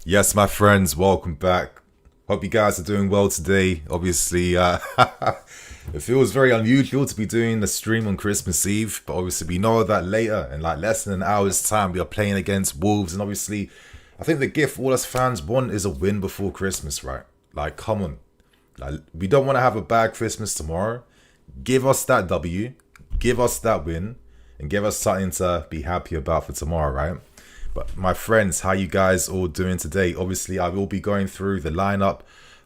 Yes, my friends, welcome back. Hope you guys are doing well today. Obviously, it feels very unusual to be doing the stream on Christmas Eve, but obviously we know that later, in like less than an hour's time, we are playing against Wolves, and obviously, I think the gift all us fans want is a win before Christmas, right? Like, come on, like we don't want to have a bad Christmas tomorrow. Give us that W, give us that win, and give us something to be happy about for tomorrow, right? But my friends, how you guys all doing today? Obviously, I will be going through the lineup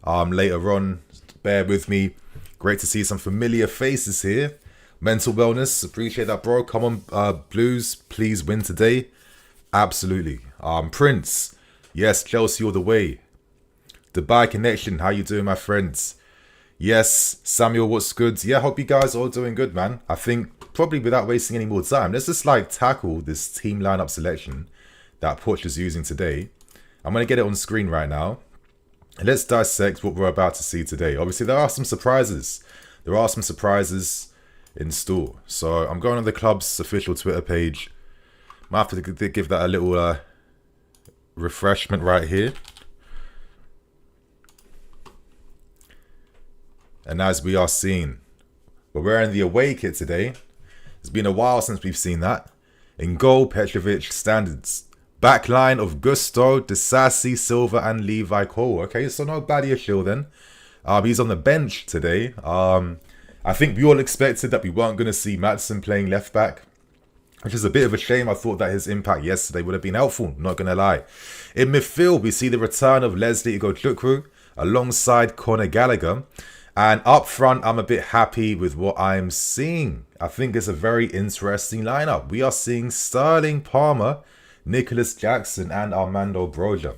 later on. Bear with me. Great to see some familiar faces here. Mental wellness, appreciate that, bro. Come on, Blues, please win today. Absolutely. Prince, yes, Chelsea all the way. Dubai Connection, how you doing, my friends? Yes, Samuel, what's good? Yeah, hope you guys are all doing good, man. I think probably without wasting any more time, let's just like tackle this team lineup selection that Poch is using today. I'm going to get it on screen right now. And let's dissect what we're about to see today. Obviously, there are some surprises. There are some surprises in store. So I'm going on the club's official Twitter page. Might have to give that a little refreshment right here. And as we are seeing, we're wearing the away kit today. It's been a while since we've seen that. In goal, Petrovic standards. Backline of Gusto, Disasi, Silva, and Levi Cole. Okay, so no Badiashile then. He's on the bench today. I think we all expected that we weren't going to see Maatsen playing left back, which is a bit of a shame. I thought that his impact yesterday would have been helpful, not going to lie. In midfield, we see the return of Leslie Ighodchukwu alongside Conor Gallagher. And up front, I'm a bit happy with what I'm seeing. I think it's a very interesting lineup. We are seeing Sterling, Palmer, Nicholas Jackson, and Armando Broja.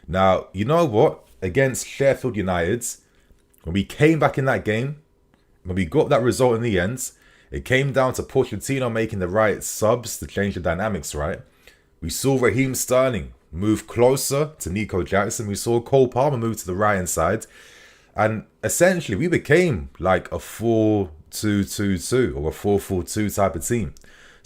Now, you know what? Against Sheffield United, when we came back in that game, when we got that result in the end, it came down to Pochettino making the right subs to change the dynamics, right? We saw Raheem Sterling move closer to Nico Jackson. We saw Cole Palmer move to the right-hand side. And essentially, we became like a 4-2-2-2 or a 4-4-2 type of team.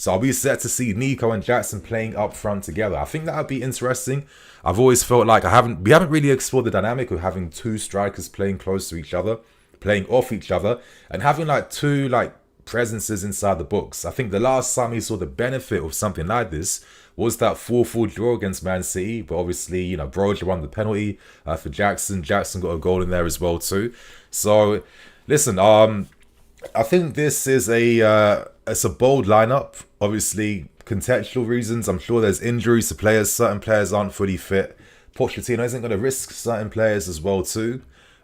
So I'll be set to see Nico and Jackson playing up front together. I think that would be interesting. I've always felt like we haven't really explored the dynamic of having two strikers playing close to each other, playing off each other, and having like two like presences inside the box. I think the last time we saw the benefit of something like this was that 4-4 draw against Man City, but obviously, you know, Broja won the penalty for Jackson. Jackson got a goal in there as well too. So, listen, I think this is it's a bold lineup. Obviously, contextual reasons. I'm sure there's injuries to players. Certain players aren't fully fit. Pochettino isn't going to risk certain players as well too.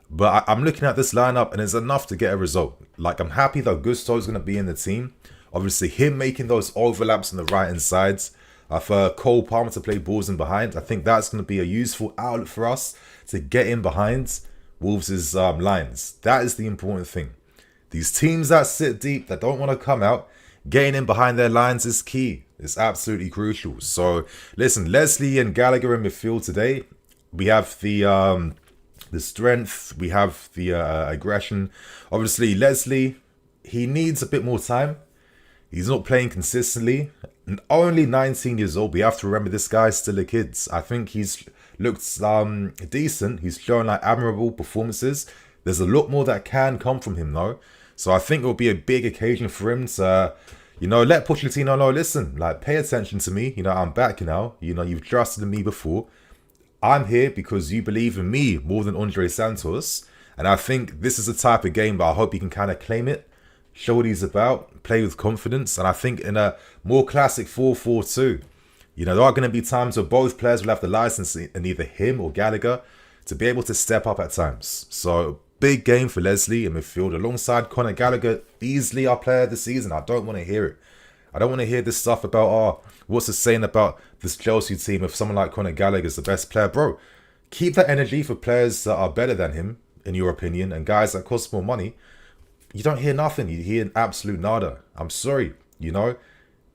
But I'm looking at this lineup and it's enough to get a result. Like, I'm happy that Gusto's going to be in the team. Obviously, him making those overlaps on the right-hand sides. For Cole Palmer to play balls in behind. I think that's going to be a useful outlet for us to get in behind Wolves' lines. That is the important thing. These teams that sit deep, that don't want to come out, getting in behind their lines is key. It's absolutely crucial. So, listen, Leslie and Gallagher in midfield today. We have the strength. We have the aggression. Obviously, Leslie, he needs a bit more time. He's not playing consistently. And only 19 years old. We have to remember this guy's still a kid. I think he's looked decent. He's shown like admirable performances. There's a lot more that can come from him though. So I think it'll be a big occasion for him to, you know, let Pochettino know, listen, like pay attention to me. You know, I'm back now. You know, you've trusted in me before. I'm here because you believe in me more than Andre Santos. And I think this is the type of game that I hope he can kind of claim it. Show what he's about, play with confidence, and I think in a more classic 4-4-2, you know, there are going to be times where both players will have the license in either him or Gallagher to be able to step up at times. So, big game for Leslie in midfield alongside Conor Gallagher, easily our player of the season. I don't want to hear it. I don't want to hear this stuff about, what's it saying about this Chelsea team if someone like Conor Gallagher is the best player. Bro, keep that energy for players that are better than him, in your opinion, and guys that cost more money. You don't hear nothing. You hear an absolute nada. I'm sorry. You know,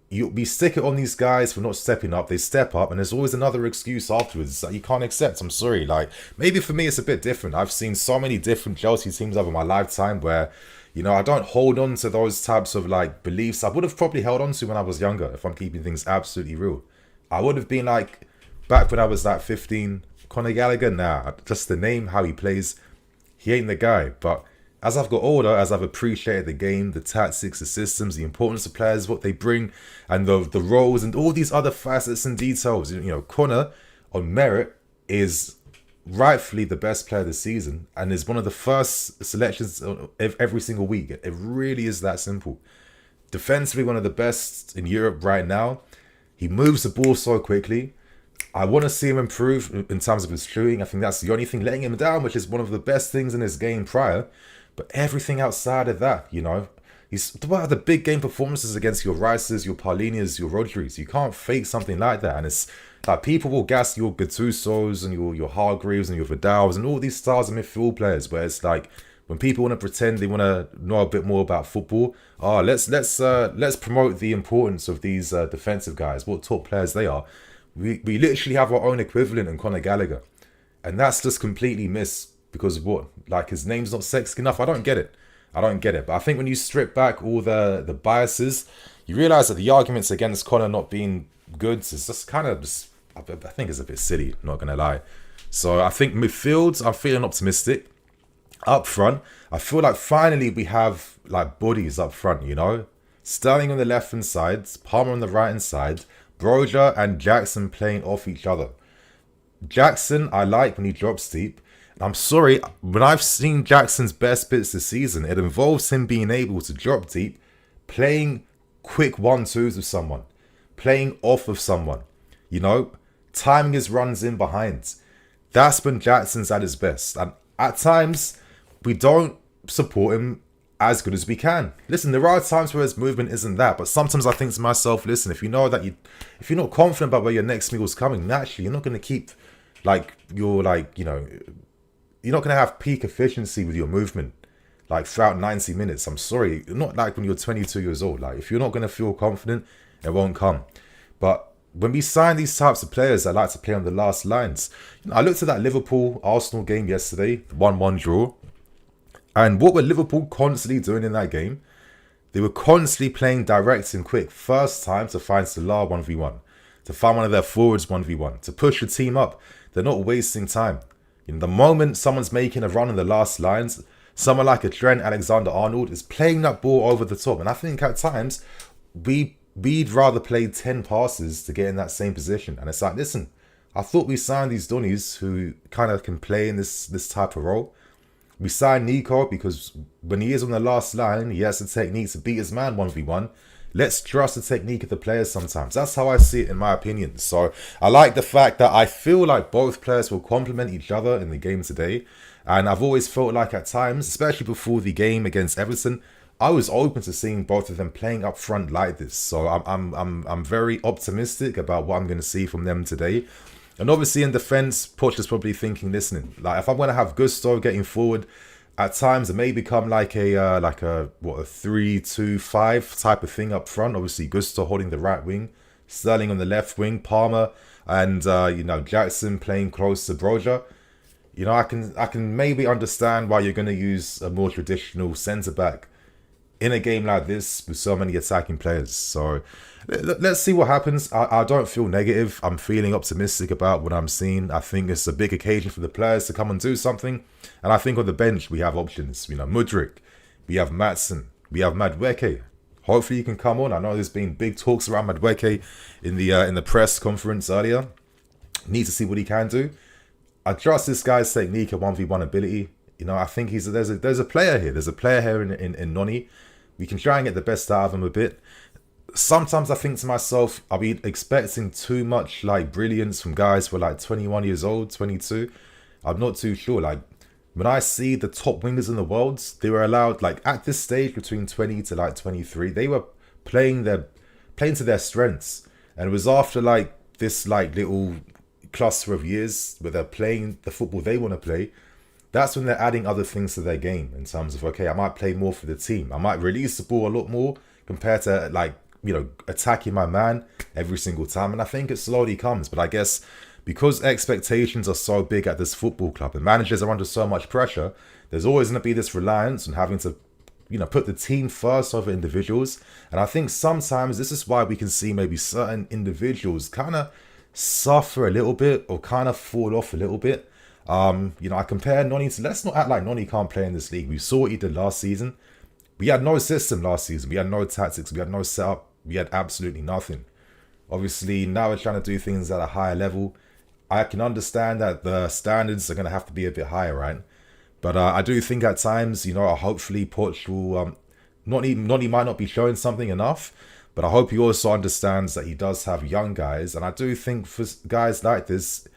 we stick it on these guys for not stepping up. They step up, and there's always another excuse afterwards that you can't accept. I'm sorry. Like, maybe for me, it's a bit different. I've seen so many different Chelsea teams over my lifetime where, you know, I don't hold on to those types of like beliefs I would have probably held on to when I was younger, if I'm keeping things absolutely real. I would have been like, back when I was like 15, Conor Gallagher, nah, just the name, how he plays, he ain't the guy. But as I've got older, as I've appreciated the game, the tactics, the systems, the importance of players, what they bring, and the roles, and all these other facets and details, Conor, on merit, is rightfully the best player this season, and is one of the first selections every single week. It really is that simple. Defensively, one of the best in Europe right now. He moves the ball so quickly. I want to see him improve in terms of his shooting. I think that's the only thing letting him down, which is one of the best things in his game prior. But everything outside of that, he's about the big game performances against your Rices, your Paulinas, your Rodrigues. You can't fake something like that. And it's like people will gas your Gattusos and your Hargreaves and your Vidals and all these stars of midfield players, where it's like when people want to pretend they want to know a bit more about football, let's promote the importance of these defensive guys, what top players they are. We literally have our own equivalent in Conor Gallagher, and that's just completely missed because of what? Like, his name's not sexy enough. I don't get it. But I think when you strip back all the biases, you realise that the arguments against Conor not being good is just kind of just, I think it's a bit silly, not gonna lie. So I think midfield, I'm feeling optimistic. Up front, I feel like finally we have like bodies up front, Sterling on the left hand side, Palmer on the right hand side, Broja and Jackson playing off each other. Jackson, I like when he drops deep. I'm sorry, when I've seen Jackson's best bits this season, it involves him being able to drop deep, playing quick 1-2s with someone, playing off of someone, timing his runs in behind. That's when Jackson's at his best. And at times, we don't support him as good as we can. Listen, there are times where his movement isn't that, but sometimes I think to myself, listen, if you know that if you're not confident about where your next meal is coming, naturally, you're not going to keep, you're not going to have peak efficiency with your movement, throughout 90 minutes. I'm sorry, not like when you're 22 years old. If you're not going to feel confident, it won't come. But when we sign these types of players that like to play on the last lines, I looked at that Liverpool-Arsenal game yesterday, the 1-1 draw, and what were Liverpool constantly doing in that game? They were constantly playing direct and quick. First time to find Salah 1v1, to find one of their forwards 1v1, to push the team up. They're not wasting time. The moment someone's making a run on the last lines, someone like a Trent Alexander-Arnold is playing that ball over the top. And I think at times, we'd rather play 10 passes to get in that same position. And it's like, listen, I thought we signed these Donnies who kind of can play in this type of role. We signed Nico because when he is on the last line, he has the technique to beat his man 1v1. Let's trust the technique of the players sometimes. That's how I see it in my opinion. So I like the fact that I feel like both players will complement each other in the game today. And I've always felt like at times, especially before the game against Everton, I was open to seeing both of them playing up front like this. So I'm very optimistic about what I'm going to see from them today. And obviously in defence, Poch is probably thinking, listening, if I'm going to have Gusto getting forward, at times it may become like a 3-2-5 type of thing up front. Obviously Gusto holding the right wing, Sterling on the left wing, Palmer and Jackson playing close to Broja. I can maybe understand why you're going to use a more traditional centre back in a game like this with so many attacking players. So let's see what happens. I don't feel negative. I'm feeling optimistic about what I'm seeing. I think it's a big occasion for the players to come and do something. And I think on the bench, we have options. Mudryk, we have Maatsen, we have Madueke. Hopefully he can come on. I know there's been big talks around Madueke in the press conference earlier. Need to see what he can do. I trust this guy's technique and 1v1 ability. I think there's a player here. There's a player here in Noni. We can try and get the best out of him a bit. Sometimes I think to myself, I'll be expecting too much brilliance from guys who are 21 years old, 22. I'm not too sure. When I see the top wingers in the world, they were allowed at this stage between 20 to 23, they were playing to their strengths. And it was after this little cluster of years where they're playing the football they want to play. That's when they're adding other things to their game in terms of, okay, I might play more for the team. I might release the ball a lot more compared to attacking my man every single time. And I think it slowly comes. But I guess because expectations are so big at this football club and managers are under so much pressure, there's always going to be this reliance on having to, put the team first over individuals. And I think sometimes this is why we can see maybe certain individuals kind of suffer a little bit or kind of fall off a little bit. I compare Noni to, let's not act like Noni can't play in this league. We saw what he did last season. We had no system last season. We had no tactics. We had no setup. We had absolutely nothing. Obviously, now we're trying to do things at a higher level. I can understand that the standards are going to have to be a bit higher, right? But I do think at times, hopefully Portugal, Noni might not be showing something enough, but I hope he also understands that he does have young guys. And I do think for guys like this,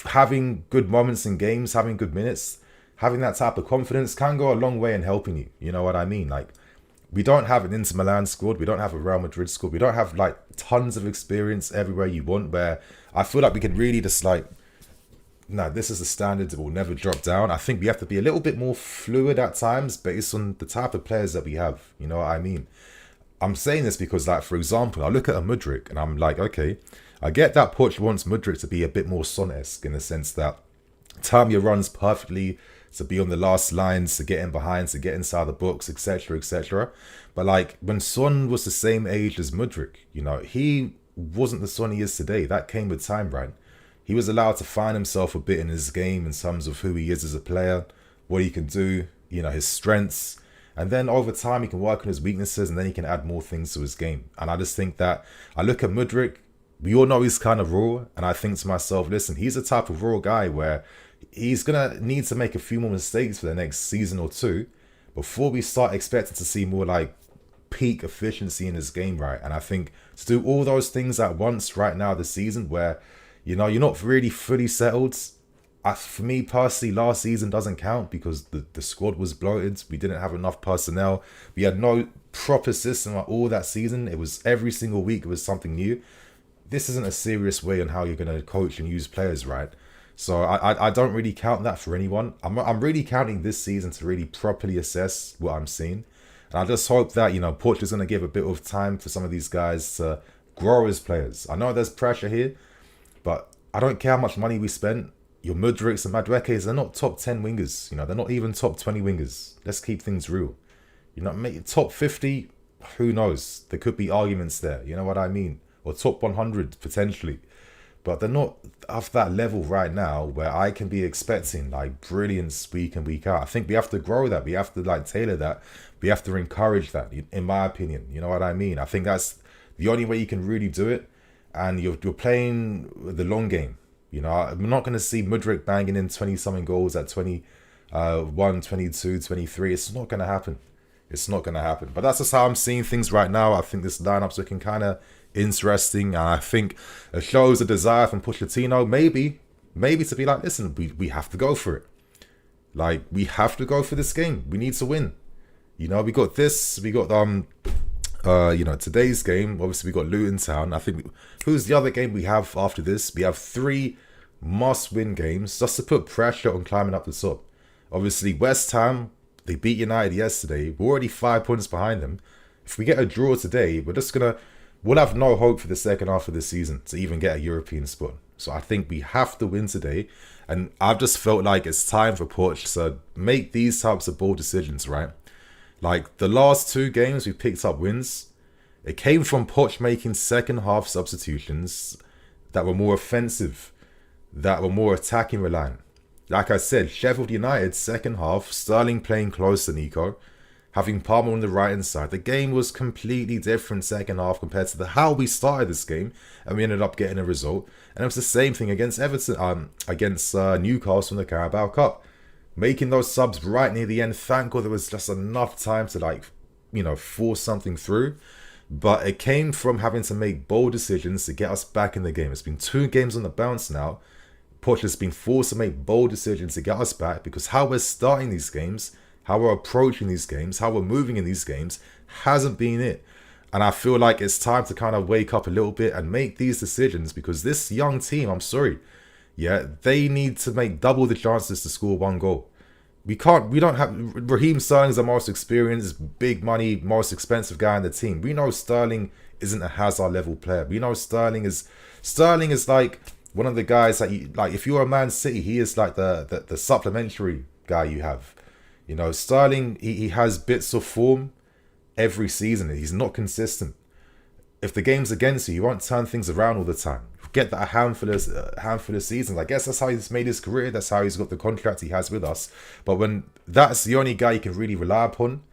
having good moments in games, having good minutes, having that type of confidence can go a long way in helping you. You know what I mean? Like, we don't have an Inter Milan squad. We don't have a Real Madrid squad. We don't have like tons of experience everywhere you want, where I feel like we can really just like, no, this is the standard that will never drop down. I think we have to be a little bit more fluid at times based on the type of players that we have. You know what I mean? I'm saying this because, like, for example, I look at a Mudryk and I'm like, okay, I get that Portugal wants Mudryk to be a bit more Son-esque in the sense that time your runs perfectly, to be on the last lines, to get in behind, to get inside the box, etc., etc. But like when Son was the same age as Mudryk, he wasn't the Son he is today. That came with time, right? He was allowed to find himself a bit in his game in terms of who he is as a player, what he can do, his strengths. And then over time, he can work on his weaknesses and then he can add more things to his game. And I just think that I look at Mudryk, we all know he's kind of raw. And I think to myself, listen, he's the type of raw guy where he's going to need to make a few more mistakes for the next season or two before we start expecting to see more like peak efficiency in his game, right? And I think to do all those things at once right now this season where, you're not really fully settled. For me personally, last season doesn't count because the squad was bloated. We didn't have enough personnel. We had no proper system at all that season. It was every single week it was something new. This isn't a serious way on how you're going to coach and use players, right? So I don't really count that for anyone. I'm really counting this season to really properly assess what I'm seeing. And I just hope that, Portugal's going to give a bit of time for some of these guys to grow as players. I know there's pressure here, but I don't care how much money we spent. Your Mudryks and Maduekes, they're not top 10 wingers. They're not even top 20 wingers. Let's keep things real. Make top 50, who knows? There could be arguments there. You know what I mean? Or top 100, potentially. But they're not of that level right now where I can be expecting like brilliance week in, week out. I think we have to grow that. We have to like tailor that. We have to encourage that, in my opinion. You know what I mean? I think that's the only way you can really do it. And you're playing the long game. I'm not going to see Mudryk banging in 20-something goals at 21, 22, 23. It's not going to happen. It's not going to happen. But that's just how I'm seeing things right now. I think this lineup's looking kind of interesting. And I think it shows a desire from Pochettino, maybe to be like, listen, we have to go for it. Like, we have to go for this game. We need to win. We got this. We got today's game. Obviously, we got Luton Town. I think who's the other game we have after this? We have 3 must-win games just to put pressure on climbing up the top. Obviously, West Ham, they beat United yesterday. We're already 5 points behind them. If we get a draw today, we'll have no hope for the second half of the season to even get a European spot. So I think we have to win today. And I've just felt like it's time for Poch to make these types of bold decisions, right? Like the last 2 games we picked up wins. It came from Poch making second half substitutions that were more offensive, that were more attacking reliant. Like I said, Sheffield United second half, Sterling playing close to Nico, having Palmer on the right hand side. The game was completely different second half compared to how we started this game, and we ended up getting a result. And it was the same thing against Everton, against Newcastle in the Carabao Cup. Making those subs right near the end. Thank God there was just enough time to force something through. But it came from having to make bold decisions to get us back in the game. It's been 2 games on the bounce now. Poch has been forced to make bold decisions to get us back because how we're starting these games, how we're approaching these games, how we're moving in these games hasn't been it. And I feel like it's time to kind of wake up a little bit and make these decisions because this young team, I'm sorry, they need to make double the chances to score 1 goal. We don't have, Raheem Sterling's the most experienced, big money, most expensive guy in the team. We know Sterling isn't a Hazard level player. We know Sterling is like one of the guys that if you're a Man City, he is like the supplementary guy you have. Sterling, he has bits of form every season. He's not consistent. If the game's against you, you won't turn things around all the time. get that a handful of seasons. I guess that's how he's made his career. That's how he's got the contract he has with us. But when that's the only guy you can really rely upon,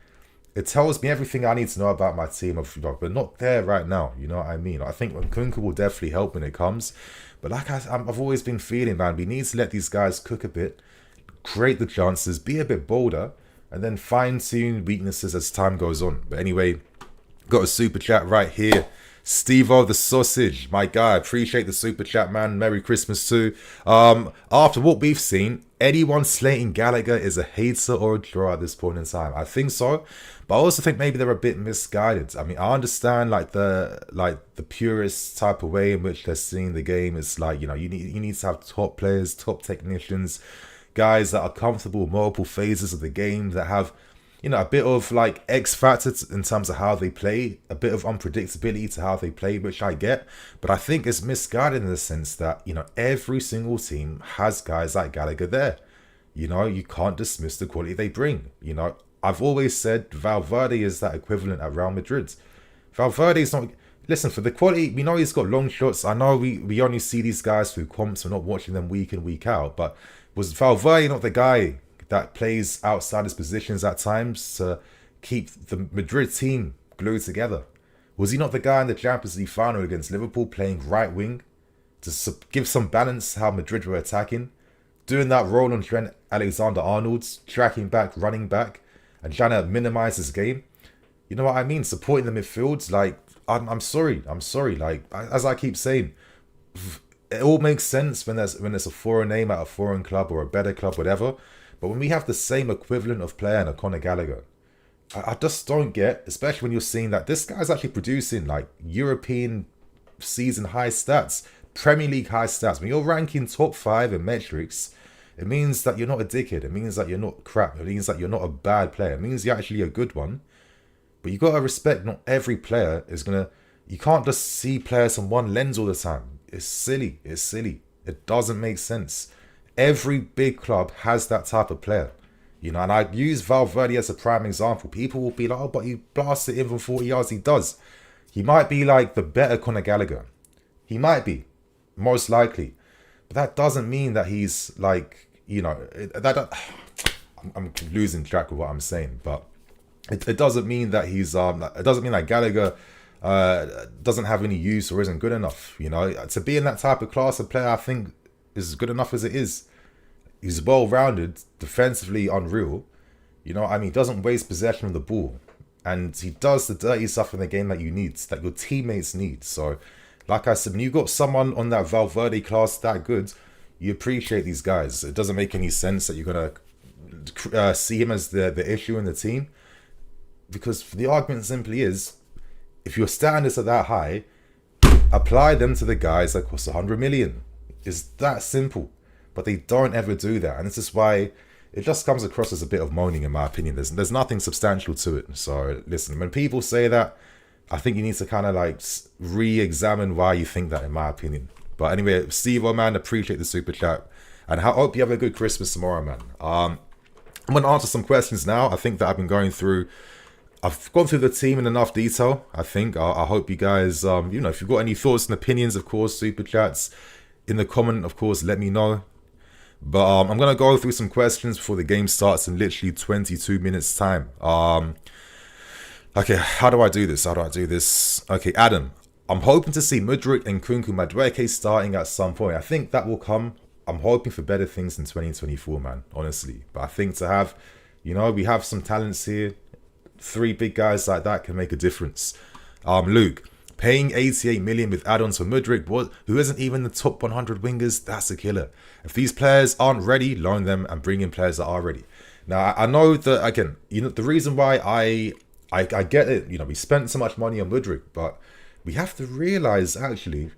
it tells me everything I need to know about my team. We're not there right now. You know what I mean? I think Nkunku will definitely help when it comes. But like I've always been feeling, man, we need to let these guys cook a bit, create the chances, be a bit bolder, and then fine-tune weaknesses as time goes on. But anyway, got a super chat right here. Steve-O the Sausage, my guy, appreciate the super chat, man. Merry Christmas too. After what we've seen, anyone slating Gallagher is a hater or a draw at this point in time. I think so, but I also think maybe they're a bit misguided. I mean, I understand like the purist type of way in which they're seeing the game. It's like, you know, you need to have top players, top technicians, guys that are comfortable with multiple phases of the game, that have, you know, a bit of like X factor in terms of how they play, a bit of unpredictability to how they play, which I get. But I think it's misguided in the sense that, you know, every single team has guys like Gallagher there. You know, you can't dismiss the quality they bring. You know, I've always said Valverde is that equivalent at Real Madrid. Valverde is not... Listen, for the quality, we know he's got long shots. I know we only see these guys through comps. We're not watching them week in, week out. But was Valverde not the guy that plays outside his positions at times to keep the Madrid team glued together? Was he not the guy in the Champions League final against Liverpool playing right wing to give some balance to how Madrid were attacking? Doing that role on Trent Alexander-Arnold, tracking back, running back, and trying to minimize his game. You know what I mean? Supporting the midfields. Like, I'm sorry. Like, as I keep saying, it all makes sense when there's a foreign name at a foreign club or a better club, whatever. But when we have the same equivalent of player in a Conor Gallagher, I just don't get, especially when you're seeing that this guy's actually producing like European season high stats, Premier League high stats. When you're ranking top 5 in metrics, it means that you're not a dickhead. It means that you're not crap. It means that you're not a bad player. It means you're actually a good one. But you got to respect not every player is going to... You can't just see players from one lens all the time. It's silly. It doesn't make sense. Every big club has that type of player. You know, and I use Valverde as a prime example. People will be like, oh, but he blasts it in from 40 yards. He does. He might be like the better Conor Gallagher. He might be. Most likely. But that doesn't mean that he's like, you know... I'm losing track of what I'm saying. But it doesn't mean that he's... it doesn't mean that Gallagher... doesn't have any use or isn't good enough. You know, to be in that type of class of player, I think is good enough as it is. He's well-rounded, defensively unreal. You know, I mean, he doesn't waste possession of the ball, and he does the dirty stuff in the game that you need, that your teammates need. So, like I said, when you got someone on that Valverde class that good, you appreciate these guys. It doesn't make any sense that you're gonna see him as the issue in the team, because the argument simply is, if your standards are that high, apply them to the guys that cost 100 million. It's that simple. But they don't ever do that. And this is why it just comes across as a bit of moaning, in my opinion. There's nothing substantial to it. So listen, when people say that, I think you need to kind of like re-examine why you think that, in my opinion. But anyway, Steve, man, appreciate the super chat. And I hope you have a good Christmas tomorrow, man. I'm going to answer some questions now. I think that I've gone through the team in enough detail, I think. I hope you guys, you know, if you've got any thoughts and opinions, of course, super chats in the comment, of course, let me know. But I'm going to go through some questions before the game starts in literally 22 minutes time. Okay, how do I do this? Okay, Adam, I'm hoping to see Mudryk and Nkunku Madueke starting at some point. I think that will come. I'm hoping for better things in 2024, man, honestly. But I think to have, you know, we have some talents here. 3 big guys like that can make a difference. Luke, paying 88 million with add-ons for Mudryk, who isn't even the top 100 wingers, that's a killer. If these players aren't ready, loan them and bring in players that are ready. Now, I know that, again, you know, the reason why I get it, you know, we spent so much money on Mudryk, but we have to realize, actually,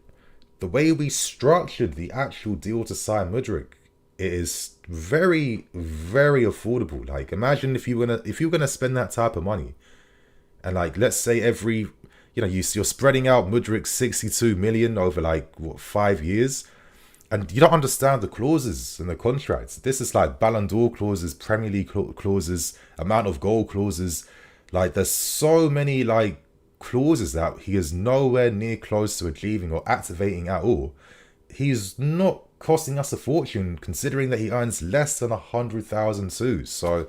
the way we structured the actual deal to sign Mudryk, it is very, very affordable. Like, imagine if you're gonna spend that type of money, and like, let's say every, you know, you're spreading out Mudryk 62 million over like what, 5 years, and you don't understand the clauses in the contracts. This is like Ballon d'Or clauses, Premier League clauses, amount of goal clauses. Like, there's so many like clauses that he is nowhere near close to achieving or activating at all, he's not costing us a fortune, considering that he earns less than 100,000 too. So,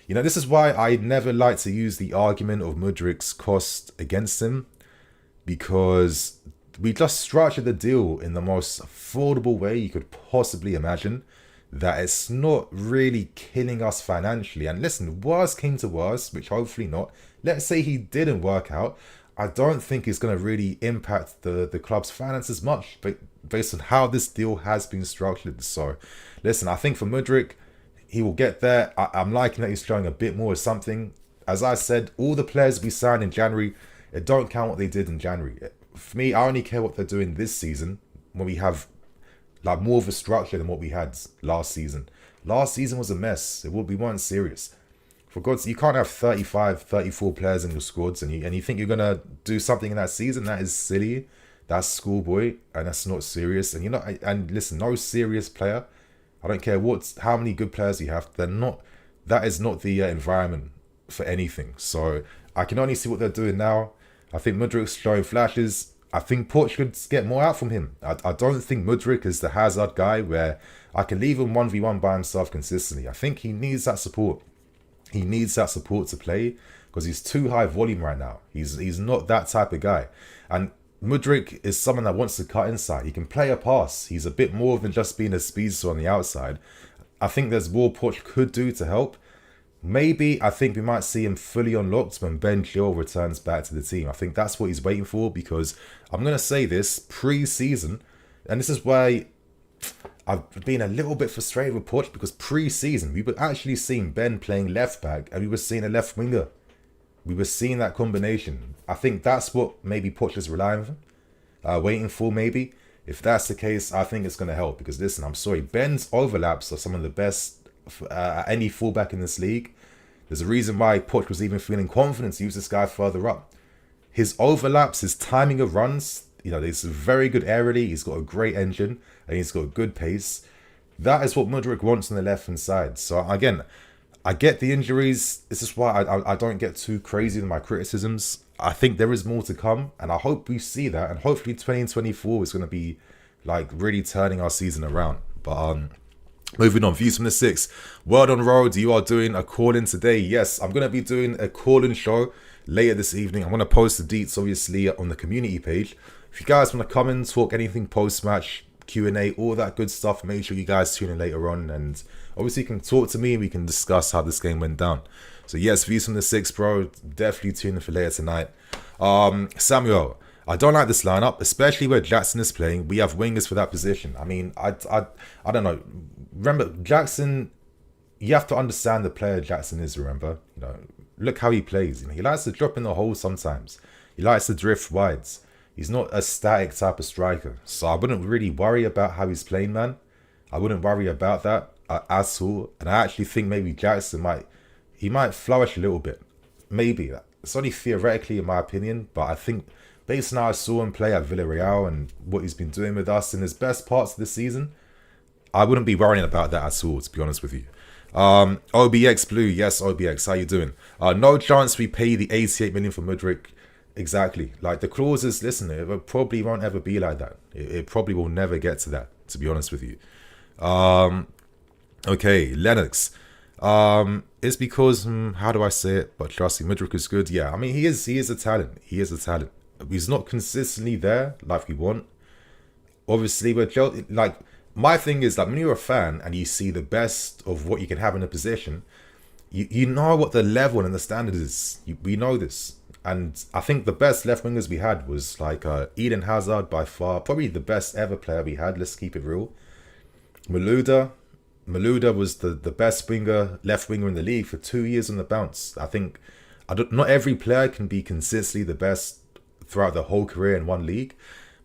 this is why I never like to use the argument of Mudryk's cost against him, because we just structured the deal in the most affordable way you could possibly imagine, that it's not really killing us financially. And listen, worst came to worst, which hopefully not, let's say he didn't work out, I don't think it's going to really impact the club's finances much, but based on how this deal has been structured. So listen, I think for Mudryk, he will get there. I'm liking that he's showing a bit more of something. As I said, all the players we signed in January, it don't count what they did in January. For me, I only care what they're doing this season, when we have like more of a structure than what we had last season. Last season was a mess. We weren't serious. For God's sake, you can't have 35, 34 players in your squads and you think you're going to do something in that season. That is silly. That's schoolboy, and that's not serious. And and listen, no serious player, I don't care how many good players you have, that is not the environment for anything. So I can only see what they're doing now. I think Mudryk's showing flashes. I think Poch could get more out from him. I don't think Mudryk is the Hazard guy where I can leave him 1v1 by himself consistently. I think he needs that support. He needs that support to play, because he's too high volume right now. He's not that type of guy. And Mudryk is someone that wants to cut inside. He can play a pass. He's a bit more than just being a speedster on the outside. I think there's more Poch could do to help. Maybe I think we might see him fully unlocked when Ben Chilwell returns back to the team. I think that's what he's waiting for, because I'm going to say this, pre-season, and this is why I've been a little bit frustrated with Poch, because pre-season we were actually seeing Ben playing left back and we were seeing a left winger. We were seeing that combination. I think that's what maybe Poch is relying on, waiting for maybe. If that's the case, I think it's going to help, because listen, I'm sorry, Ben's overlaps are some of the best any fullback in this league. There's a reason why Poch was even feeling confident to use this guy further up. His overlaps, his timing of runs, he's very good aerially. He's got a great engine and he's got good pace. That is what Mudryk wants on the left hand side. So again, I get the injuries. This is why I don't get too crazy with my criticisms. I think there is more to come, and I hope we see that. And hopefully 2024 is going to be like really turning our season around. But moving on, views from the six. Word on road, you are doing a call-in today. Yes, I'm going to be doing a call-in show later this evening. I'm going to post the deets, obviously, on the community page. If you guys want to come and talk anything post-match, Q&A, all that good stuff, make sure you guys tune in later on. And obviously, you can talk to me and we can discuss how this game went down. So yes, views from the six, bro. Definitely tune in for later tonight. Samuel, I don't like this lineup, especially where Jackson is playing. We have wingers for that position. I mean, I don't know. Remember, Jackson, you have to understand the player Jackson is, remember. Look how he plays. He likes to drop in the hole sometimes. He likes to drift wides. He's not a static type of striker. So I wouldn't really worry about how he's playing, man. I wouldn't worry about that at all. And I actually think maybe Jackson might flourish a little bit. Maybe. It's only theoretically in my opinion, but I think based on how I saw him play at Villarreal and what he's been doing with us in his best parts of the season, I wouldn't be worrying about that at all, to be honest with you. OBX Blue, yes, OBX, how you doing? No chance we pay the 88 million for Mudryk. Exactly. Like the clauses, listen, it probably won't ever be like that. It probably will never get to that, to be honest with you. Okay, Lennox. It's because, how do I say it? But trust me, Mudryk is good. Yeah, I mean, he is a talent. He is a talent. He's not consistently there like we want. Obviously, we're like, my thing is that when you're a fan and you see the best of what you can have in a position, you know what the level and the standard is. We know this. And I think the best left wingers we had was like Eden Hazard by far, probably the best ever player we had. Let's keep it real. Malouda was the best left winger in the league for 2 years on the bounce. I think not every player can be consistently the best throughout the whole career in one league.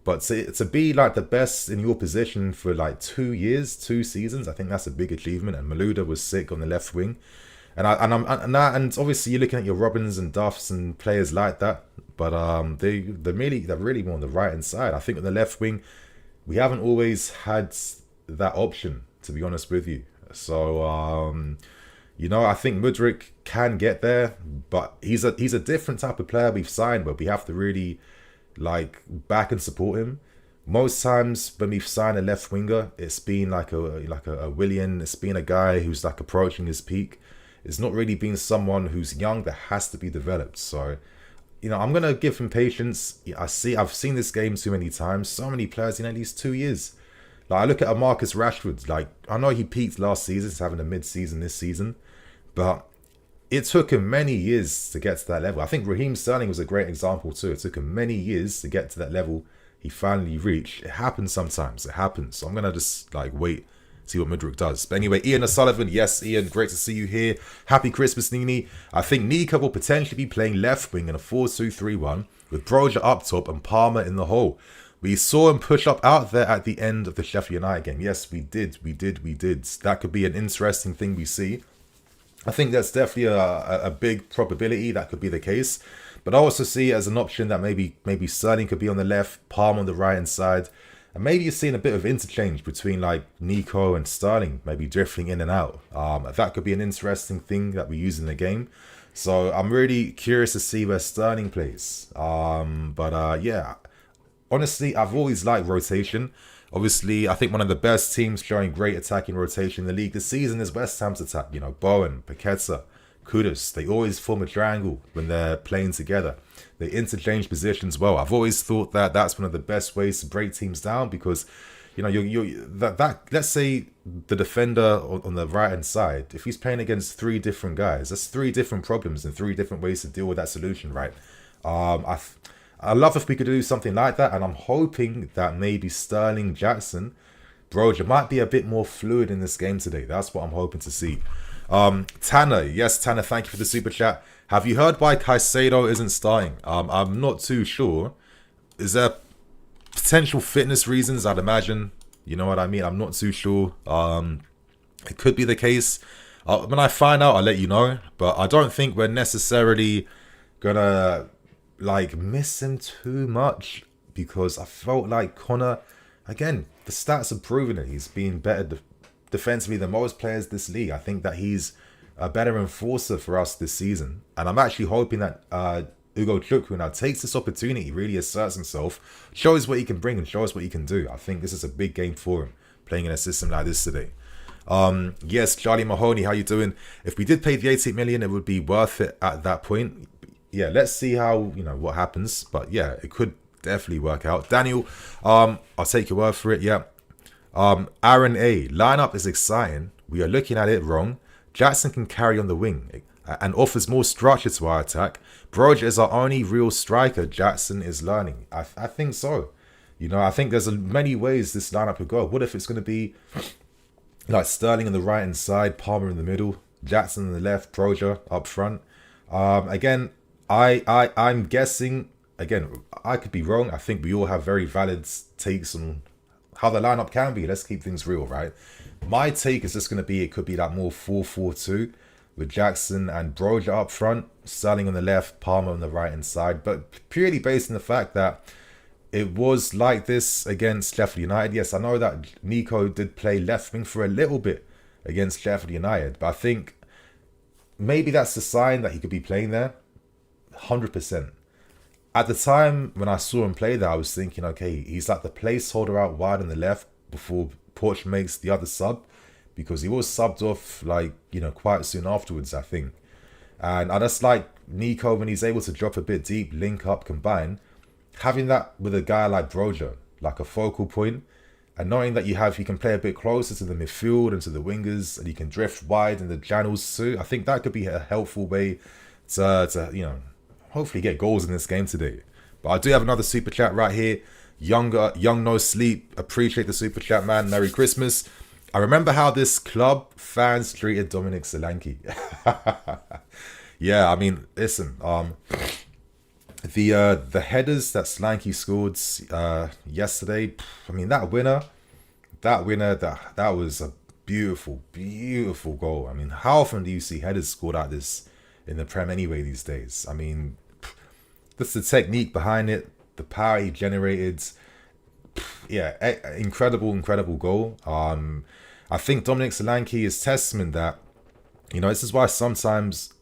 But to be like the best in your position for like 2 years, 2 seasons, I think that's a big achievement. And Malouda was sick on the left wing. And obviously you're looking at your Robins and Duffs and players like that, but they're really more on the right hand side. I think on the left wing, we haven't always had that option, to be honest with you. So You know, I think Mudryk can get there, but he's a different type of player we've signed, but we have to really like back and support him. Most times when we've signed a left winger, it's been like a Willian. It's been a guy who's like approaching his peak. It's not really been someone who's young that has to be developed. So, you know, I'm gonna give him patience. I've seen this game too many times. So many players in at least 2 years. Like I look at a Marcus Rashford. Like I know he peaked last season, he's having a mid-season this season, but it took him many years to get to that level. I think Raheem Sterling was a great example too. It took him many years to get to that level he finally reached. It happens sometimes. It happens. So I'm gonna just like wait, see what Mudryk does. But anyway, Ian O'Sullivan, yes, Ian, great to see you here. Happy Christmas, Nini. I think Nika will potentially be playing left wing in a 4-2-3-1 with Broja up top and Palmer in the hole. We saw him push up out there at the end of the Sheffield United game. Yes, we did. That could be an interesting thing we see. I think that's definitely a big probability that could be the case. But I also see it as an option that maybe Sterling could be on the left, Palm on the right hand side. And maybe you're seeing a bit of interchange between like Nico and Sterling, maybe drifting in and out. That could be an interesting thing that we use in the game. So I'm really curious to see where Sterling plays. Yeah, honestly, I've always liked rotation. Obviously, I think one of the best teams showing great attacking rotation in the league this season is West Ham's attack. You know, Bowen, Paqueta, Kudus, they always form a triangle when they're playing together. They interchange positions well. I've always thought that that's one of the best ways to break teams down because, you know, let's say the defender on the right hand side, if he's playing against 3 different guys, that's 3 different problems and 3 different ways to deal with that solution, right? I love if we could do something like that, and I'm hoping that maybe Sterling, Jackson, Broja might be a bit more fluid in this game today. That's what I'm hoping to see. Tanner, yes, Tanner, thank you for the super chat. Have you heard why Caicedo isn't starting? I'm not too sure. Is there potential fitness reasons? I'd imagine. You know what I mean? I'm not too sure. It could be the case. When I find out, I'll let you know. But I don't think we're necessarily gonna like miss him too much because I felt like Conor, again, the stats are proving it. He's been better defensively than most players this league. I think that he's a better enforcer for us this season. And I'm actually hoping that Ugo Chukwu now takes this opportunity, really asserts himself, shows what he can bring and shows what he can do. I think this is a big game for him, playing in a system like this today. Yes, Charlie Mahoney, how you doing? If we did pay the 18 million, it would be worth it at that point. Yeah, let's see how, you know, what happens. But yeah, it could definitely work out. Daniel, I'll take your word for it. Yeah. Aaron A, lineup is exciting. We are looking at it wrong. Jackson can carry on the wing and offers more structure to our attack. Broja is our only real striker. Jackson is learning. I think so. You know, I think there's many ways this lineup could go. What if it's going to be like Sterling on the right hand side, Palmer in the middle, Jackson on the left, Broja up front? Again, I'm guessing. Again, I could be wrong. I think we all have very valid takes on how the lineup can be. Let's keep things real, right? My take is just going to be, it could be that more 4-4-2 with Jackson and Broja up front, Sterling on the left, Palmer on the right hand side. But purely based on the fact that it was like this against Sheffield United. Yes, I know that Nico did play left wing for a little bit against Sheffield United, but I think maybe that's a sign that he could be playing there 100%. At the time when I saw him play there, I was thinking, okay, he's like the placeholder out wide on the left before Porch makes the other sub, because he was subbed off, like, you know, quite soon afterwards, I think. And I just like Nico when he's able to drop a bit deep, link up, combine. Having that with a guy like Broja, like a focal point, and knowing that you can play a bit closer to the midfield and to the wingers, and you can drift wide in the channels too. I think that could be a helpful way to you know, hopefully get goals in this game today. But I do have another super chat right here. Young No Sleep, appreciate the super chat, man. Merry Christmas. I remember how this club fans treated Dominic Solanke. Yeah, I mean, listen, the headers that Solanke scored yesterday, I mean, that winner, that was a beautiful goal. I mean, how often do you see headers scored like this in the Prem anyway these days? I mean, that's the technique behind it, the power he generated. Yeah, incredible goal. I think Dominic Solanke is testament that You know, this is why sometimes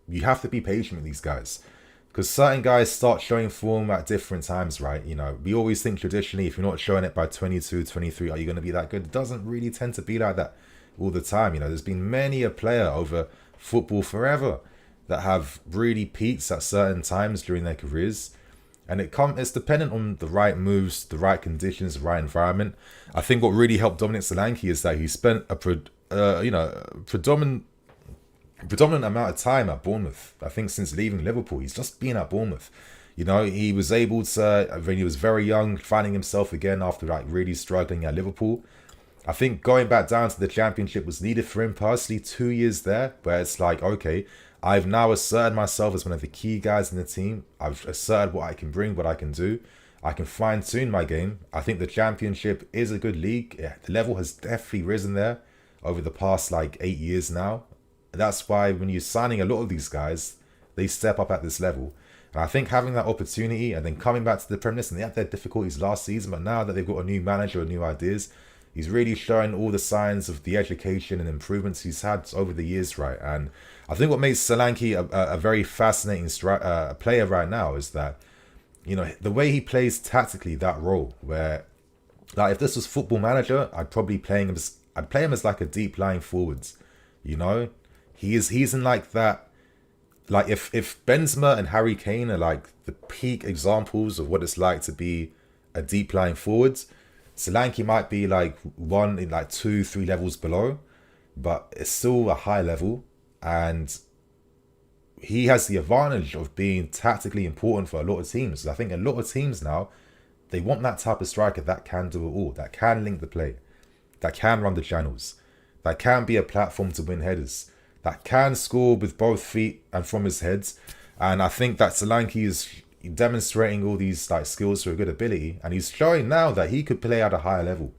you have to be patient with these guys. Because certain guys start showing form at different times, right? You know, we always think traditionally, if you're not showing it by 22, 23, are you going to be that good? It doesn't really tend to be like that all the time. You know, there's been many a player over football forever that have really peaked at certain times during their careers. And it's dependent on the right moves, the right conditions, the right environment. I think what really helped Dominic Solanke is that he spent a predominant amount of time at Bournemouth. I think since leaving Liverpool, he's just been at Bournemouth. You know, he was able to, when he was very young, finding himself again after like really struggling at Liverpool. I think going back down to the Championship was needed for him personally. 2 years there, where it's like, okay, I've now asserted myself as one of the key guys in the team. I've asserted what I can bring, what I can do. I can fine tune my game. I think the Championship is a good league. Yeah, the level has definitely risen there over the past like 8 years now. That's why when you're signing a lot of these guys, they step up at this level. And I think having that opportunity and then coming back to the Premier League, and they had their difficulties last season, but now that they've got a new manager and new ideas, he's really showing all the signs of the education and improvements he's had over the years, right? And I think what makes Solanke a very fascinating player right now is that, you know, the way he plays tactically that role, where like if this was Football Manager, I'd play him as like a deep lying forwards, you know. He's in like that, like if Benzema and Harry Kane are like the peak examples of what it's like to be a deep lying forwards, Solanke might be like one in like 2-3 levels below, but it's still a high level, and he has the advantage of being tactically important for a lot of teams. I think a lot of teams now, they want that type of striker that can do it all, that can link the play, that can run the channels, that can be a platform to win headers, that can score with both feet and from his heads. And I think that Solanke is demonstrating all these like skills for a good ability, and he's showing now that he could play at a higher level.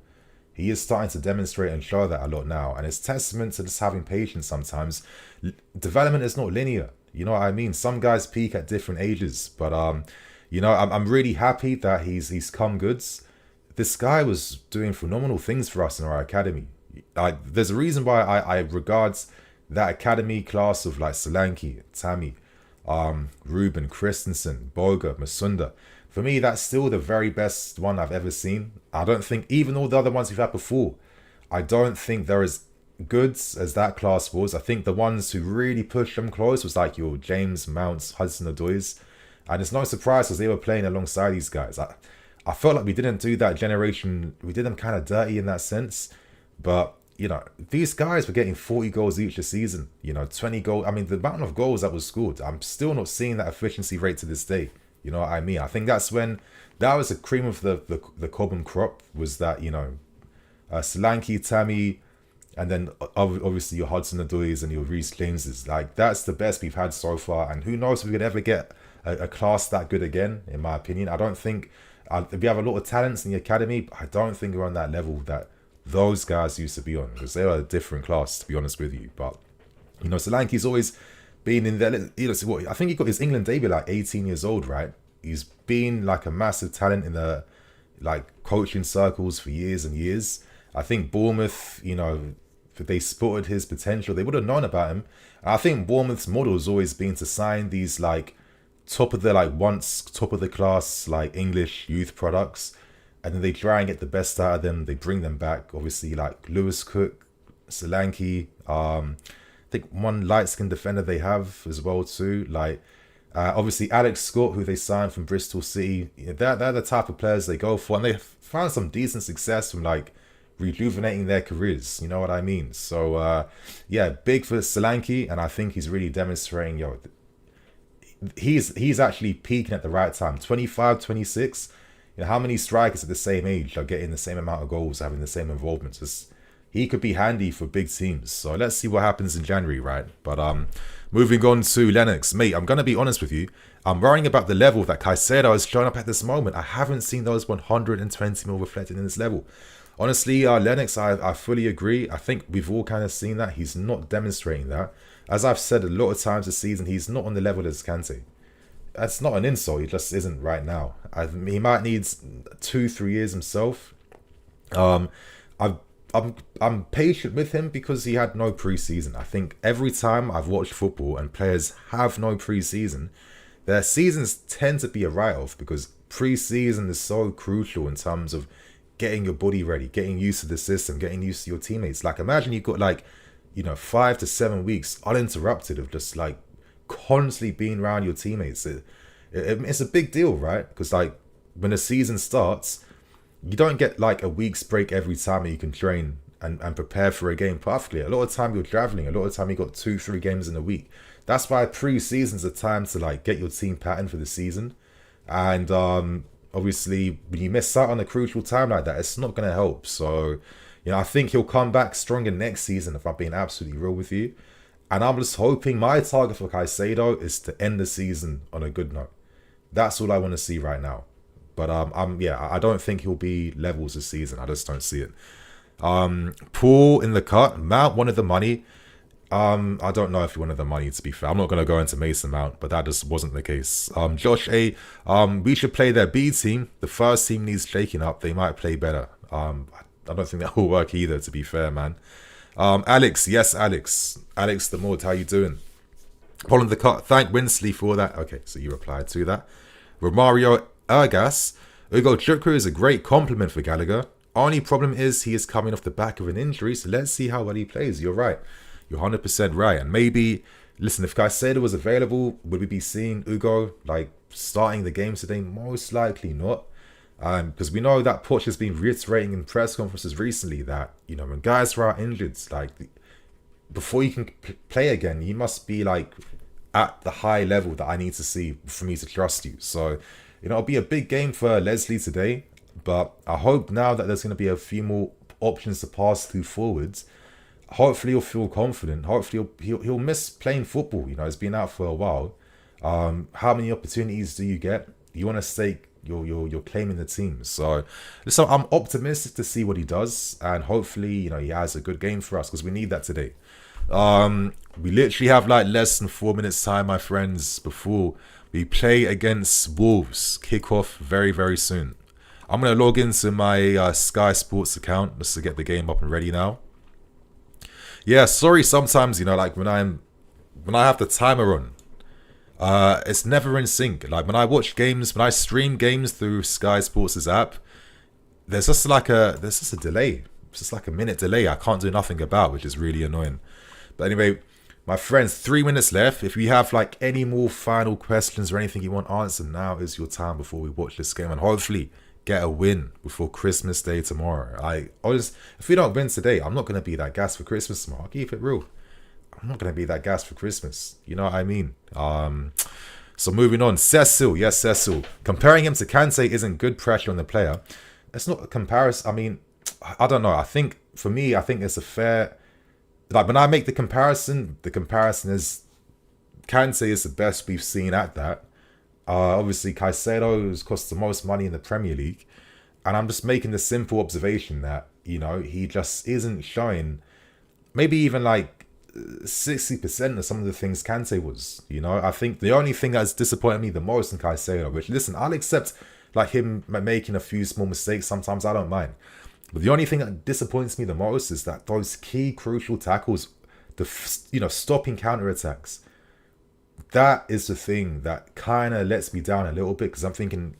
He is starting to demonstrate and show that a lot now, and it's testament to just having patience sometimes. Development is not linear, you know what I mean? Some guys peak at different ages, but you know, I'm really happy that he's come goods. This guy was doing phenomenal things for us in our academy. Like, there's a reason why I regard that academy class of like Solanke, Tammy, Ruben, Christensen, Boga, Masunda. For me, that's still the very best one I've ever seen. I don't think, even all the other ones we've had before, I don't think they're as good as that class was. I think the ones who really pushed them close was like your James, Mounts, Hudson-Odois. And it's no surprise because they were playing alongside these guys. I felt like we didn't do that generation. We did them kind of dirty in that sense. But, you know, these guys were getting 40 goals each this season. You know, 20 goals. I mean, the amount of goals that was scored, I'm still not seeing that efficiency rate to this day. You know what I mean? I think that was the cream of the Cobham crop, was that, you know, Solanke, Tammy, and then obviously your Hudson-Odois and your Reece Jameses. Like, that's the best we've had so far. And who knows if we could ever get a class that good again, in my opinion. I don't think, we have a lot of talents in the academy, but I don't think we're on that level that those guys used to be on, because they were a different class, to be honest with you. But, you know, Solanke's always been in there. You know, I think he got his England debut like 18 years old, right? He's been like a massive talent in the like coaching circles for years and years. I think Bournemouth, you know, if they spotted his potential, they would have known about him. And I think Bournemouth's model has always been to sign these like top of the class like English youth products, and then they try and get the best out of them. They bring them back, obviously, like Lewis Cook, Solanke, I think one light-skinned defender they have as well too, like obviously Alex Scott, who they signed from Bristol City. You know, they're the type of players they go for, and they found some decent success from like rejuvenating their careers, you know what I mean? So yeah, big for Solanke, and I think he's really demonstrating, he's actually peaking at the right time. 25, 26. You know, how many strikers at the same age are getting the same amount of goals, having the same involvements? He could be handy for big teams. So let's see what happens in January, right? But moving on to Lennox. Mate, I'm going to be honest with you. I'm worrying about the level that Caicedo is showing up at this moment. I haven't seen those 120 mil reflected in this level. Honestly, Lennox, I fully agree. I think we've all kind of seen that. He's not demonstrating that. As I've said a lot of times this season, he's not on the level as Kante. That's not an insult. He just isn't right now. He might need 2-3 years himself. I've I'm patient with him because he had no preseason. I think every time I've watched football and players have no preseason, their seasons tend to be a write-off because preseason is so crucial in terms of getting your body ready, getting used to the system, getting used to your teammates. Like imagine you've got like, 5 to 7 weeks uninterrupted of just like constantly being around your teammates. It's a big deal, right? Because like when the season starts, you don't get like a week's break every time that you can train and prepare for a game perfectly. A lot of time you're traveling, a lot of time you got 2-3 games in a week. That's why pre-season's a time to like get your team pattern for the season. And obviously when you miss out on a crucial time like that, it's not going to help. So, I think he'll come back stronger next season if I'm being absolutely real with you. And I'm just hoping my target for Caicedo is to end the season on a good note. That's all I want to see right now. But I don't think he'll be levels this season. I just don't see it. Paul in the cut. Mount wanted the money. I don't know if he wanted the money, to be fair. I'm not going to go into Mason Mount, but that just wasn't the case. Josh A. We should play their B team. The first team needs shaking up. They might play better. I don't think that will work either, to be fair, man. Alex. Yes, Alex. Alex the Mod, how you doing? Paul in the cut. Thank Winsley for that. Okay, so you replied to that. Romario Ergas. Ugo Chukwu is a great compliment for Gallagher. Only problem is he is coming off the back of an injury, so let's see how well he plays. You're right. You're 100% right. And maybe, listen, if Caicedo was available, would we be seeing Ugo like starting the game today? Most likely not. Because we know that Poch has been reiterating in press conferences recently that, when guys are out injured, like before you can play again, you must be like at the high level that I need to see for me to trust you. So, it'll be a big game for Leslie today, but I hope now that there's going to be a few more options to pass through forwards. Hopefully he'll feel confident. Hopefully he'll miss playing football. He's been out for a while. How many opportunities do you get? You want to stake you're claiming the team. So I'm optimistic to see what he does, and hopefully he has a good game for us because we need that today. We literally have like less than 4 minutes time, my friends, before we play against Wolves. Kick off very, very soon. I'm going to log into my Sky Sports account just to get the game up and ready now. Yeah, sorry sometimes, like when I have the timer on, it's never in sync. Like when I watch games, when I stream games through Sky Sports' app, there's just a delay. It's just like a minute delay I can't do nothing about, which is really annoying. But anyway, my friends, 3 minutes left. If you have like any more final questions or anything you want answered, now is your time before we watch this game and hopefully get a win before Christmas Day tomorrow. If we don't win today, I'm not going to be that gas for Christmas tomorrow. I'll keep it real. I'm not going to be that gas for Christmas. You know what I mean? So moving on. Cecil. Yes, Cecil. Comparing him to Kante isn't good pressure on the player. It's not a comparison. I mean, I don't know. I think it's a fair... Like when I make the comparison is Kante is the best we've seen at that. Obviously, Caicedo has cost the most money in the Premier League. And I'm just making the simple observation that, he just isn't showing maybe even like 60% of some of the things Kante was. I think the only thing that's disappointed me the most in Caicedo, which, listen, I'll accept like him making a few small mistakes. Sometimes I don't mind. But the only thing that disappoints me the most is that those key crucial tackles, stopping counterattacks, that is the thing that kind of lets me down a little bit because I'm thinking,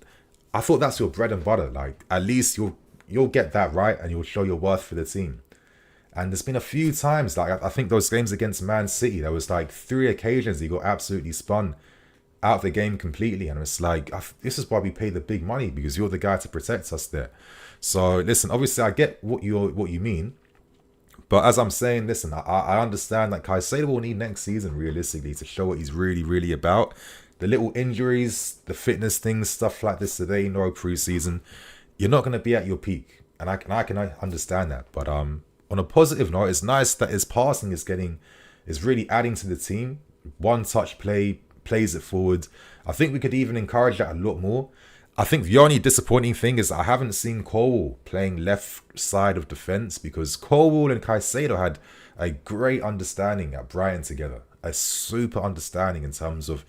I thought that's your bread and butter. Like at least you'll get that right and you'll show your worth for the team. And there's been a few times, like I think those games against Man City, there was like 3 occasions he got absolutely spun out of the game completely, and it's like this is why we pay the big money, because you're the guy to protect us there. So listen, obviously I get what you mean, but as I'm saying, listen, I understand that Caicedo will need next season realistically to show what he's really, really about. The little injuries, the fitness things, stuff like this today, no preseason, you're not going to be at your peak, and I can understand that. But on a positive note, it's nice that his passing is really adding to the team. One touch play, plays it forward. I think we could even encourage that a lot more. I think the only disappointing thing is I haven't seen Colwell playing left side of defence, because Colwell and Caicedo had a great understanding at Brighton together. A super understanding in terms of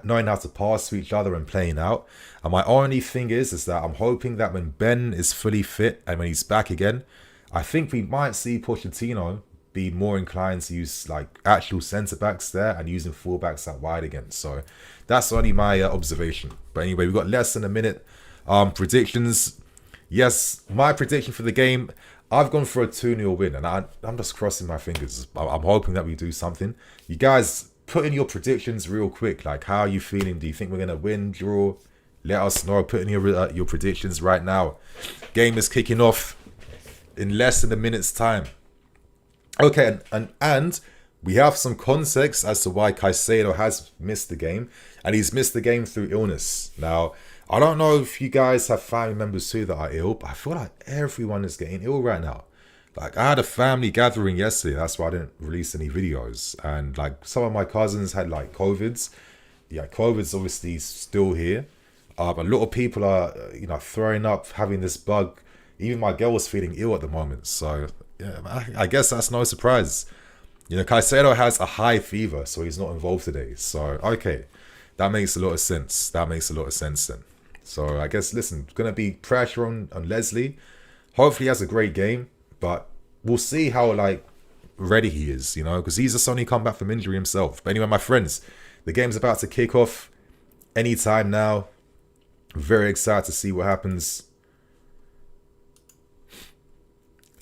knowing how to pass to each other and playing out. And my only thing is that I'm hoping that when Ben is fully fit and when he's back again, I think we might see Pochettino be more inclined to use like actual centre backs there and using full backs out wide again. So that's only my observation. But anyway, we've got less than a minute. Predictions. Yes, my prediction for the game, I've gone for a 2-0 win, and I'm just crossing my fingers. I'm hoping that we do something. You guys put in your predictions real quick. Like, how are you feeling? Do you think we're going to win, draw? Let us know. Put in your predictions right now. Game is kicking off in less than a minute's time. Okay, and we have some context as to why Caicedo has missed the game, and he's missed the game through illness. Now, I don't know if you guys have family members too that are ill, but I feel like everyone is getting ill right now. Like, I had a family gathering yesterday, that's why I didn't release any videos, and like some of my cousins had like COVIDs. Yeah, COVID's obviously still here. A lot of people are, throwing up, having this bug. Even my girl was feeling ill at the moment, so yeah, I guess that's no surprise. Caicedo has a high fever, so he's not involved today. So, okay, that makes a lot of sense. Then. So, I guess, listen, going to be pressure on Leslie. Hopefully he has a great game, but we'll see how, ready he is, because he's just only come back from injury himself. But anyway, my friends, the game's about to kick off anytime now. Very excited to see what happens.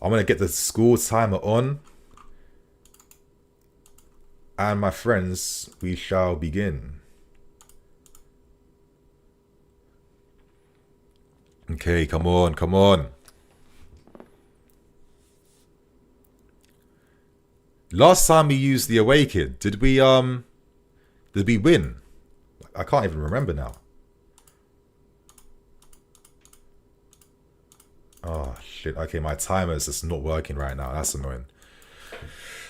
I'm going to get the school timer on. And my friends, we shall begin. Okay, come on. Last time we used the away kit, did we win? I can't even remember now. Oh shit, okay, my timer is just not working right now. That's annoying.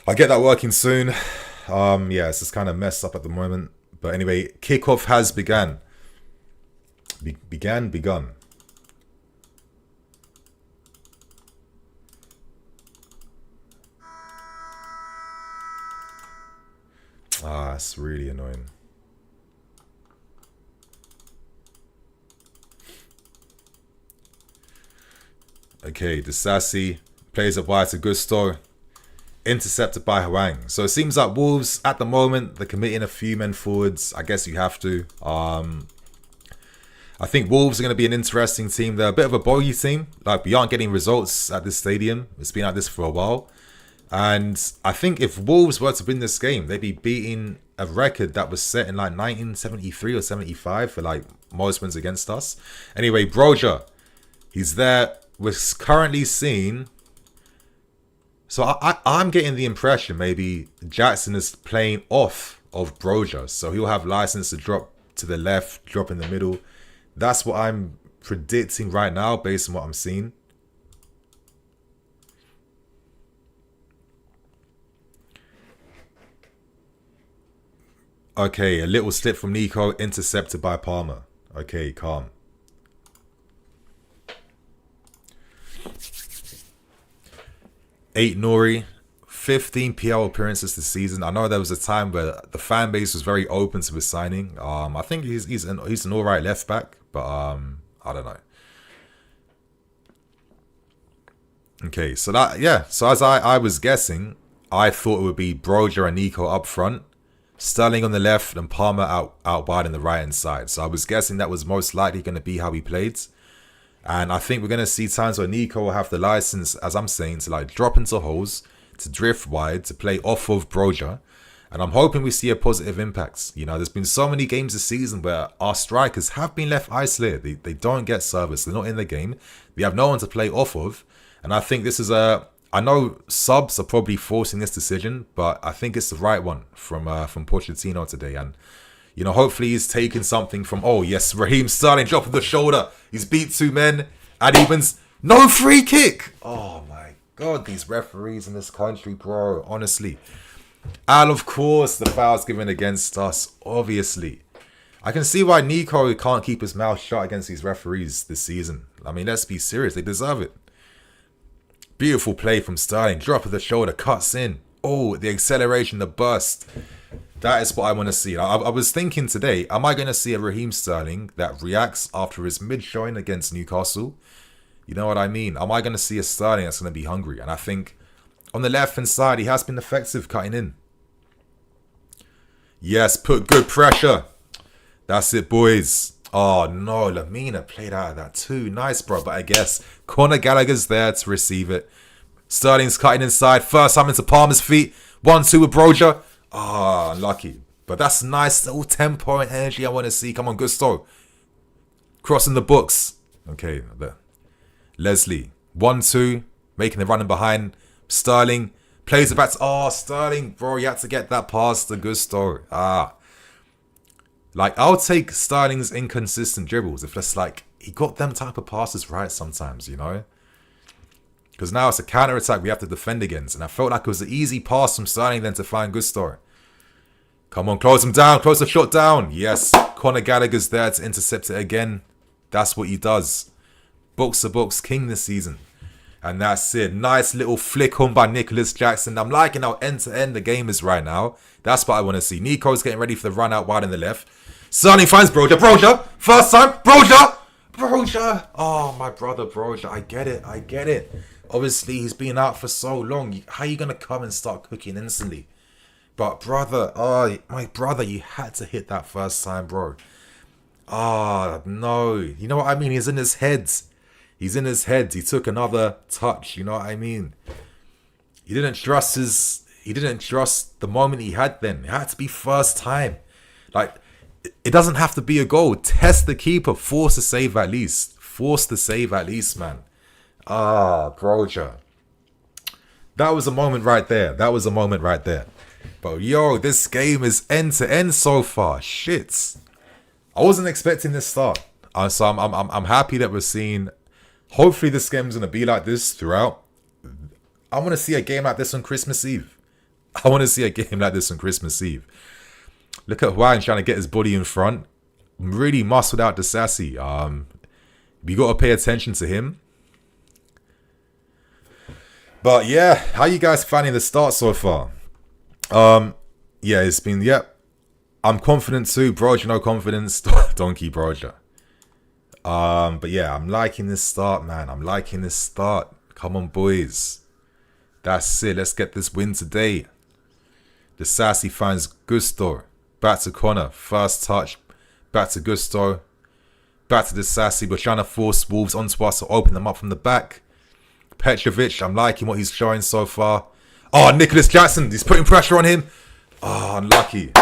I'll get that working soon. Yeah, it's just kind of messed up at the moment. But anyway, kickoff has begun. Begun. It's really annoying. Okay, Disasi plays it wide to Gusto. Intercepted by Hwang. So it seems like Wolves, at the moment, they're committing a few men forwards. I guess you have to. I think Wolves are going to be an interesting team. They're a bit of a bogey team. Like, we aren't getting results at this stadium. It's been like this for a while. And I think if Wolves were to win this game, they'd be beating a record that was set in 1973 or 75 for most wins against us. Anyway, Broja, he's there. We're currently seeing... So I'm getting the impression maybe Jackson is playing off of Broja. So he'll have license to drop to the left, drop in the middle. That's what I'm predicting right now based on what I'm seeing. Okay, a little slip from Nico, intercepted by Palmer. Okay, calm. Eight Nori, 15 PL appearances this season. I know there was a time where the fan base was very open to his signing. I think he's an alright left back, but I don't know. Okay, so as I was guessing, I thought it would be Broja and Nico up front, Sterling on the left, and Palmer out wide on the right hand side. So I was guessing that was most likely going to be how he played. And I think we're going to see times where Nico will have the license, as I'm saying, to drop into holes, to drift wide, to play off of Broja. And I'm hoping we see a positive impact. There's been so many games this season where our strikers have been left isolated. They don't get service. They're not in the game. They have no one to play off of. And I think this is I know subs are probably forcing this decision, but I think it's the right one from Pochettino today. And hopefully he's taken something from, oh yes, Raheem Sterling dropping the shoulder. He's beat two men and he wins. No free kick. Oh my God, these referees in this country, bro. Honestly. And of course, the foul's given against us, obviously. I can see why Nico can't keep his mouth shut against these referees this season. I mean, let's be serious. They deserve it. Beautiful play from Sterling. Drop of the shoulder, cuts in. Oh, the acceleration, the burst. That is what I want to see. I was thinking today, am I going to see a Raheem Sterling that reacts after his mid-showing against Newcastle? You know what I mean? Am I going to see a Sterling that's going to be hungry? And I think on the left-hand side, he has been effective cutting in. Yes, put good pressure. That's it, boys. Oh, no. Lamina played out of that too. Nice, bro. But I guess Conor Gallagher's there to receive it. Sterling's cutting inside. First time into Palmer's feet. 1-2 with Broja. Ah, unlucky. But that's nice little tempo and energy I want to see. Come on, Gusto. Crossing the books. Okay, there. Leslie. 1-2. Making the running behind. Sterling. Plays it back to... Oh, Sterling. Bro, you had to get that pass to Gusto. Like, I'll take Sterling's inconsistent dribbles. If that's like... He got them type of passes right sometimes, you know? Because now it's a counter-attack we have to defend against. And I felt like it was an easy pass from Sterling then to find Gusto. Come on, close him down. Close the shot down. Yes. Conor Gallagher's there to intercept it again. That's what he does. Books to books king this season. And that's it. Nice little flick home by Nicholas Jackson. I'm liking how end-to-end the game is right now. That's what I want to see. Nico's getting ready for the run out wide on the left. Sterling finds Broja. Broja. First time. Broja. Broja. Oh, my brother Broja. I get it. I get it. Obviously, he's been out for so long. How are you going to come and start cooking instantly? But brother, oh, my brother, you had to hit that first time, bro. Ah, no. You know what I mean? He's in his head. He's in his head. He took another touch. You know what I mean? He didn't trust the moment he had then. It had to be first time. Like, it doesn't have to be a goal. Test the keeper. Force the save at least. Force the save at least, man. Ah, Broja. That was a moment right there. That was a moment right there. But yo, this game is end to end so far. Shit. I wasn't expecting this start. So I'm happy that we're seeing. Hopefully this game's gonna be like this throughout. I want to see a game like this on Christmas Eve. I want to see a game like this on Christmas Eve. Look at Huang trying to get his body in front. Really muscled out Disasi. We got to pay attention to him. But yeah, how you guys finding the start so far? Yeah, it's been, I'm confident too. Broja, no confidence. Donkey Broja. But yeah, I'm liking this start, man. I'm liking this start. Come on, boys. That's it. Let's get this win today. The Sassy finds Gusto. Back to Conor. First touch. Back to Gusto. Back to the Sassy. We're trying to force Wolves onto us to open them up from the back. Petrovic, I'm liking what he's showing so far. Oh, Nicholas Jackson. He's putting pressure on him. Oh, unlucky.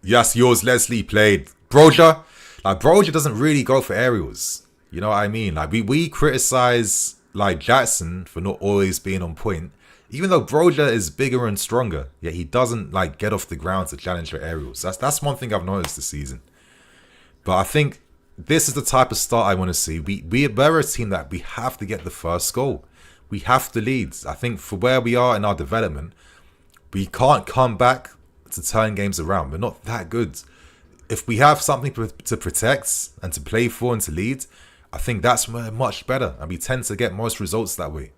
Yes, yours, Leslie, played. Broja. Like, Broja doesn't really go for aerials. You know what I mean? Like, we criticize, like, Jackson for not always being on point. Even though Broja is bigger and stronger, yet he doesn't, like, get off the ground to challenge for aerials. That's one thing I've noticed this season. But I think this is the type of start I want to see. We're a team that we have to get the first goal. We have to lead. I think for where we are in our development, we can't come back to turn games around. We're not that good. If we have something to protect and to play for and to lead, I think that's much better. And we tend to get most results that way.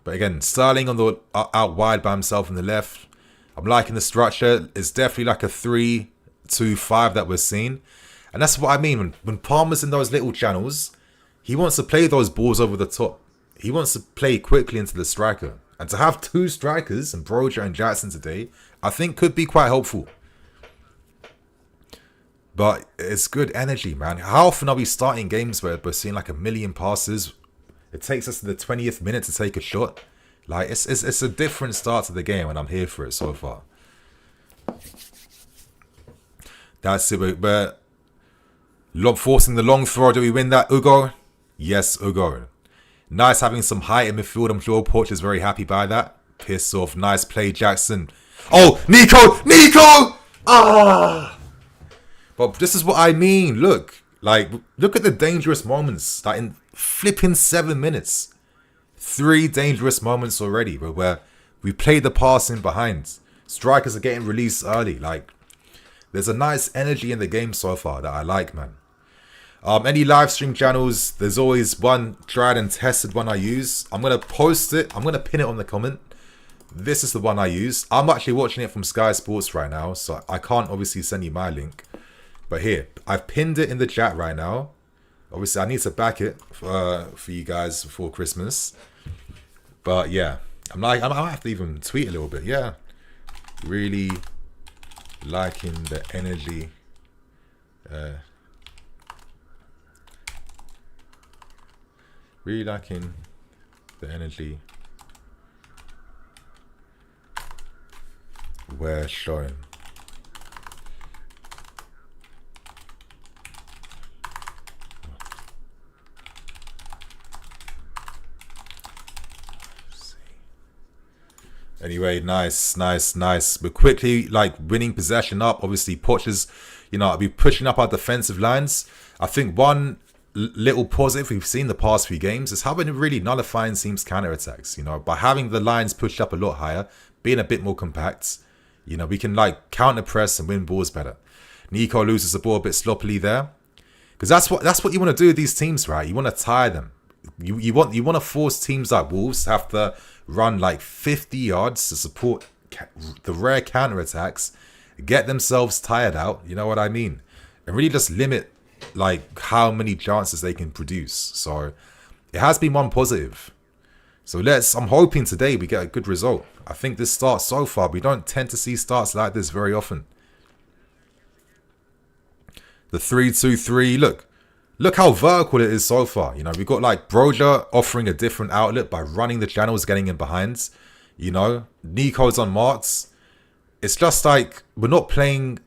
But again, Sterling on the out wide by himself on the left. I'm liking the structure. It's definitely like a 3-2-5 that we're seeing. And that's what I mean. When Palmer's in those little channels, he wants to play those balls over the top. He wants to play quickly into the striker. And to have two strikers, and Broja and Jackson today, I think could be quite helpful. But it's good energy, man. How often are we starting games where we're seeing like a million passes? It takes us to the 20th minute to take a shot. Like, it's a different start to the game, and I'm here for it so far. That's it. But forcing the long throw. Do we win that, Ugo? Yes, Ugo. Nice having some height in midfield. I'm sure Porch is very happy by that. Piss off. Nice play, Jackson. Oh, Nico! Nico! Ah! But this is what I mean. Look at the dangerous moments. Like in flipping 7 minutes. 3 dangerous moments already where we played the pass in behind. Strikers are getting released early. Like, there's a nice energy in the game so far that I like, man. Any live stream channels, there's always one tried and tested one I use. I'm going to post it. I'm going to pin it on the comment. This is the one I use. I'm actually watching it from Sky Sports right now, so I can't obviously send you my link. But here, I've pinned it in the chat right now. Obviously, I need to back it for you guys before Christmas. But yeah, I might have to even tweet a little bit. Yeah, really liking the energy. Really liking the energy we're showing. Anyway, nice. We're quickly winning possession up. Obviously, Poch's, I'll be pushing up our defensive lines. I think one little positive we've seen the past few games is how we're really nullifying teams' counterattacks. By having the lines pushed up a lot higher, being a bit more compact, we can counter press and win balls better. Nico loses the ball a bit sloppily there, because that's what you want to do with these teams, right? You want to tire them. You want to force teams like Wolves to have to run 50 yards to support the rare counterattacks, get themselves tired out, you know what I mean? And really just limit how many chances they can produce. So it has been one positive. So I'm hoping today we get a good result. I think this start so far, we don't tend to see starts like this very often. The 3-2-3, Look how vertical it is so far. We've got Broja offering a different outlet by running the channels, getting in behind. Nico's on marks. It's just we're not playing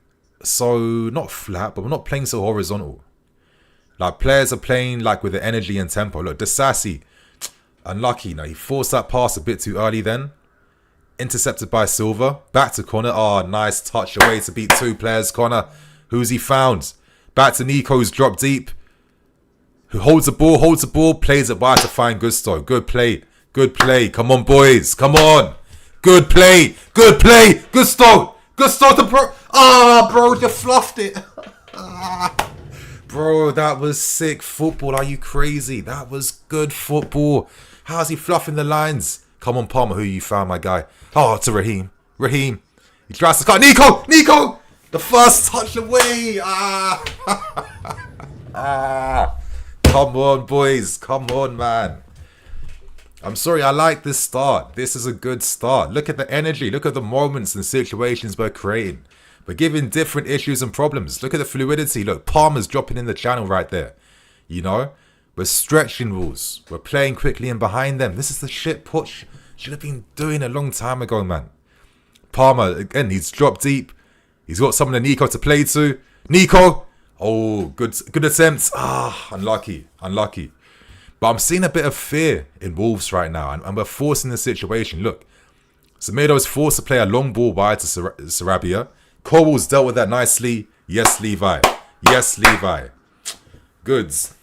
so, not flat, but we're not playing so horizontal. Players are playing with the energy and tempo. Look, Disasi, unlucky. He forced that pass a bit too early then. Intercepted by Silva. Back to Conor. Oh, nice touch away to beat two players. Conor, who's he found? Back to Nico's drop deep. Who holds the ball, plays it wide to find Gusto. Good play. Come on, boys. Come on. Good play. Gusto to bro. Bro, you fluffed it. Bro, that was sick football. Are you crazy? That was good football. How's he fluffing the lines? Come on, Palmer, who you found, my guy. Oh, to Raheem. He tries to cut. Nico. The first touch away. Come on, boys. Come on, man. I'm sorry, I like this start. This is a good start. Look at the energy. Look at the moments and situations we're creating. We're giving different issues and problems. Look at the fluidity. Look, Palmer's dropping in the channel right there. We're stretching rules. We're playing quickly and behind them. This is the shit Poch should have been doing a long time ago, man. Palmer, again, he's dropped deep. He's got someone to Nico to play to. Nico! Oh, good attempts. Unlucky. But I'm seeing a bit of fear in Wolves right now, and we're forcing the situation. Look, Semedo's forced to play a long ball wide to Sarabia. Cole's dealt with that nicely. Yes, Levi. Goods.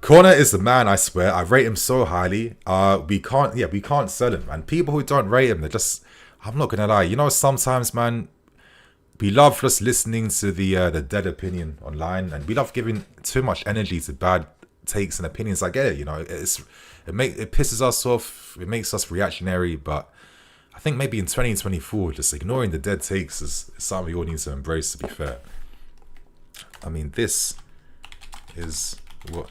Conor is the man, I swear. I rate him so highly. We can't sell him. And people who don't rate him, they're just, I'm not gonna lie. Sometimes, man, we love just listening to the dead opinion online, and we love giving too much energy to bad takes and opinions. I get it, it pisses us off, it makes us reactionary, but I think maybe in 2024, just ignoring the dead takes is something we all need to embrace, to be fair. I mean, this is what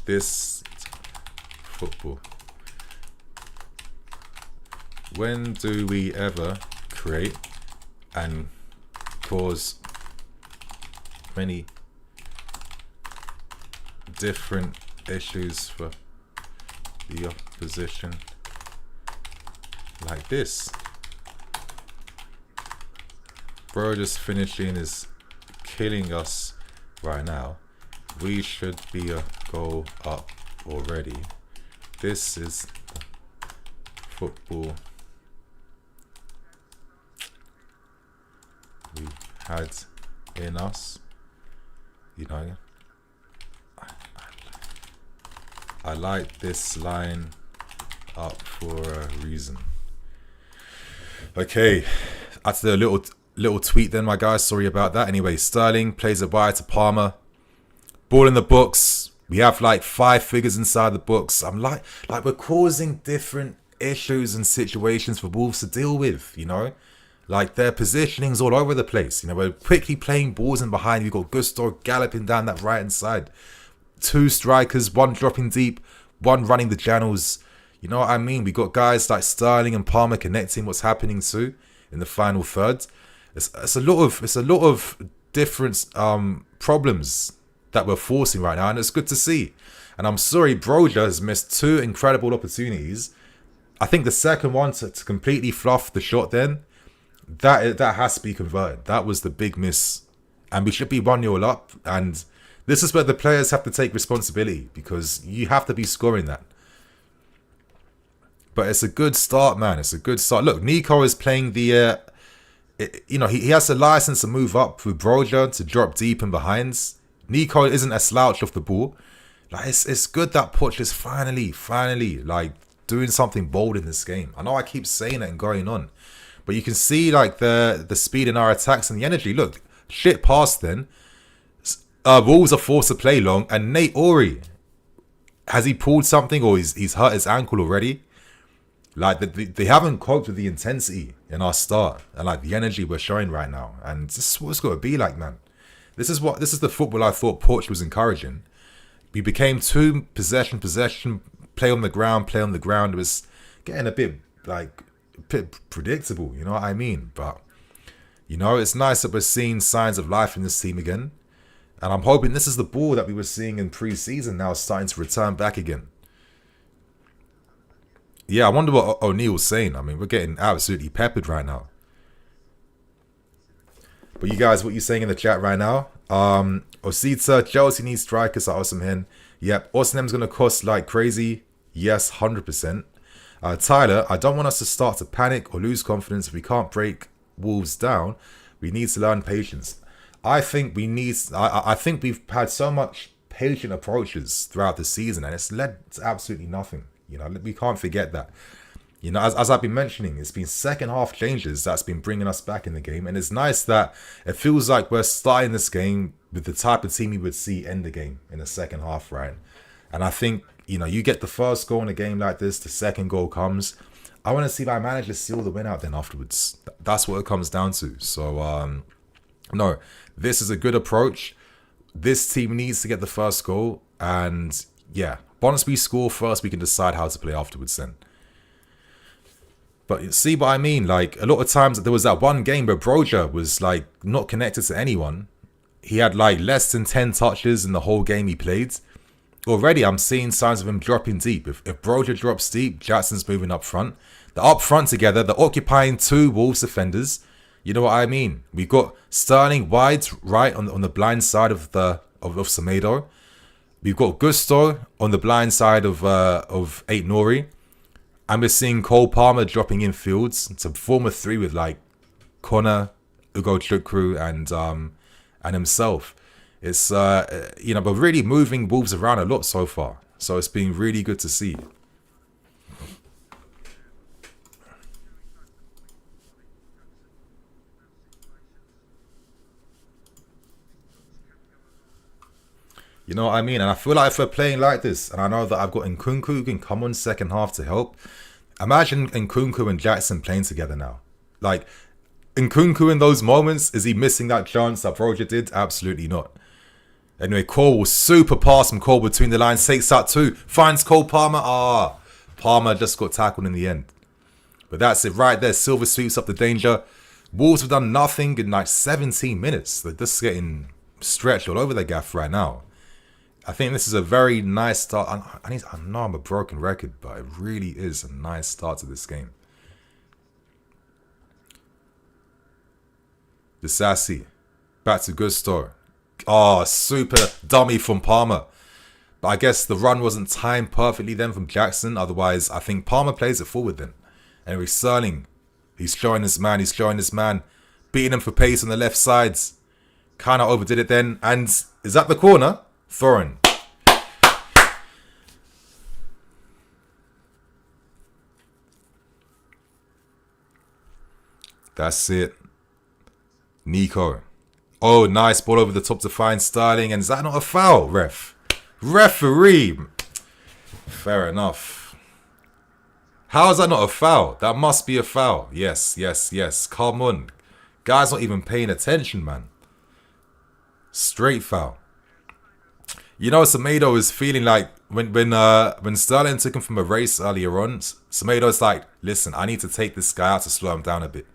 this football. When do we ever create and cause many different issues for the opposition like this? Bro, just finishing is killing us right now. We should be a goal up already. This is football we had in us. I like this line up for a reason. Okay, that's the little tweet then, my guys. Sorry about that. Anyway, Sterling plays it wide to Palmer. Ball in the books. We have 5 figures inside the books. I'm like we're causing different issues and situations for Wolves to deal with, Like, their positioning's all over the place. You know, we're quickly playing balls in behind. We've got Gusto galloping down that right-hand side. 2 strikers, 1 dropping deep, 1 running the channels. You know what I mean? We got guys like Sterling and Palmer connecting what's happening too in the final third. It's a lot of different problems that we're forcing right now, and it's good to see. And I'm sorry, Broja has missed 2 incredible opportunities. I think the second one to completely fluff the shot then, that has to be converted. That was the big miss. And we should be 1-0 up. And this is where the players have to take responsibility, because you have to be scoring that. But it's a good start, man. It's a good start. Look, Nico is playing the... you know, he has the license to move up with Broja, to drop deep and behinds. Nico isn't a slouch off the ball. Like, it's good that Poch is finally, like, doing something bold in this game. I know I keep saying it and going on, but you can see, like, the speed in our attacks and the energy. Look, shit pass then. Wolves are forced to play long, and Nate Ori, has he pulled something, or he's hurt his ankle already? Like, they haven't coped with the intensity in our start and, like, the energy we're showing right now. And this is what it's got to be like, man. This is the football I thought Poch was encouraging. We became too possession, play on the ground. It was getting a bit predictable, you know what I mean? But, you know, it's nice that we're seeing signs of life in this team again. And I'm hoping this is the ball that we were seeing in pre-season now starting to return back again. Yeah, I wonder what O'Neill's saying. I mean, we're getting absolutely peppered right now. But you guys, what you saying in the chat right now? Osita, Chelsea needs strikers at Osimhen. Yep, Osimhen's going to cost like crazy. Yes, 100%. Tyler, I don't want us to start to panic or lose confidence if we can't break Wolves down. We need to learn patience. I think we've had so much patient approaches throughout the season, and it's led to absolutely nothing. You know, we can't forget that. You know, as I've been mentioning, it's been second half changes that's been bringing us back in the game. And it's nice that it feels like we're starting this game with the type of team you would see end the game in the second half, right? And I think, you know, you get the first goal in a game like this, the second goal comes. I want to see my manager seal the win out then afterwards. That's what it comes down to. So, no, this is a good approach. This team needs to get the first goal. And, yeah, once we score first, we can decide how to play afterwards then. But see what I mean? Like, a lot of times there was that one game where Broja was, like, not connected to anyone. He had, like, less than 10 touches in the whole game he played. Already, I'm seeing signs of him dropping deep. If Broja drops deep, Jackson's moving up front. They're up front together. They're occupying 2 Wolves defenders. You know what I mean? We've got Sterling wide right on the blind side of Caicedo. We've got Gusto on the blind side of Aït-Nouri. And we're seeing Cole Palmer dropping in fields to form a 3 with, like, Conor, Ugo Chukwu, and himself. It's, you know, but really moving Wolves around a lot so far. So it's been really good to see. You know what I mean? And I feel like if we're playing like this, and I know that I've got Nkunku who can come on second half to help. Imagine Nkunku and Jackson playing together now. Like, Nkunku in those moments, is he missing that chance that Broja did? Absolutely not. Anyway, Cole, super pass from Cole between the lines, takes out 2, finds Cole Palmer. Palmer just got tackled in the end. But that's it right there. Silva sweeps up the danger. Wolves have done nothing in like 17 minutes. They're just getting stretched all over the gaff right now. I think this is a very nice start. I know I'm a broken record, but it really is a nice start to this game. Disasi. Back to Gusto. Oh, super dummy from Palmer. But I guess the run wasn't timed perfectly then from Jackson. Otherwise, I think Palmer plays it forward then. Anyway, Sterling. He's showing his man. Beating him for pace on the left sides. Kind of overdid it then. And is that the corner? Thorin. That's it. Nico. Oh, nice ball over the top to find Sterling. And is that not a foul, ref? Referee. Fair enough. How is that not a foul? That must be a foul. Yes, yes, yes. Come on. Guy's not even paying attention, man. Straight foul. You know, Semedo is feeling like when Sterling took him from a race earlier on, Semedo's like, listen, I need to take this guy out to slow him down a bit.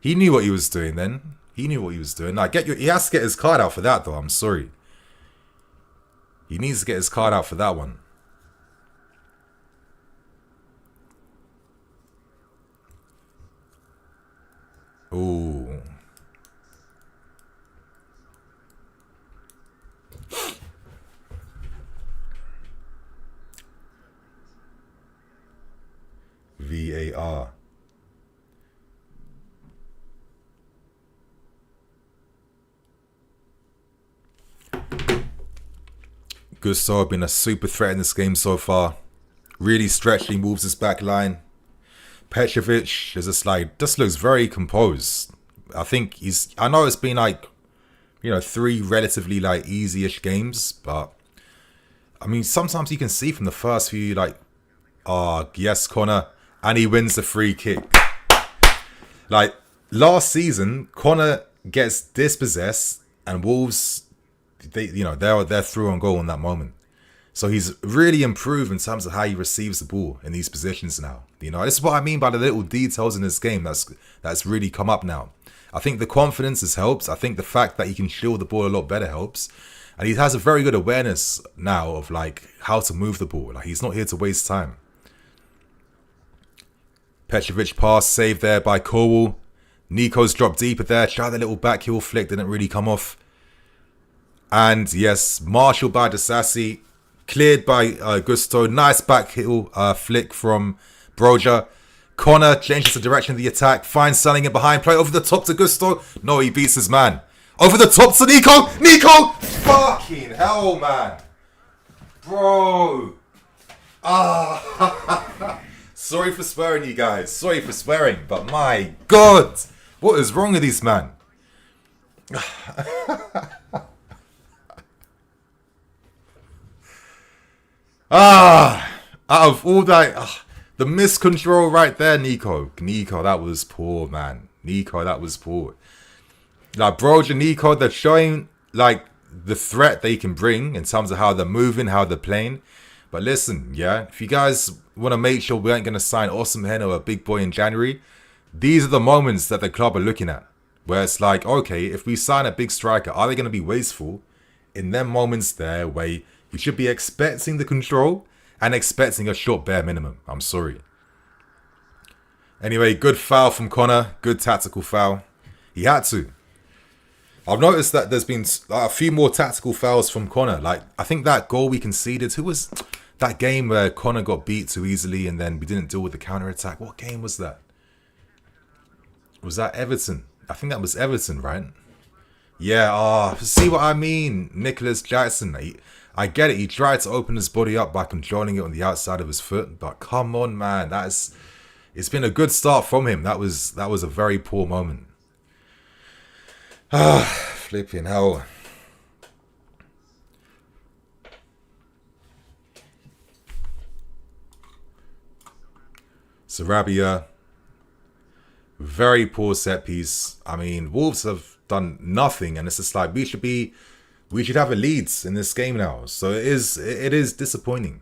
He knew what he was doing then. He knew what he was doing. Like, he has to get his card out for that, though. I'm sorry. He needs to get his card out for that one. Ooh. VAR. Gusto have been a super threat in this game so far. Really stretching, moves his back line. Petrovic is just looks very composed. I think I know it's been like, 3 relatively like easy-ish games, but I mean, sometimes you can see from the first few yes, Conor, and he wins the free kick. Like last season, Conor gets dispossessed and Wolves, they're through on goal in that moment. So he's really improved in terms of how he receives the ball in these positions now. This is what I mean by the little details in this game that's really come up now. I think the confidence has helped. I think the fact that he can shield the ball a lot better helps. And he has a very good awareness now of how to move the ball. He's not here to waste time. Petrovic pass saved there by Cowell. Nico's dropped deeper there. Tried the little back heel flick, didn't really come off. And yes, Marshall by Disasi. Cleared by Gusto. Nice back heel flick from Broja. Conor changes the direction of the attack. Finds selling it behind. Play over the top to Gusto. No, he beats his man. Over the top to Nico. Nico! Fucking hell, man. Bro. Sorry for swearing, you guys. Sorry for swearing. But my God. What is wrong with this man? Out of all that, the miscontrol right there, Nico, that was poor, man. Nico, that was poor. Broja and Nico, they're showing, the threat they can bring in terms of how they're moving, how they're playing. But listen, if you guys want to make sure we ain't going to sign Awesome Hen or a big boy in January, these are the moments that the club are looking at. Where it's okay, if we sign a big striker, are they going to be wasteful? In them moments there where you should be expecting the control and expecting a short bare minimum. I'm sorry. Anyway, good foul from Conor. Good tactical foul. He had to. I've noticed that there's been a few more tactical fouls from Conor. I think that goal we conceded. Who was that game where Conor got beat too easily and then we didn't deal with the counter-attack? What game was that? Was that Everton? I think that was Everton, right? Yeah, see what I mean? Nicholas Jackson. I get it. He tried to open his body up by controlling it on the outside of his foot. But come on, man. It's been a good start from him. That was a very poor moment. Flipping hell. Sarabia. Very poor set piece. I mean, Wolves have done nothing, and it's just we should have a lead in this game now. So it is disappointing.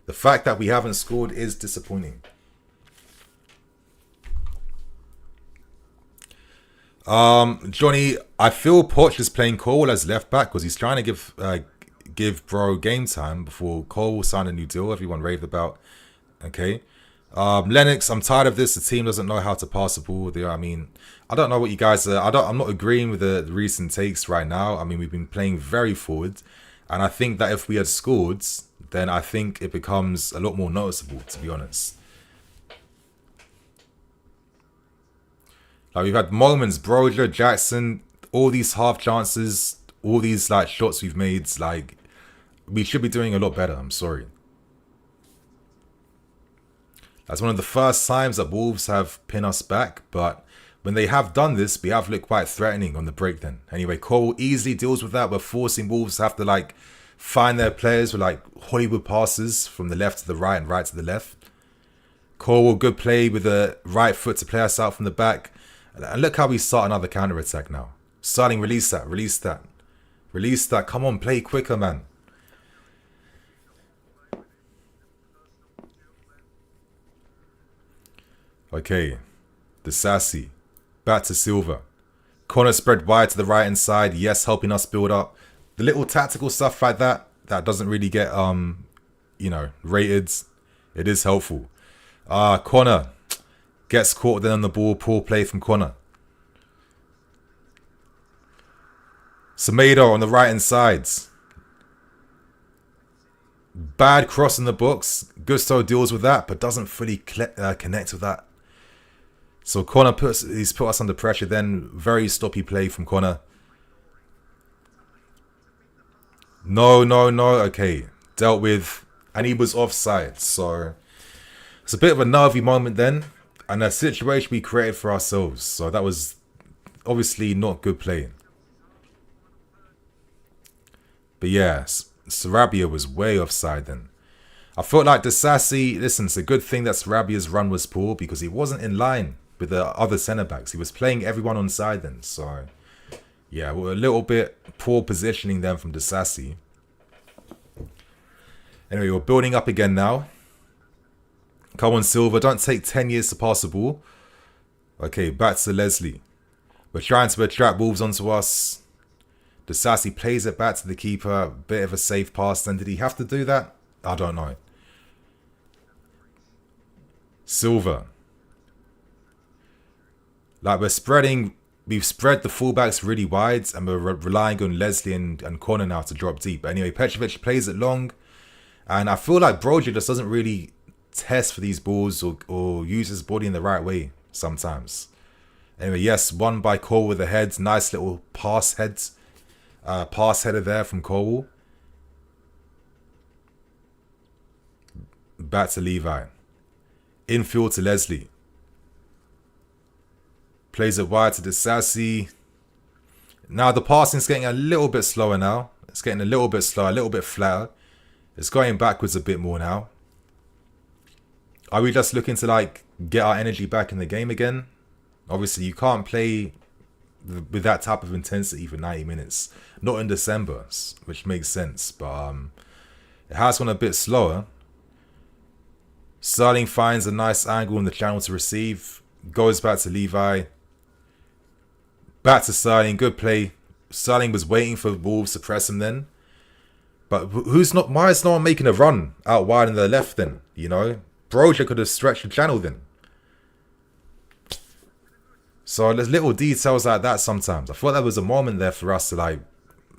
The fact that we haven't scored is disappointing. Johnny, I feel Poch is playing Cole as left back because he's trying to give Bro game time before Cole will sign a new deal. Everyone raved about. Okay. Lennox, I'm tired of this. The team doesn't know how to pass the ball. I mean, I don't know what you guys are. I'm not agreeing with the recent takes right now. I mean, we've been playing very forward, and I think that if we had scored, then I think it becomes a lot more noticeable, to be honest. We've had moments, Broja, Jackson, all these half chances, all these shots we've made. We should be doing a lot better. I'm sorry. That's one of the first times that Wolves have pinned us back, but when they have done this, we have looked quite threatening on the break then. Anyway, Cole easily deals with that. We're forcing Wolves to have to find their players with Hollywood passes from the left to the right and right to the left. Cole, good play with the right foot to play us out from the back. And look how we start another counter-attack now. Starting, release that, release that. Release that. Come on, play quicker, man. Okay. The Sassy. Back to Silva. Conor spread wide to the right-hand side. Yes, helping us build up. The little tactical stuff like that, that doesn't really get, rated. It is helpful. Conor gets caught then on the ball. Poor play from Conor. Caicedo on the right-hand sides. Bad cross in the box. Gusto deals with that, but doesn't fully connect with that. So Conor he's put us under pressure then. Very stoppy play from Conor. No. Okay. Dealt with. And he was offside. So it's a bit of a nervy moment then. And a situation we created for ourselves. So that was obviously not good play. But yeah, Sarabia was way offside then. I felt like Disasi, listen, it's a good thing that Sarabia's run was poor because he wasn't in line with the other centre-backs. He was playing everyone on side then. So, yeah, we're a little bit poor positioning then from Disasi. Anyway, we're building up again now. Come on, Silva. Don't take 10 years to pass the ball. Okay, back to Leslie. We're trying to attract Wolves onto us. Disasi plays it back to the keeper. Bit of a safe pass. Then did he have to do that? I don't know. Silva. Like we've spread the fullbacks really wide and we're relying on Leslie and Conor now to drop deep. But anyway, Petrovic plays it long. And I feel like Broja just doesn't really test for these balls or use his body in the right way sometimes. Anyway, yes, won by Cole with the head. Nice little pass header there from Cole. Back to Levi. Infield to Leslie. Plays it wide to Disasi. Now the passing's getting a little bit slower now. It's getting a little bit slower, a little bit flatter. It's going backwards a bit more now. Are we just looking to get our energy back in the game again? Obviously, you can't play with that type of intensity for 90 minutes. Not in December, which makes sense. But it has gone a bit slower. Sterling finds a nice angle in the channel to receive. Goes back to Levi. Back to Sterling. Good play. Sterling was waiting for Wolves to press him then. But why is no one making a run out wide in the left then? Broja could have stretched the channel then. So there's little details like that sometimes. I thought there was a moment there for us to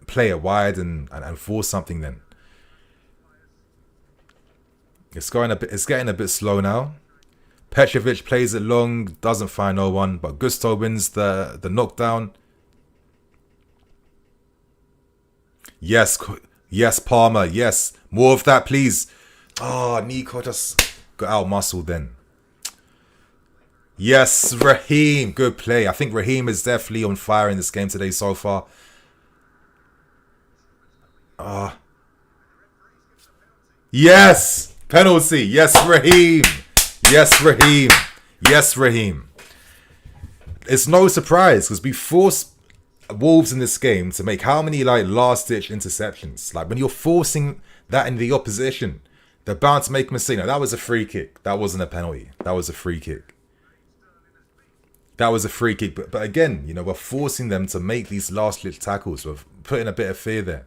play it wide and force something then. It's getting a bit slow now. Petrovic plays it long, doesn't find no one, but Gusto wins the knockdown. Yes, Palmer, yes. More of that, please. Oh, Nico just got out muscled then. Yes, Raheem. Good play. I think Raheem is definitely on fire in this game today so far. Yes! Penalty. Yes, Raheem. Yes, Raheem. Yes, Raheem. It's no surprise because we forced Wolves in this game to make how many last-ditch interceptions? When you're forcing that in the opposition, they're bound to make a mistake. Now, that was a free kick. That wasn't a penalty. That was a free kick. That was a free kick. But again, we're forcing them to make these last-ditch tackles. We're putting a bit of fear there.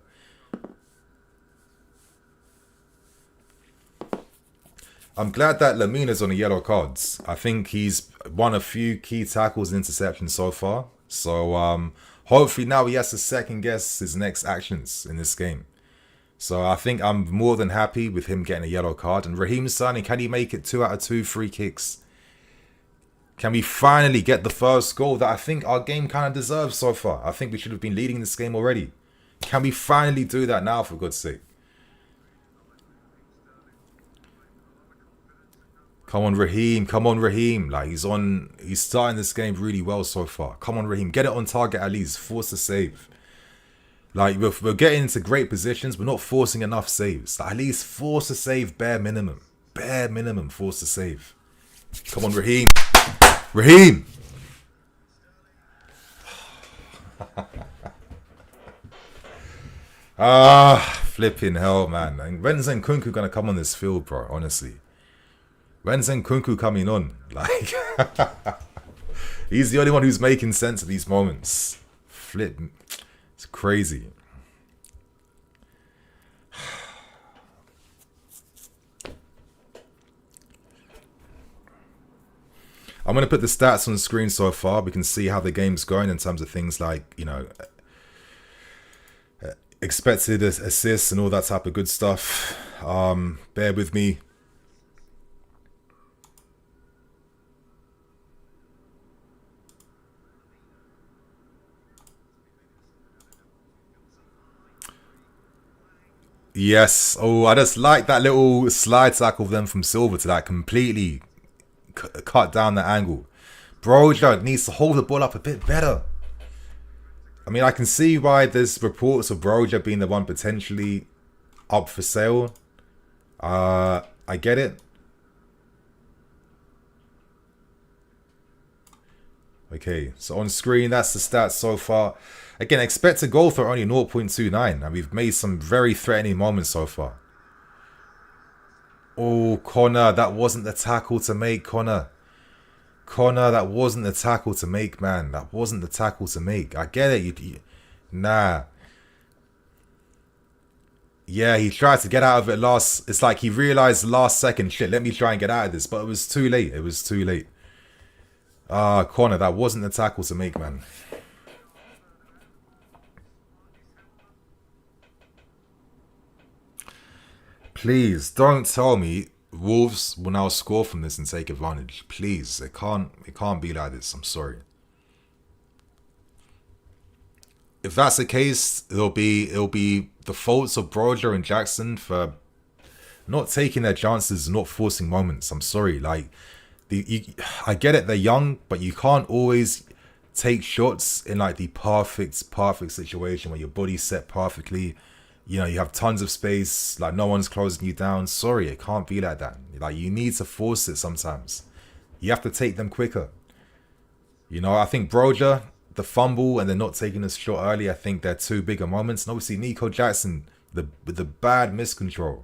I'm glad that Lamina's on the yellow cards. I think he's won a few key tackles and interceptions so far. So hopefully now he has to second guess his next actions in this game. So I think I'm more than happy with him getting a yellow card. And Raheem Sterling, can he make it 2 out of 2 free kicks? Can we finally get the first goal that I think our game kind of deserves so far? I think we should have been leading this game already. Can we finally do that now, for God's sake? Come on, Raheem. Come on, Raheem. He's starting this game really well so far. Come on, Raheem. Get it on target at least. Force a save. We're getting into great positions. We're not forcing enough saves. At least force a save, bare minimum. Bare minimum, force a save. Come on, Raheem. Raheem! Flipping hell, man. And when's Nkunku gonna come on this field, bro? Honestly. When's Nkunku coming on? Like, he's the only one who's making sense of these moments. Flip. It's crazy. I'm going to put the stats on the screen so far. We can see how the game's going in terms of things like, you know, expected assists and all that type of good stuff. Bear with me. Yes. Oh, I just like that little slide tackle of them from Silva to that completely cut down the angle. Broja needs to hold the ball up a bit better. I mean, I can see why there's reports of Broja being the one potentially up for sale. I get it. Okay, so on screen, that's the stats so far. Again, expected goal for only 0.29, and we've made some very threatening moments so far. Oh, Conor, that wasn't the tackle to make, Conor. Conor, that wasn't the tackle to make, man. That wasn't the tackle to make. I get it. Nah. Yeah, he tried to get out of it last... It's like he realised last second, shit, let me try and get out of this. But it was too late. It was too late. Conor, that wasn't the tackle to make, man. Please, don't tell me Wolves will now score from this and take advantage. Please, it can't be like this. I'm sorry. If that's the case, it'll be the faults of Broja and Jackson for not taking their chances, not forcing moments. I'm sorry. Like, I get it, they're young, but you can't always take shots in like the perfect situation where your body's set perfectly. You know, you have tons of space, like no one's closing you down. Sorry, it can't be like that. Like, you need to force it sometimes. You have to take them quicker. You know, I think Broja, the fumble and then not taking a shot early, I think they're two bigger moments. And obviously Nico Jackson, the bad miscontrol.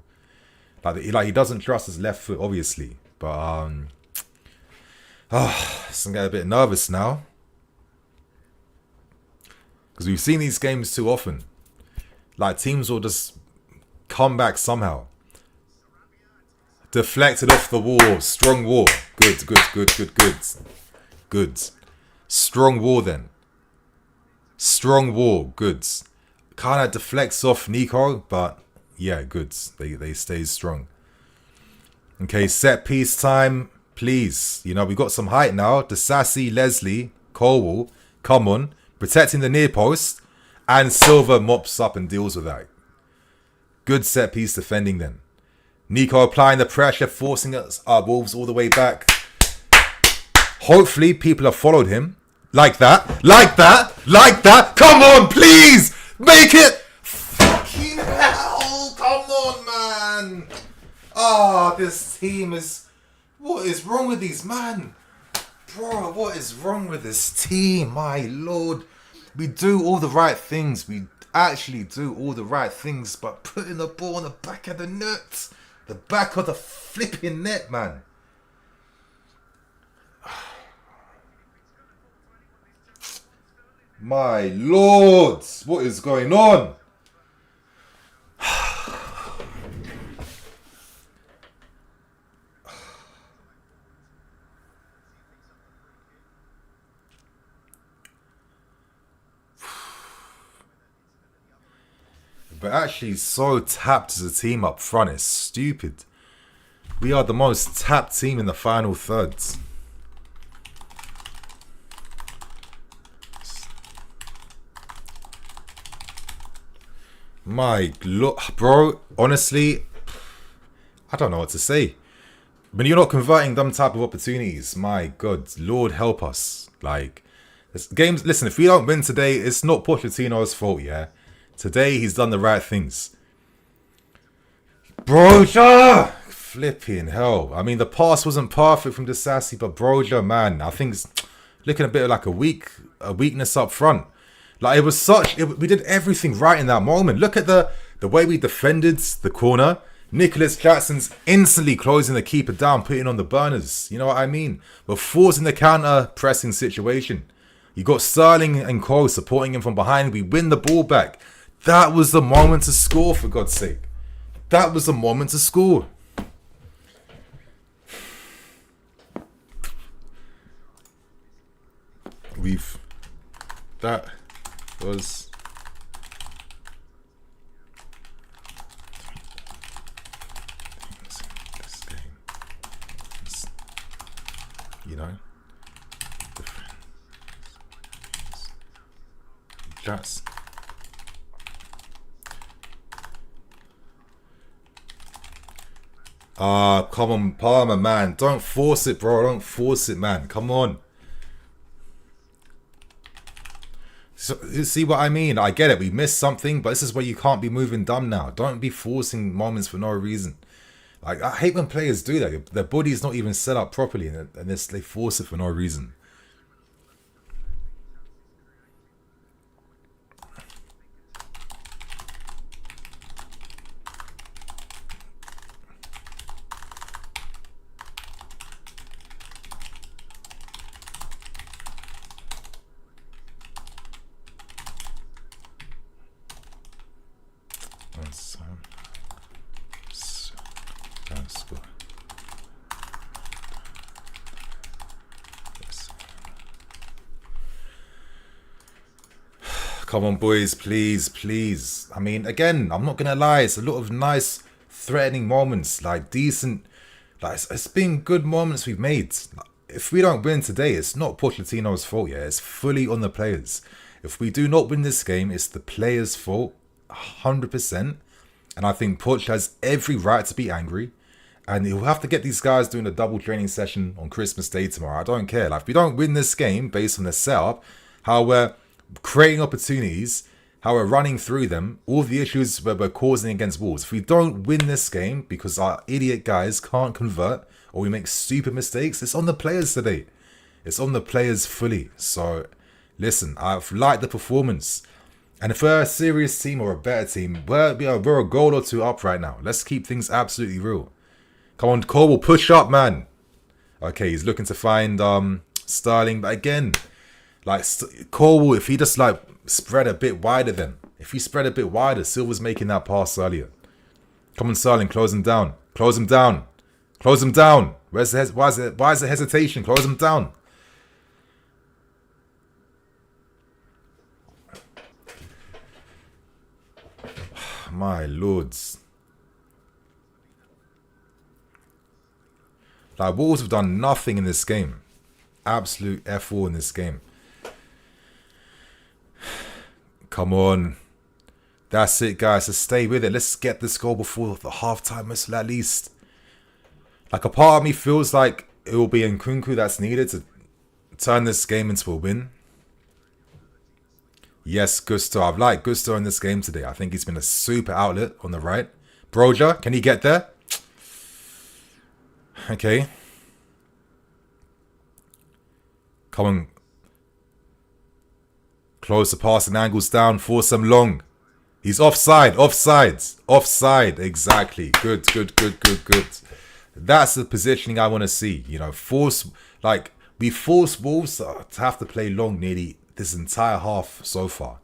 Like he doesn't trust his left foot, obviously. But I'm getting a bit nervous now. Because we've seen these games too often. Like, teams will just come back somehow. Deflected off the wall. Strong wall. Good. Good. Strong wall then. Strong wall. Good. Kind of deflects off Nico, but yeah, good. They stay strong. Okay, set piece time. Please. You know, we got some height now. Disasi, Leslie, Colwell. Come on. Protecting the near post. And Silva mops up and deals with that. Good set piece defending then. Nico applying the pressure, forcing us, our Wolves all the way back. Hopefully people have followed him. Like that. Come on, please. Make it. Fucking hell. Come on, man. This team is... What is wrong with these, man? Bro, what is wrong with this team? My lord. We do all the right things. We actually do all the right things. But putting the ball on the back of the net. The back of the flipping net, man. My lord. What is going on? But actually so tapped as a team up front. It's stupid. We are the most tapped team in the final thirds. My look, bro, honestly, I don't know what to say. When you're not converting them type of opportunities, my God, Lord help us. Like, this games, listen, if we don't win today, it's not Pochettino's fault, yeah? Today, he's done the right things. Broja! Flipping hell. I mean, the pass wasn't perfect from Disasi, but Broja, man, I think it's looking a bit like a weakness up front. Like, it was we did everything right in that moment. Look at the way we defended the corner. Nicholas Jackson's instantly closing the keeper down, putting on the burners. You know what I mean? We're forcing the counter-pressing situation. You got Sterling and Cole supporting him from behind. We win the ball back. That was the moment to score, for God's sake. That was the moment to score. That was... this game. You know? That's... come on, Palmer, man. Don't force it, bro. Don't force it, man. Come on. So, you see what I mean? I get it. We missed something, but this is where you can't be moving dumb now. Don't be forcing moments for no reason. Like, I hate when players do that. Their body's not even set up properly, and they force it for no reason. Come on, boys, please, please. I mean, again, I'm not going to lie. It's a lot of nice, threatening moments. Like, decent... Like, it's been good moments we've made. If we don't win today, it's not Pochettino's fault, yeah? It's fully on the players. If we do not win this game, it's the players' fault, 100%. And I think Poch has every right to be angry. And he'll have to get these guys doing a double training session on Christmas Day tomorrow. I don't care. Like, if we don't win this game based on the setup, how we're creating opportunities, how we're running through them, all the issues we're causing against Wolves. If we don't win this game because our idiot guys can't convert or we make stupid mistakes, it's on the players today. It's on the players fully. So, listen, I've liked the performance. And if we're a serious team or a better team, we're a goal or two up right now. Let's keep things absolutely real. Come on, Cole, push up, man. Okay, he's looking to find Sterling. But again... Like, Cole, if he just, like, spread a bit wider then. If he spread a bit wider, Silva's making that pass earlier. Come on, Sterling, close him down. Close him down. Close him down. Why is the hesitation? Close him down. My lords. Like, Wolves have done nothing in this game. Absolute F4 in this game. Come on. That's it, guys. So stay with it. Let's get this goal before the half-time whistle at least. Like, a part of me feels like it will be Nkunku that's needed to turn this game into a win. Yes, Gusto. I've liked Gusto in this game today. I think he's been a super outlet on the right. Broja, can he get there? Okay. Come on. Close the passing angles down. Force them long. He's offside. Offside. Offside. Exactly. Good. That's the positioning I want to see. You know, we force Wolves to have to play long nearly this entire half so far.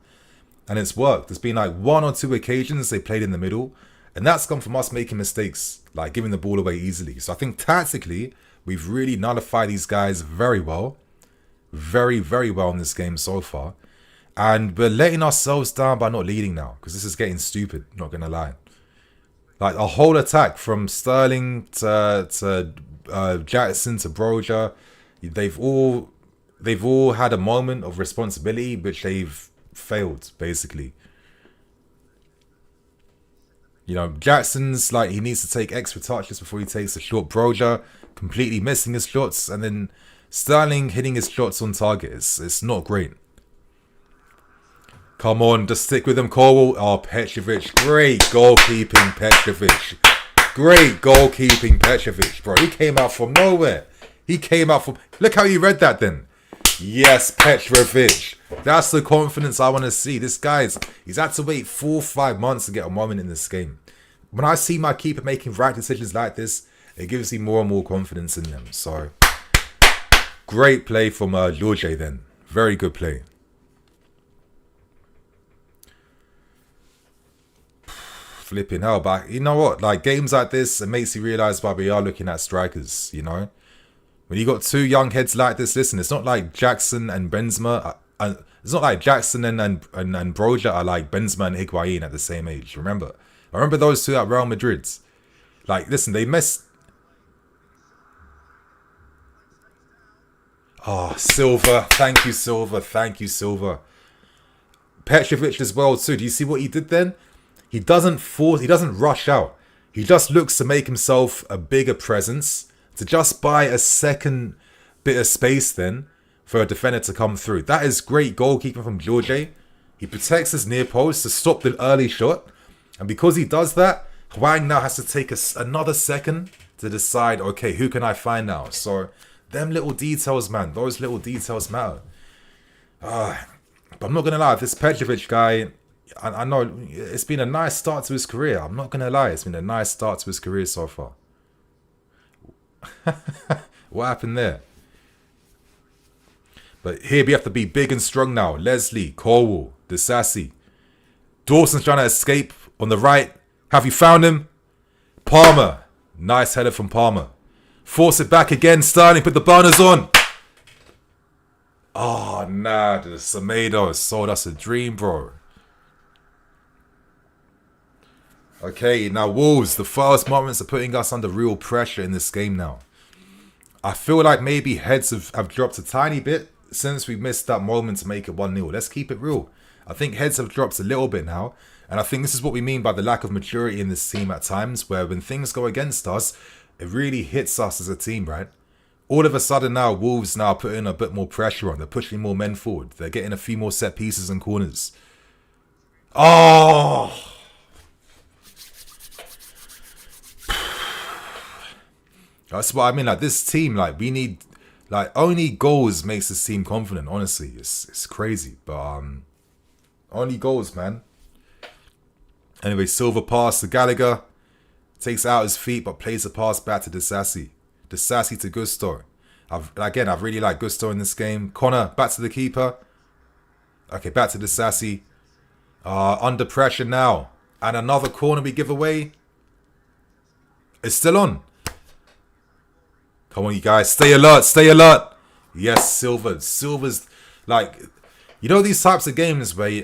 And it's worked. There's been like 1 or 2 occasions they played in the middle. And that's come from us making mistakes, like giving the ball away easily. So I think tactically, we've really nullified these guys very well. Very, very well in this game so far. And we're letting ourselves down by not leading now. Because this is getting stupid, not going to lie. Like, a whole attack from Sterling to Jackson to Broja. They've all had a moment of responsibility, which they've failed, basically. You know, Jackson's like, he needs to take extra touches before he takes a shot. Broja completely missing his shots. And then Sterling hitting his shots on target. It's not great. Come on, just stick with him, Cole. Oh, Petrovic. Great goalkeeping, Petrovic. Great goalkeeping, Petrovic, bro. He came out from nowhere. He came out from... Look how you read that then. Yes, Petrovic. That's the confidence I want to see. This guy's... He's had to wait 4 or 5 months to get a moment in this game. When I see my keeper making right decisions like this, it gives me more and more confidence in them. So, great play from George then. Very good play. Flipping hell, but you know what? Like, games like this, it makes you realise why we are looking at strikers, you know? When you got 2 young heads like this, listen, it's not like Jackson and Benzema. It's not like Jackson and Broja are like Benzema and Higuain at the same age. Remember? I remember those 2 at Real Madrid. Like, listen, they messed... Oh, Silva. Thank you, Silva. Thank you, Silva. Petrovic as well, too. Do you see what he did then? He doesn't force, he doesn't rush out. He just looks to make himself a bigger presence, to just buy a second bit of space then for a defender to come through. That is great goalkeeping from George. He protects his near post to stop the early shot. And because he does that, Hwang now has to take another second to decide, okay, who can I find now? So, them little details, man. Those little details matter. But I'm not going to lie, this Petrovic guy... I know it's been a nice start to his career. I'm not going to lie. It's been a nice start to his career so far. What happened there? But here we have to be big and strong now. Leslie, Corwell, Disasi. Dawson's trying to escape on the right. Have you found him? Palmer. Nice header from Palmer. Force it back again. Sterling, put the burners on. Oh, nah. The Caicedo sold us a dream, bro. Okay, now Wolves, the first moments are putting us under real pressure in this game now. I feel like maybe heads have dropped a tiny bit since we missed that moment to make it 1-0. Let's keep it real. I think heads have dropped a little bit now. And I think this is what we mean by the lack of maturity in this team at times, where when things go against us, it really hits us as a team, right? All of a sudden now, Wolves now putting a bit more pressure on. They're pushing more men forward. They're getting a few more set pieces and corners. Oh! That's what I mean. Like, this team, like, we need, like, only goals makes this team confident. Honestly, it's crazy, but only goals, man. Anyway, Silva pass to Gallagher, takes out his feet, but plays the pass back to Disasi. Disasi to Gusto. I've really liked Gusto in this game. Conor back to the keeper. Okay, back to Disasi. Under pressure now, and another corner we give away. It's still on. Come on, you guys. Stay alert. Stay alert. Yes, Silva. Silva's, like, you know, these types of games where,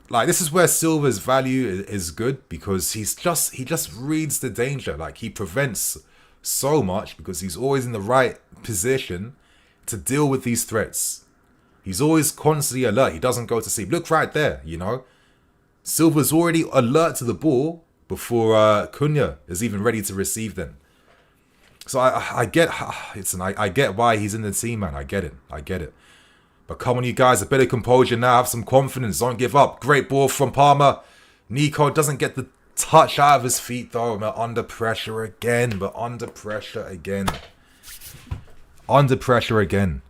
like, this is where Silva's value is good, because he just reads the danger. Like, he prevents so much because he's always in the right position to deal with these threats. He's always constantly alert. He doesn't go to sleep. Look right there, you know. Silva's already alert to the ball before Cunha is even ready to receive them. So I get why he's in the team, man. I get it. But come on, you guys, a bit of composure now. Have some confidence. Don't give up. Great ball from Palmer. Nico doesn't get the touch out of his feet, though. We're under pressure again. Under pressure again.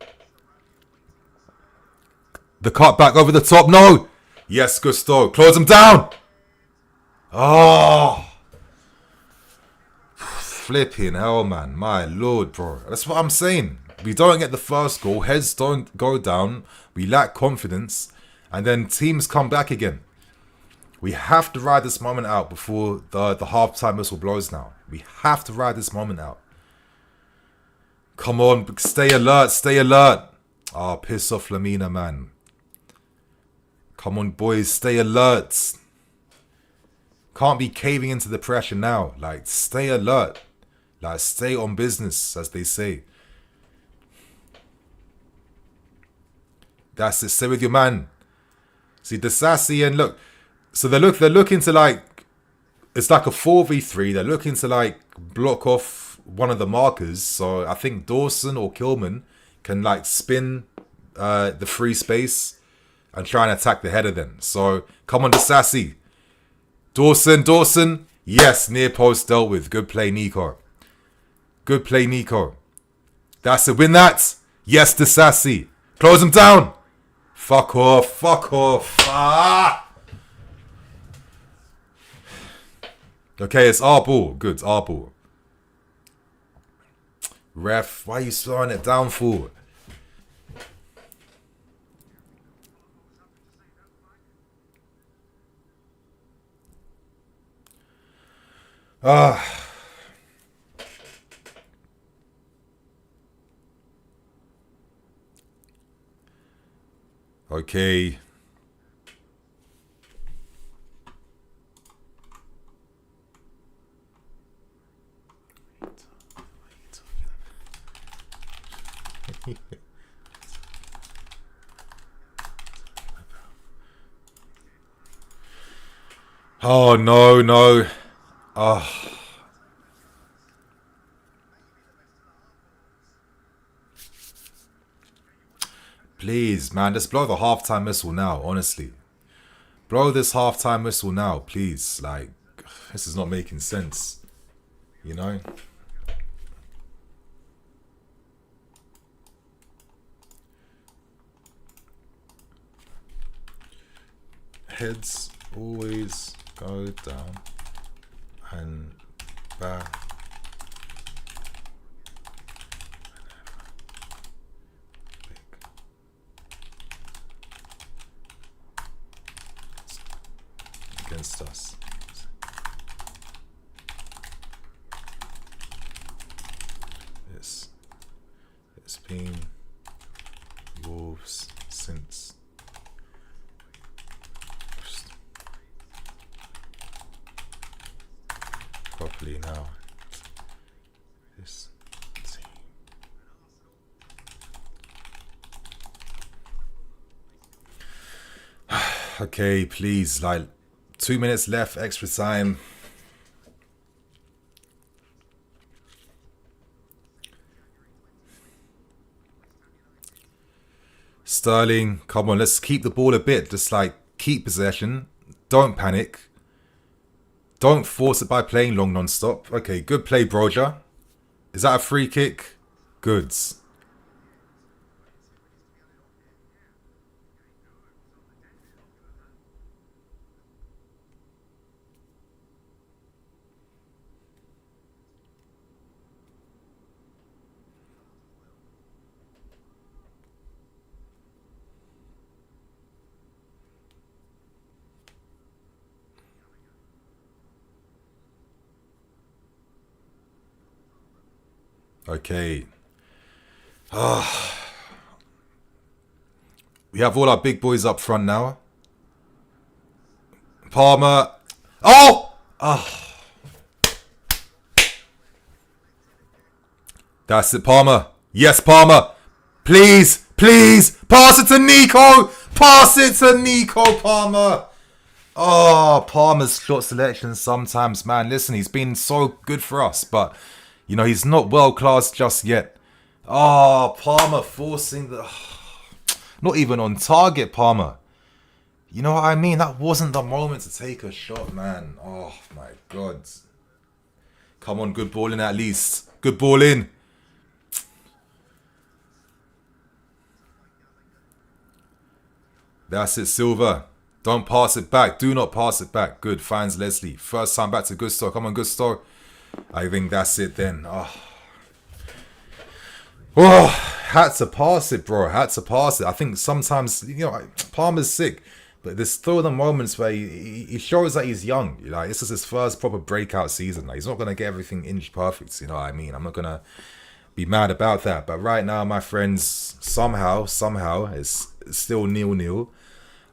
The cut back over the top. No. Yes, Gusto. Close him down. Oh. Flipping hell, man. My lord, bro. That's what I'm saying. We don't get the first goal. Heads don't go down. We lack confidence. And then teams come back again. We have to ride this moment out before the half-time whistle blows now. We have to ride this moment out. Come on. Stay alert. Stay alert. Oh, piss off Lamina, man. Come on, boys. Stay alert. Can't be caving into the pressure now. Like, stay alert. Like, stay on business, as they say. That's it. Stay with your man. See, Disasi and look. So they're looking to, like, it's like a 4v3. They're looking to, like, block off one of the markers. So I think Dawson or Kilman can, like, spin the free space and try and attack the header then. So come on, Disasi. Dawson. Yes, near post dealt with. Good play, Nico. Good play, Nico. That's it. Win that. Yes, the Sassy. Close him down. Fuck off. Fuck off. Ah. Okay, it's our ball. Good, our ball. Ref, why are you slowing it down for? Ah. Okay. Oh, no, no. Oh. Please, man, just blow the halftime whistle now, honestly. Blow this halftime whistle now, please. Like, this is not making sense. You know? Heads always go down and back. Against us. It's been Wolves since properly now. This team. Okay, please, like 2 minutes left, extra time. Sterling, come on, let's keep the ball a bit. Just like keep possession. Don't panic. Don't force it by playing long non-stop. Okay, good play, Broja. Is that a free kick? Goods. Okay. We have all our big boys up front now. Palmer. Oh! That's it, Palmer. Yes, Palmer. Please, please. Pass it to Nico. Pass it to Nico, Palmer. Oh, Palmer's shot selection sometimes, man. Listen, he's been so good for us, but, you know, he's not world-class just yet. Oh, Palmer forcing the... Not even on target, Palmer. You know what I mean? That wasn't the moment to take a shot, man. Oh, my God. Come on, good ball in at least. Good ball in. That's it, Silva. Don't pass it back. Do not pass it back. Good. Finds Leslie. First time back to Gusto. Come on, Gusto. I think that's it then. Oh, had to pass it, bro. Had to pass it. I think sometimes, you know, Palmer's sick. But there's still the moments where he shows that he's young. Like, this is his first proper breakout season. Like, he's not going to get everything inch perfect. You know what I mean? I'm not going to be mad about that. But right now, my friends, somehow, it's still 0-0.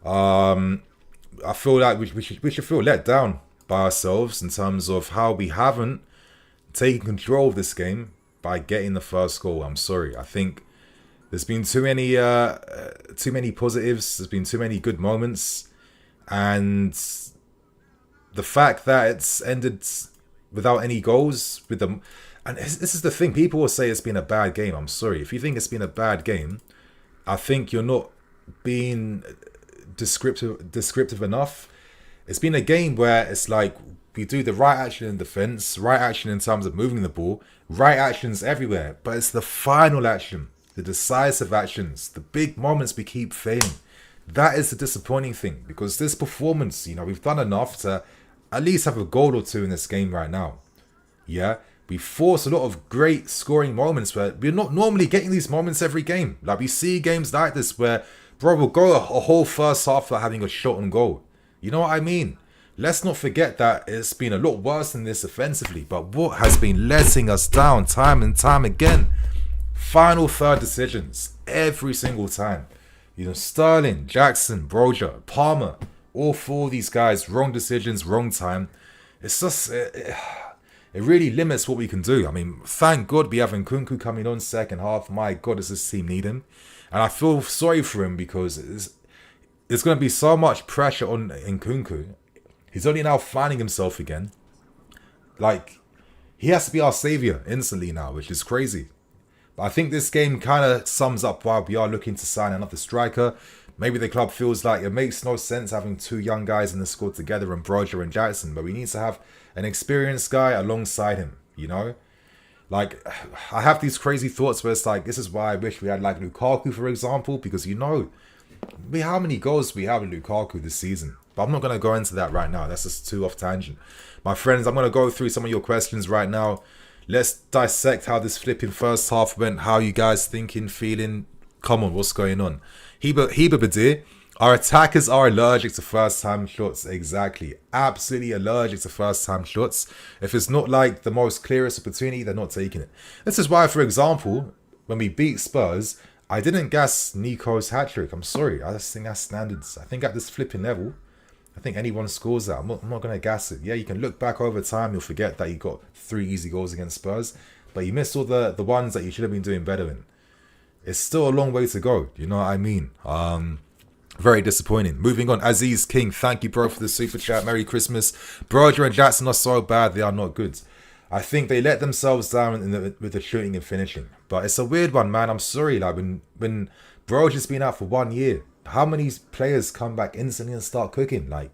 I feel like we should feel let down by ourselves in terms of how we haven't taken control of this game by getting the first goal. I'm sorry. I think there's been too many positives. There's been too many good moments, and the fact that it's ended without any goals with them. And this is the thing. People will say it's been a bad game. I'm sorry. If you think it's been a bad game, I think you're not being descriptive enough. It's been a game where it's like We do the right action in defence, right action in terms of moving the ball, right actions everywhere. But it's the final action, the decisive actions, the big moments we keep failing. That is the disappointing thing, because this performance, we've done enough to at least have a goal or two in this game right now. Yeah, we force a lot of great scoring moments where we're not normally getting these moments every game. Like, we see games like this where, bro, we'll go a whole first half without having a shot on goal. You know what I mean? Let's not forget that it's been a lot worse than this offensively. But what has been letting us down time and time again? Final third decisions every single time. Sterling, Jackson, Broja, Palmer, all four of these guys, wrong decisions, wrong time. It's just, it really limits what we can do. I mean, thank God we have Nkunku coming on second half. My God, does this team need him? And I feel sorry for him, because there's going to be so much pressure on Nkunku. He's only now finding himself again. Like, he has to be our saviour instantly now, which is crazy. But I think this game kind of sums up why we are looking to sign another striker. Maybe the club feels like it makes no sense having two young guys in the squad together, and Broja and Jackson, but we need to have an experienced guy alongside him, Like, I have these crazy thoughts where it's like, this is why I wish we had like Lukaku, for example, because how many goals we have with Lukaku this season. But I'm not going to go into that right now. That's just too off tangent. My friends, I'm going to go through some of your questions right now. Let's dissect how this flipping first half went. How you guys thinking, feeling? Come on, what's going on? Heba Badir, our attackers are allergic to first-time shots. Exactly. Absolutely allergic to first-time shots. If it's not like the most clearest opportunity, they're not taking it. This is why, for example, when we beat Spurs, I didn't gas Nico's hat-trick. I'm sorry. I just think that's standards. I think at this flipping level, I think anyone scores that. I'm not going to gas it. Yeah, you can look back over time. You'll forget that you got 3 easy goals against Spurs. But you missed all the ones that you should have been doing better in. It's still a long way to go. You know what I mean? Very disappointing. Moving on. Aziz King. Thank you, bro, for the super chat. Merry Christmas. Broja and Jackson are so bad. They are not good. I think they let themselves down with the shooting and finishing. But it's a weird one, man. I'm sorry. Like, when Broja's been out for 1 year, how many players come back instantly and start cooking? Like,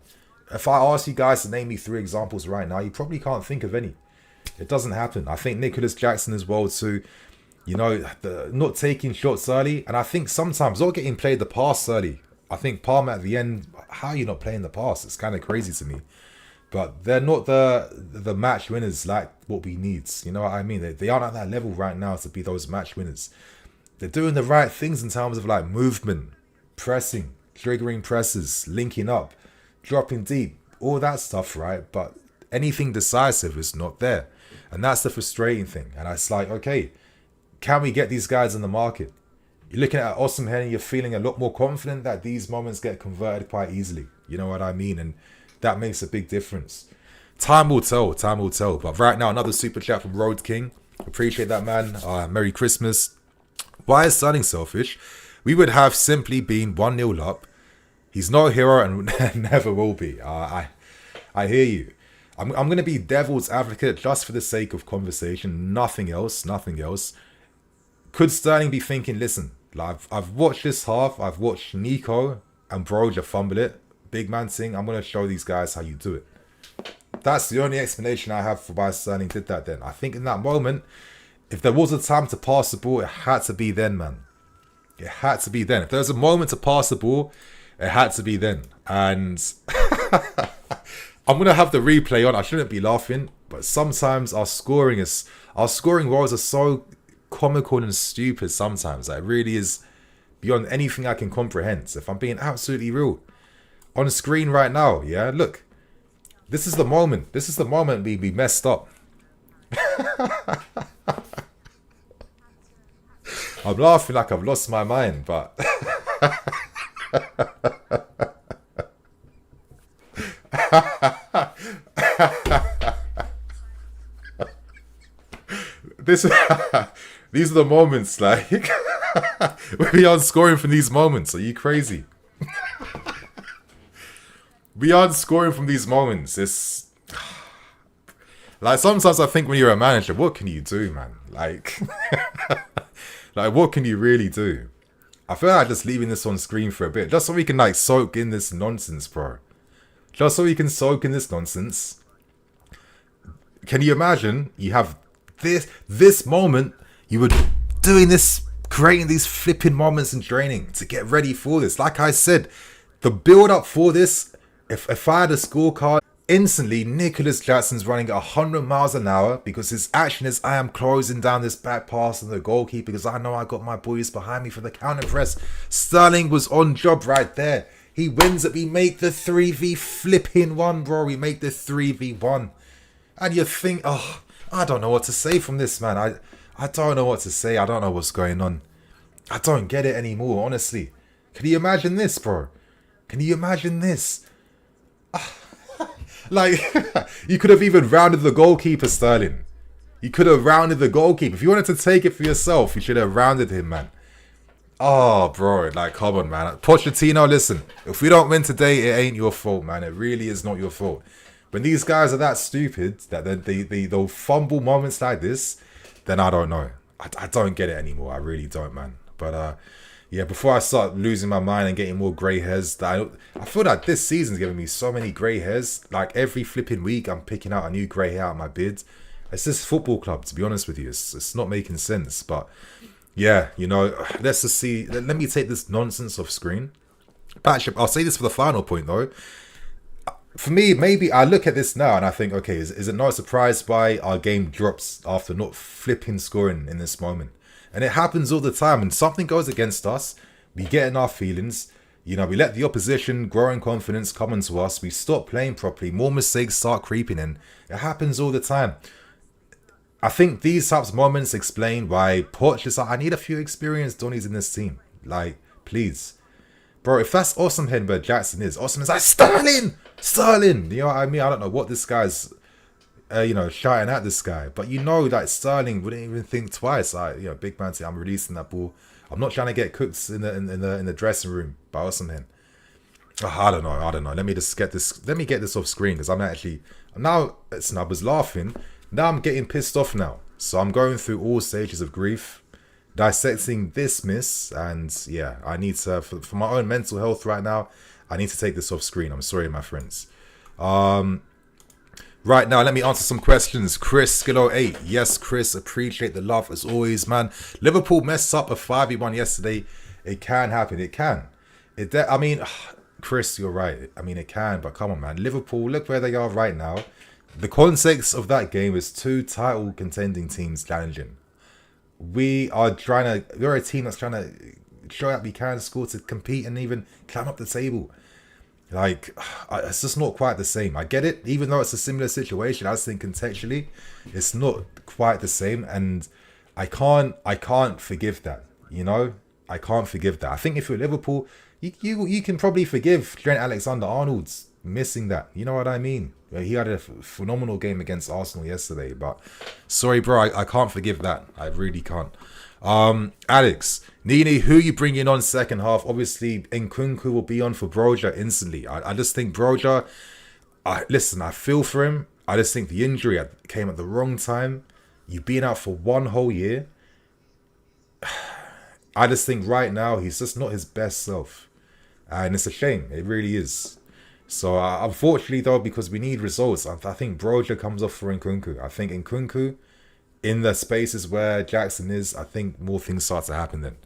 if I ask you guys to name me 3 examples right now, you probably can't think of any. It doesn't happen. I think Nicholas Jackson as well too. Not taking shots early. And I think sometimes not getting played the pass early. I think Palmer at the end, how are you not playing the pass? It's kind of crazy to me. But they're not the match winners like what we need. You know what I mean? They aren't at that level right now to be those match winners. They're doing the right things in terms of like movement, pressing, triggering presses, linking up, dropping deep, all that stuff, right? But anything decisive is not there. And that's the frustrating thing. And it's like, okay, can we get these guys in the market? You're looking at Osimhen and you're feeling a lot more confident that these moments get converted quite easily. You know what I mean? And that makes a big difference. Time will tell. But right now, another super chat from Road King. Appreciate that, man. Merry Christmas. Why is Sterling selfish? We would have simply been 1-0 up. He's no hero and never will be. I hear you. I'm going to be devil's advocate just for the sake of conversation. Nothing else. Could Sterling be thinking, listen, like I've watched this half. I've watched Nico and Broja fumble it. Big man thing. I'm going to show these guys how you do it. That's the only explanation I have for why Sterling did that then. I think in that moment, if there was a time to pass the ball, it had to be then, man. It had to be then. If there was a moment to pass the ball, it had to be then. And I'm going to have the replay on. I shouldn't be laughing, but sometimes our scoring woes are so comical and stupid sometimes. That it really is beyond anything I can comprehend. So if I'm being absolutely real, on screen right now, yeah, look. This is the moment. This is the moment we messed up. I'm laughing like I've lost my mind, but these are the moments, like we aren't scoring from these moments. Are you crazy? We aren't scoring from these moments. It's like sometimes I think when you're a manager, what can you do, man? Like, like what can you really do? I feel like just leaving this on screen for a bit, just so we can like soak in this nonsense, bro. Just so we can soak in this nonsense. Can you imagine? You have this moment. You were doing this, creating these flipping moments in training to get ready for this. Like I said, the build up for this. If I had a scorecard, instantly Nicholas Jackson's running at 100 miles an hour because his action is I am closing down this back pass on the goalkeeper because I know I got my boys behind me for the counter press. Sterling was on job right there. He wins it. We make the 3v flipping 1, bro. We make the 3v1. And you think, oh, I don't know what to say from this, man. I don't know what to say. I don't know what's going on. I don't get it anymore, honestly. Can you imagine this, bro? Can you imagine this? Like, you could have even rounded the goalkeeper, Sterling. You could have rounded the goalkeeper. If you wanted to take it for yourself, you should have rounded him, man. Oh, bro, like, come on, man. Pochettino, listen. If we don't win today, it ain't your fault, man. It really is not your fault. When these guys are that stupid, that they'll fumble moments like this, then I don't know. I don't get it anymore. I really don't, man. But, yeah, before I start losing my mind and getting more grey hairs, I feel like this season's giving me so many grey hairs. Like, every flipping week, I'm picking out a new grey hair out of my beard. It's this football club, to be honest with you. It's not making sense. But, yeah, you know, let's just see. Let me take this nonsense off screen. Actually, I'll say this for the final point, though. For me, maybe I look at this now and I think, okay, is it not a surprise why our game drops after not flipping scoring in this moment? And it happens all the time. When something goes against us, we get in our feelings. You know, we let the opposition growing confidence come into us. We stop playing properly. More mistakes start creeping in. It happens all the time. I think these types of moments explain why Poch is like, I need a few experienced Donnies in this team. Like, please. Bro, if that's Awesome Head where Jackson is, Awesome is like, Sterling! Sterling! You know what I mean? I don't know what this guy's... you know, shouting at this guy, but you know that Sterling wouldn't even think twice. Like, you know, big man, I'm releasing that ball. I'm not trying to get cooked in the dressing room by or something. Oh, I don't know. Let me get this off screen because I'm actually now. I was laughing. Now I'm getting pissed off now. So I'm going through all stages of grief, dissecting this miss, and yeah, I need to for my own mental health right now. I need to take this off screen. I'm sorry, my friends. Right now, let me answer some questions. Chris, Skillo 8. Yes, Chris, appreciate the love as always, man. Liverpool messed up a 5v1 yesterday. It can happen. It can. I mean, Chris, you're right. I mean, it can, but come on, man. Liverpool, look where they are right now. The context of that game is 2 title contending teams challenging. We're a team that's trying to show that we can score to compete and even climb up the table. Like, it's just not quite the same. I get it, even though it's a similar situation. I just think contextually, it's not quite the same, and I can't forgive that. You know, I can't forgive that. I think if you're Liverpool, you can probably forgive Trent Alexander-Arnold's missing that. You know what I mean? He had a phenomenal game against Arsenal yesterday, but sorry, bro, I can't forgive that. I really can't. Alex, Nini, who you bringing on second half? Obviously, Nkunku will be on for Broja instantly. I just think Broja, listen, I feel for him. I just think the injury came at the wrong time. You've been out for 1 whole year. I just think right now, he's just not his best self. And it's a shame. It really is. So, unfortunately, though, because we need results, I think Broja comes off for Nkunku. I think Nkunku, in the spaces where Jackson is, I think more things start to happen then.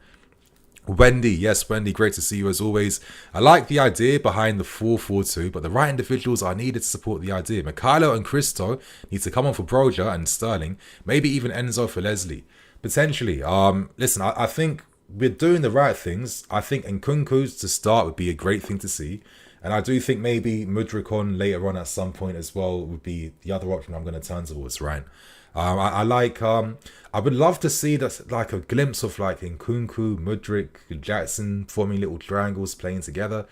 Wendy, yes, Wendy, great to see you as always. I like the idea behind the 4-4-2, but the right individuals are needed to support the idea. Mikhailo and Christo need to come on for Broja and Sterling, maybe even Enzo for Leslie. Potentially. Listen, I think we're doing the right things. I think Nkunku to start would be a great thing to see. And I do think maybe Mudryk on later on at some point as well would be the other option I'm going to turn towards, right? I would love to see that, like a glimpse of like Nkunku, Mudryk, Jackson forming little triangles playing together.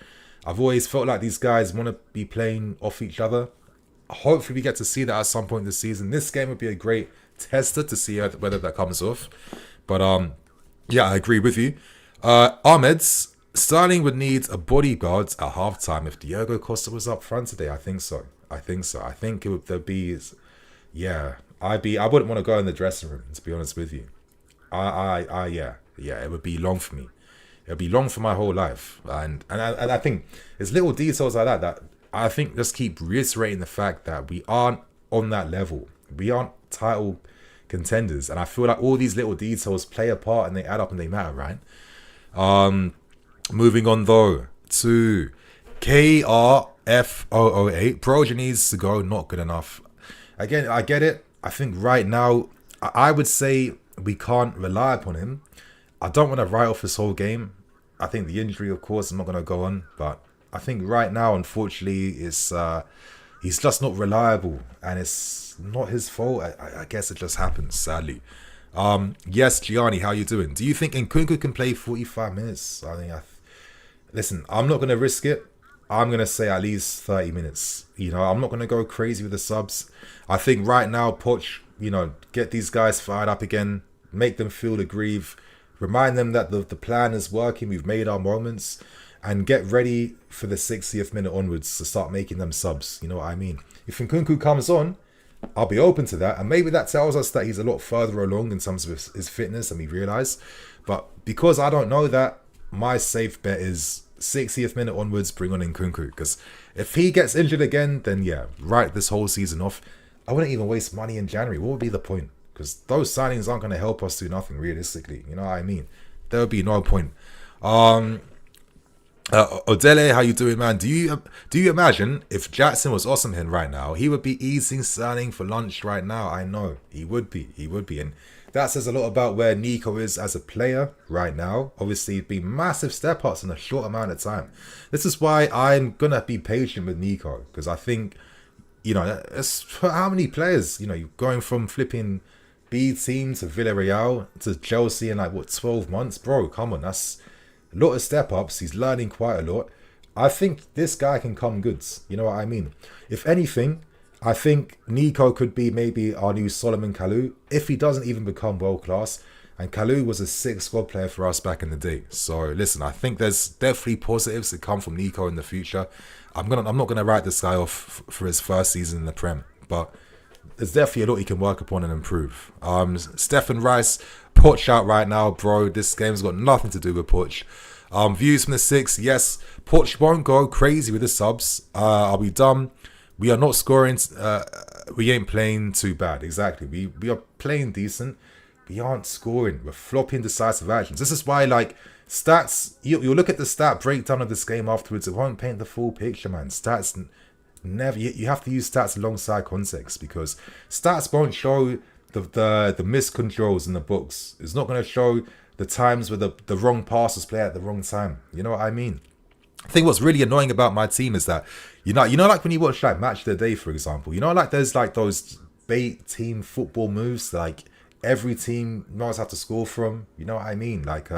I've always felt like these guys want to be playing off each other. Hopefully we get to see that at some point this season. This game would be a great tester to see whether that comes off. But yeah, I agree with you. Ahmed's Sterling would need a bodyguard at halftime if Diego Costa was up front today. I think so. I think there'd be, yeah. I wouldn't want to go in the dressing room, to be honest with you. Yeah, it would be long for me. It would be long for my whole life. And I think there's little details like that I think just keep reiterating the fact that we aren't on that level. We aren't title contenders. And I feel like all these little details play a part and they add up and they matter, right? Moving on though to KRF008. Broja needs to go, not good enough. Again, I get it. I think right now, I would say we can't rely upon him. I don't want to write off this whole game. I think the injury, of course, I'm not going to go on. But I think right now, unfortunately, it's he's just not reliable. And it's not his fault. I guess it just happens, sadly. Yes, Gianni, how you doing? Do you think Nkunku can play 45 minutes? Listen, I'm not going to risk it. I'm going to say at least 30 minutes. You know, I'm not going to go crazy with the subs. I think right now, Poch, you know, get these guys fired up again. Make them feel the grief. Remind them that the plan is working. We've made our moments. And get ready for the 60th minute onwards to start making them subs. You know what I mean? If Nkunku comes on, I'll be open to that. And maybe that tells us that he's a lot further along in terms of his fitness than we realise. But because I don't know that, my safe bet is 60th minute onwards, bring on Nkunku. Because if he gets injured again, then yeah, write this whole season off. I wouldn't even waste money in January. What would be the point? Because those signings aren't going to help us do nothing realistically. You know what I mean? There would be no point. Odele, how you doing, man? Do you imagine if Jackson was awesome here right now, he would be eating Sterling for lunch right now? I know he would be, and that says a lot about where Nico is as a player right now. Obviously, it'd be massive step ups in a short amount of time. This is why I'm gonna be patient with Nico, because I think, you know, it's for how many players, you know, you're going from flipping B team to Villarreal to Chelsea in like what 12 months, bro. Come on, that's a lot of step ups. He's learning quite a lot. I think this guy can come goods. You know what I mean? If anything, I think Nico could be maybe our new Solomon Kalou if he doesn't even become world class. And Kalou was a sick squad player for us back in the day. So listen, I think there's definitely positives that come from Nico in the future. I'm not gonna write this guy off for his first season in the Prem, but there's definitely a lot he can work upon and improve. Stephen Rice, Poch out right now, bro. This game's got nothing to do with Poch. Views from the 6. Yes, Poch won't go crazy with the subs. I'll be dumb. We are not scoring. We ain't playing too bad. Exactly. We are playing decent. We aren't scoring. We're flopping decisive actions. This is why, like, stats, you'll look at the stat breakdown of this game afterwards. It won't paint the full picture, man. Stats never. You have to use stats alongside context, because stats won't show the miscontrols in the books. It's not going to show the times where the wrong passes play at the wrong time. You know what I mean? I think what's really annoying about my team is that, you know, like when you watch like Match of the Day, for example, you know, like there's like those bait team football moves, like every team knows how to score from. You know what I mean? Like,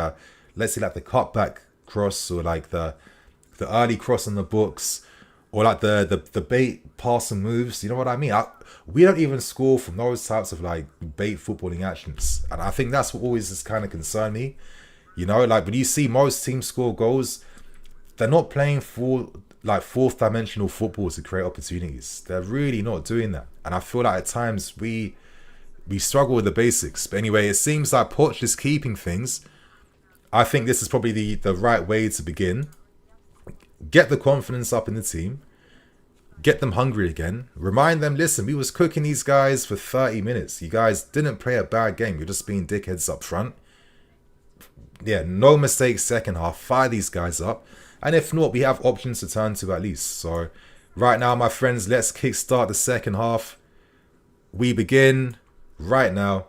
let's say like the cutback cross, or like the early cross in the books, or like the bait passing moves. You know what I mean? We don't even score from those types of like bait footballing actions. And I think that's what always has kind of concerned me. You know, like when you see most teams score goals, they're not playing for like fourth dimensional football to create opportunities. They're really not doing that. And I feel like at times we struggle with the basics. But anyway, it seems like Poch is keeping things. I think this is probably the right way to begin. Get the confidence up in the team. Get them hungry again. Remind them, listen, we was cooking these guys for 30 minutes. You guys didn't play a bad game. You're just being dickheads up front. Yeah, no mistakes second half. Fire these guys up. And if not, we have options to turn to at least. So right now, my friends, let's kickstart the second half. We begin right now.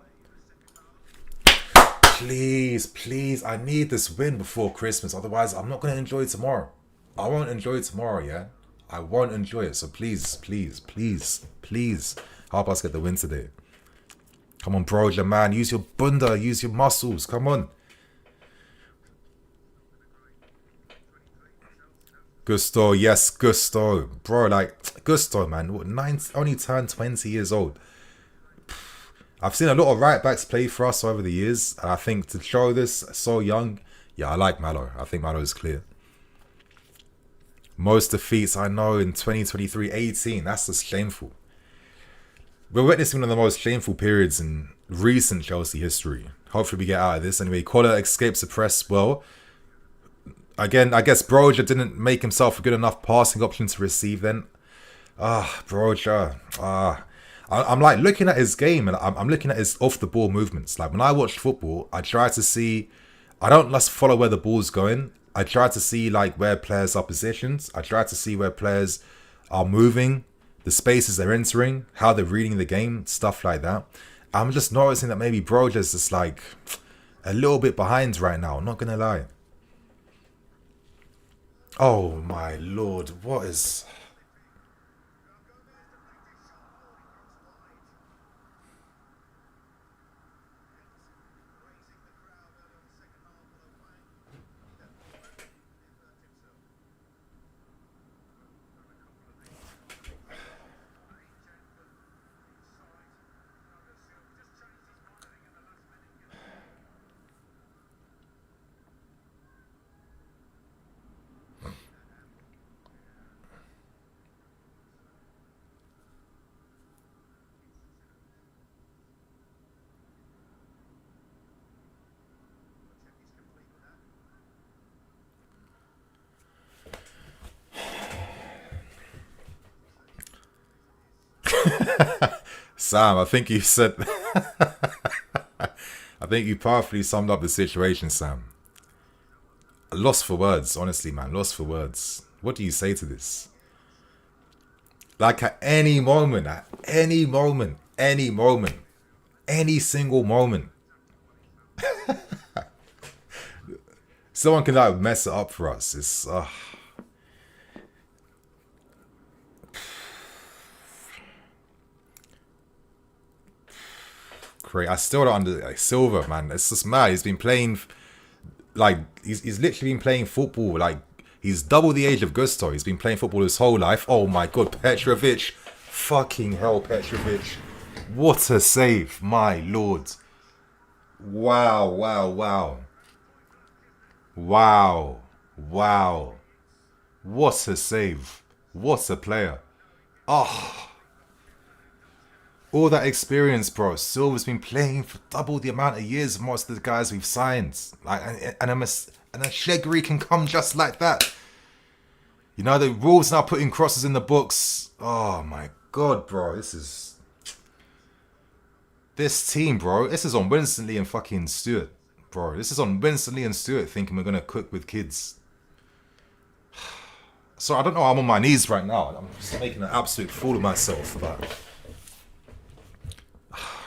Please, I need this win before Christmas. Otherwise, I'm not going to enjoy tomorrow. I won't enjoy tomorrow, yeah? I won't enjoy it. So please, help us get the win today. Come on, Broja, man. Use your bunda. Use your muscles. Come on. Gusto, yes, Gusto. Bro, like, Gusto, man. Only turned 20 years old. I've seen a lot of right-backs play for us over the years. And I think to show this so young, yeah, I like Malo. I think Malo is clear. Most defeats I know in 2023, 18. That's just shameful. We're witnessing one of the most shameful periods in recent Chelsea history. Hopefully we get out of this. Anyway, Kola escapes the press well. Again, I guess Broja didn't make himself a good enough passing option to receive then. Broja. I'm like looking at his game, and I'm looking at his off the ball movements. Like when I watch football, I try to see. I don't just follow where the ball's going. I try to see like where players are positioned. I try to see where players are moving, the spaces they're entering, how they're reading the game, stuff like that. I'm just noticing that maybe Broja's just like a little bit behind right now. I'm not gonna lie. Oh my lord, what is? Sam, I think you said. I think you powerfully summed up the situation, Sam. Lost for words, honestly, man. Lost for words. What do you say to this? Like at any moment, any single moment, someone can like mess it up for us. It's great. I still don't under like Silva, man. It's just mad. He's been playing like he's literally been playing football. Like he's double the age of Gusto. He's been playing football his whole life. Oh my god, Petrovic, fucking hell, Petrovic. What a save, my lord. Wow. What a save. What a player. Oh. All that experience, bro. Silva's been playing for double the amount of years of most of the guys we've signed. Like, and a Shegri can come just like that. You know, the Wolves now putting crosses in the books. Oh my god, bro. This team, bro. This is on Winston Lee and fucking Stewart, bro. This is on Winston Lee and Stewart thinking we're gonna cook with kids. So I don't know. I'm on my knees right now. I'm just making an absolute fool of myself about it.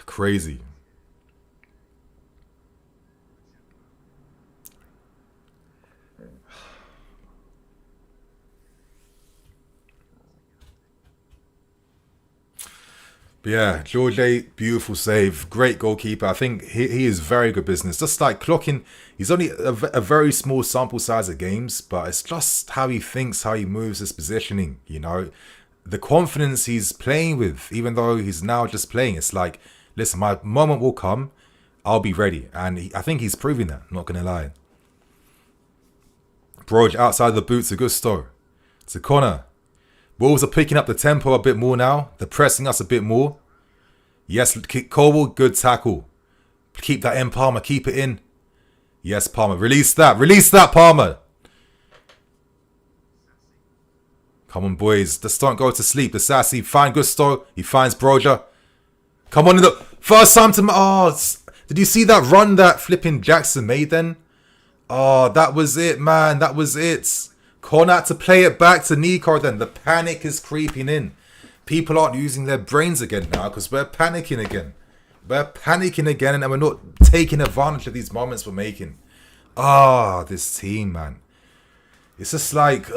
Crazy. But yeah, George, beautiful save, great goalkeeper. I think he is very good business. Just like clocking, he's only a very small sample size of games, but it's just how he thinks, how he moves, his positioning. You know, the confidence he's playing with, even though he's now just playing. It's like, listen, my moment will come. I'll be ready. And I think he's proving that. I'm not going to lie. Broj outside the boots of Gusto. To Conor. Wolves are picking up the tempo a bit more now. They're pressing us a bit more. Yes, Colwell, good tackle. Keep that in, Palmer. Keep it in. Yes, Palmer. Release that. Release that, Palmer. Come on, boys. Just don't go to sleep. The Sassy find Gusto. He finds Broja. Come on in the first time to... Oh, did you see that run that flipping Jackson made then? Oh, that was it, man. That was it. Conor had to play it back to Nico then. The panic is creeping in. People aren't using their brains again now because we're panicking again. We're panicking again and we're not taking advantage of these moments we're making. Ah, this team, man. It's just like...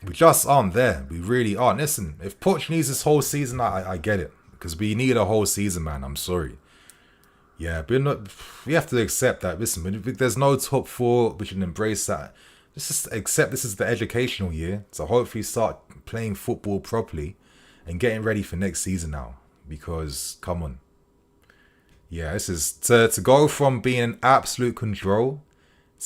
we just aren't there. We really aren't. Listen, if Poch needs this whole season, I get it. Because we need a whole season, man. I'm sorry. Yeah, but we have to accept that. Listen, there's no top four. We should embrace that. Just accept this is the educational year. So hopefully start playing football properly and getting ready for next season now. Because, come on. Yeah, this is... To go from being in absolute control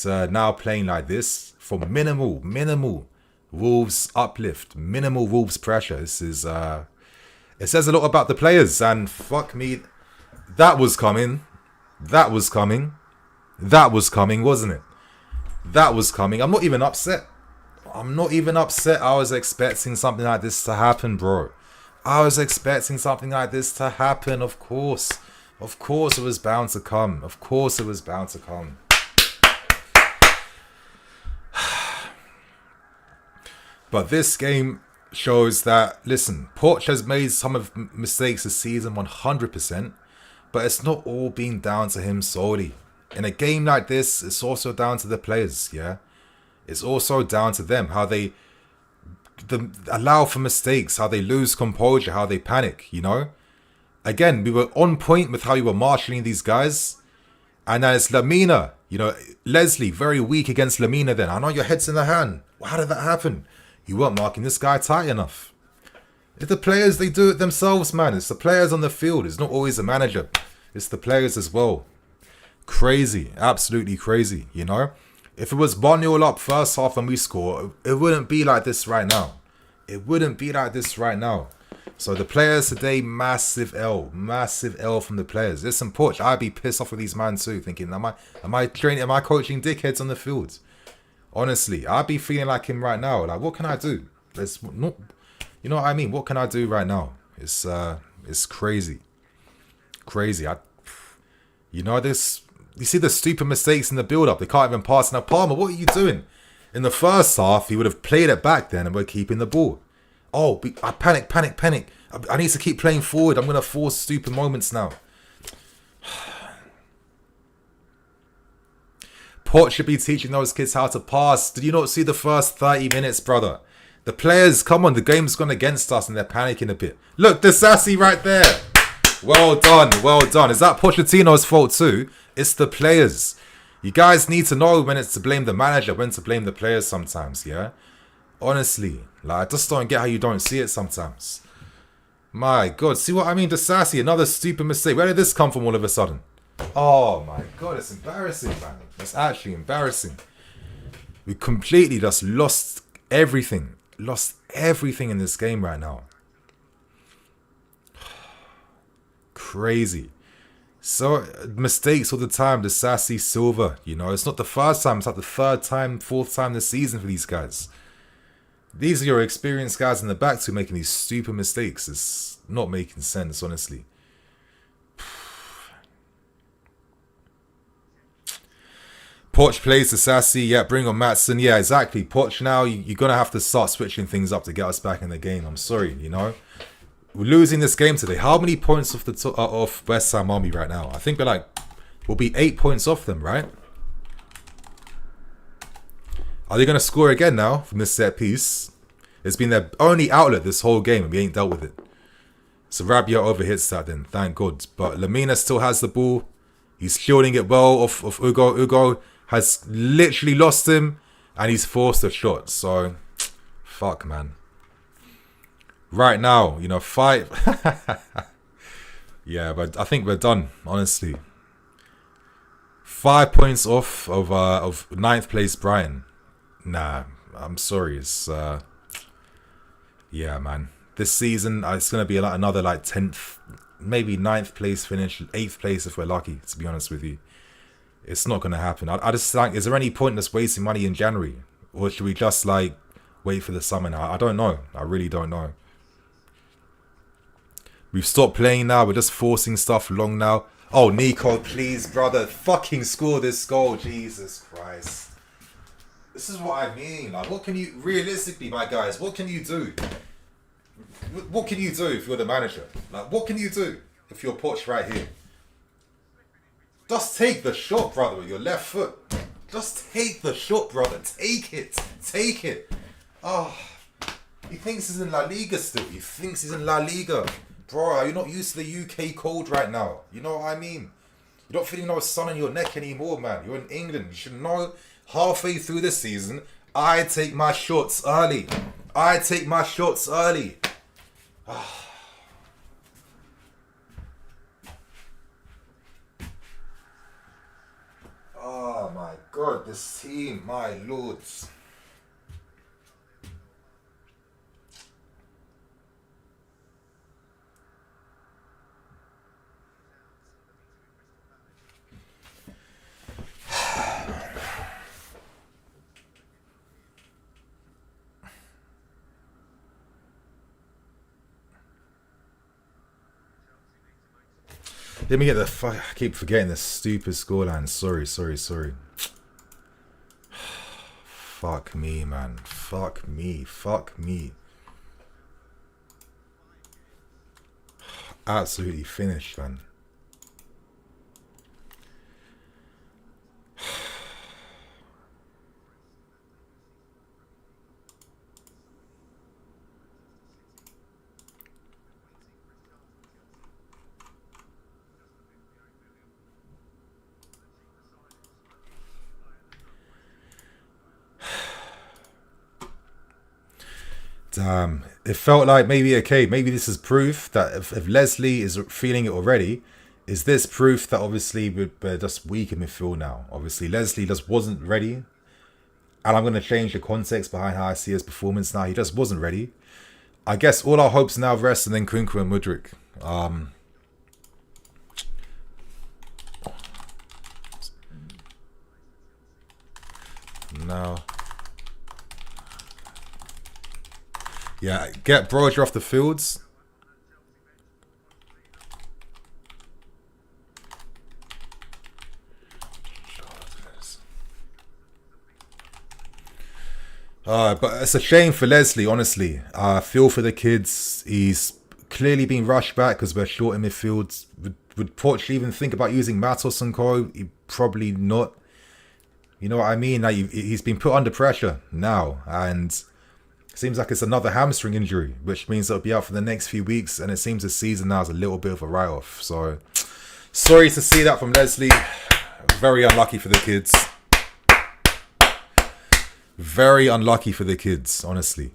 to now playing like this. From minimal Wolves uplift. Minimal Wolves pressure. This is... It says a lot about the players, and fuck me, that was coming. That was coming. That was coming, wasn't it? That was coming. I'm not even upset. I was expecting something like this to happen, bro. I was expecting something like this to happen, of course. Of course it was bound to come. Of course it was bound to come. But this game shows that, listen, Poch has made some of mistakes this season 100%, but it's not all being down to him solely. In a game like this, it's also down to the players, yeah? It's also down to them, how they allow for mistakes, how they lose composure, how they panic, you know? Again, we were on point with how we were marshalling these guys, and then it's Lamina, you know, Leslie, very weak against Lamina then. I know your head's in the hand. How did that happen? You weren't marking this guy tight enough. It's the players, they do it themselves, man. It's the players on the field. It's not always the manager. It's the players as well. Crazy. Absolutely crazy, you know? If it was 1-0 up first half and we score, it wouldn't be like this right now. It wouldn't be like this right now. So the players today, massive L. Massive L from the players. Listen, Poch, I'd be pissed off with these man too, thinking, am I coaching dickheads on the field? Honestly, I'd be feeling like him right now. Like, what can I do? There's not, you know what I mean? What can I do right now? It's crazy. Crazy. You know, you see the stupid mistakes in the build-up. They can't even pass. Now, Palmer, what are you doing? In the first half, he would have played it back then and we're keeping the ball. Oh, I panic. I need to keep playing forward. I'm going to force stupid moments now. Port should be teaching those kids how to pass. Did you not see the first 30 minutes, brother? The players, come on, the game's gone against us and they're panicking a bit. Look, the sassy right there. Well done, well done. Is that Pochettino's fault too? It's the players. You guys need to know when it's to blame the manager, when to blame the players sometimes, yeah? Honestly, like, I just don't get how you don't see it sometimes. My God, see what I mean? The sassy, another stupid mistake. Where did this come from all of a sudden? Oh my God, it's embarrassing, man. It's actually embarrassing. We completely just lost everything. Lost everything in this game right now. Crazy. So, mistakes all the time. The sassy Silva, you know. It's not the first time. It's like the third time, fourth time this season for these guys. These are your experienced guys in the back who are making these stupid mistakes. It's not making sense, honestly. Poch plays the sassy. Yeah, bring on Maatsen. Yeah, exactly. Poch now, you're going to have to start switching things up to get us back in the game. I'm sorry, you know. We're losing this game today. How many points off West Ham Army right now? I think we'll be 8 points off them, right? Are they going to score again now from this set piece? It's been their only outlet this whole game and we ain't dealt with it. So Rabia overhits that then, thank God. But Lamina still has the ball. He's shielding it well off Ugo. Ugo has literally lost him and he's forced a shot. So, fuck, man. Right now, you know, fight. Yeah, but I think we're done, honestly. 5 points off of 9th place Brighton. Nah, I'm sorry. It's yeah, man. This season it's gonna be like another 10th, maybe 9th place finish, 8th place if we're lucky. To be honest with you, it's not gonna happen. I just think, is there any point in us wasting money in January, or should we just wait for the summer now? I don't know. I really don't know. We've stopped playing now. We're just forcing stuff long now. Oh, Nico, please, brother, fucking score this goal. Jesus Christ. This is what I mean. Like, what can you, realistically, my guys, what can you do? What can you do if you're the manager? Like, what can you do if you're Poch right here? Just take the shot, brother, with your left foot. Just take the shot, brother. Take it. Take it. Oh, he thinks he's in La Liga still. He thinks he's in La Liga. Bro, you're not used to the UK cold right now. You know what I mean? You're not feeling no sun on your neck anymore, man. You're in England. You should know halfway through the season, I take my shots early. I take my shots early. Oh my God, this team, my lords. Let me get the fuck. I keep forgetting the stupid scoreline. Sorry. Fuck me, man. Fuck me. Absolutely finished, man. Damn, it felt like maybe this is proof that if Leslie is feeling it already, is this proof that obviously we're just weak in midfield now? Obviously, Leslie just wasn't ready, and I'm going to change the context behind how I see his performance now. He just wasn't ready. I guess all our hopes now rest on Nkunku and Mudryk. No. Yeah, get Broger off the fields. But it's a shame for Leslie, honestly. I feel for the kids. He's clearly been rushed back because we're short in midfield. Would Poch even think about using Matos and Co? He probably not. You know what I mean? Like, he's been put under pressure now, and seems like it's another hamstring injury, which means it'll be out for the next few weeks, and it seems the season now is a little bit of a write-off. So, sorry to see that from Leslie. Very unlucky for the kids. Very unlucky for the kids, honestly.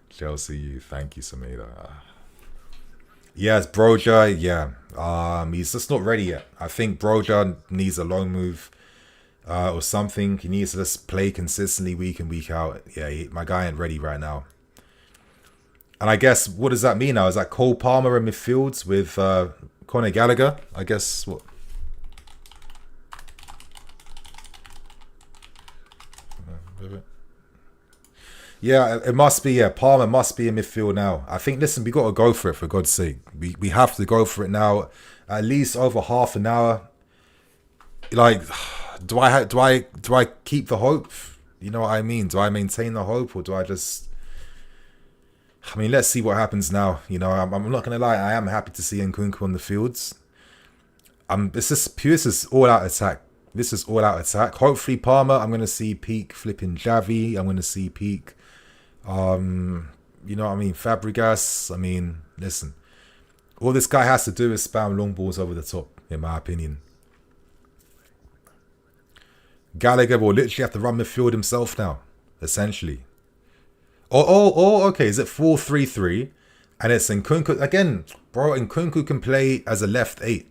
Chelsea, you. Thank you, Sameda. Yes, Broja, yeah. He's just not ready yet. I think Broja needs a loan move. Or something. He needs to just play consistently week in, week out. Yeah, my guy ain't ready right now. And I guess, what does that mean now? Is that Cole Palmer in midfields with Conor Gallagher? I guess, what? Yeah, it must be, Palmer must be in midfield now. I think, listen, we got to go for it, for God's sake. We have to go for it now. At least over half an hour. Like, do I keep the hope? You know what I mean? Do I maintain the hope, or do I just? I mean, let's see what happens now. You know, I'm not gonna lie. I am happy to see Nkunku on the fields. This is all out attack. This is all out attack. Hopefully, Palmer. I'm gonna see peak flipping Javi. I'm gonna see peak. You know what I mean? Fabregas. I mean, listen. All this guy has to do is spam long balls over the top, in my opinion. Gallagher will literally have to run midfield himself now, essentially. Okay, is it 4-3-3? And it's Nkunku. Again, bro, Nkunku can play as a left 8.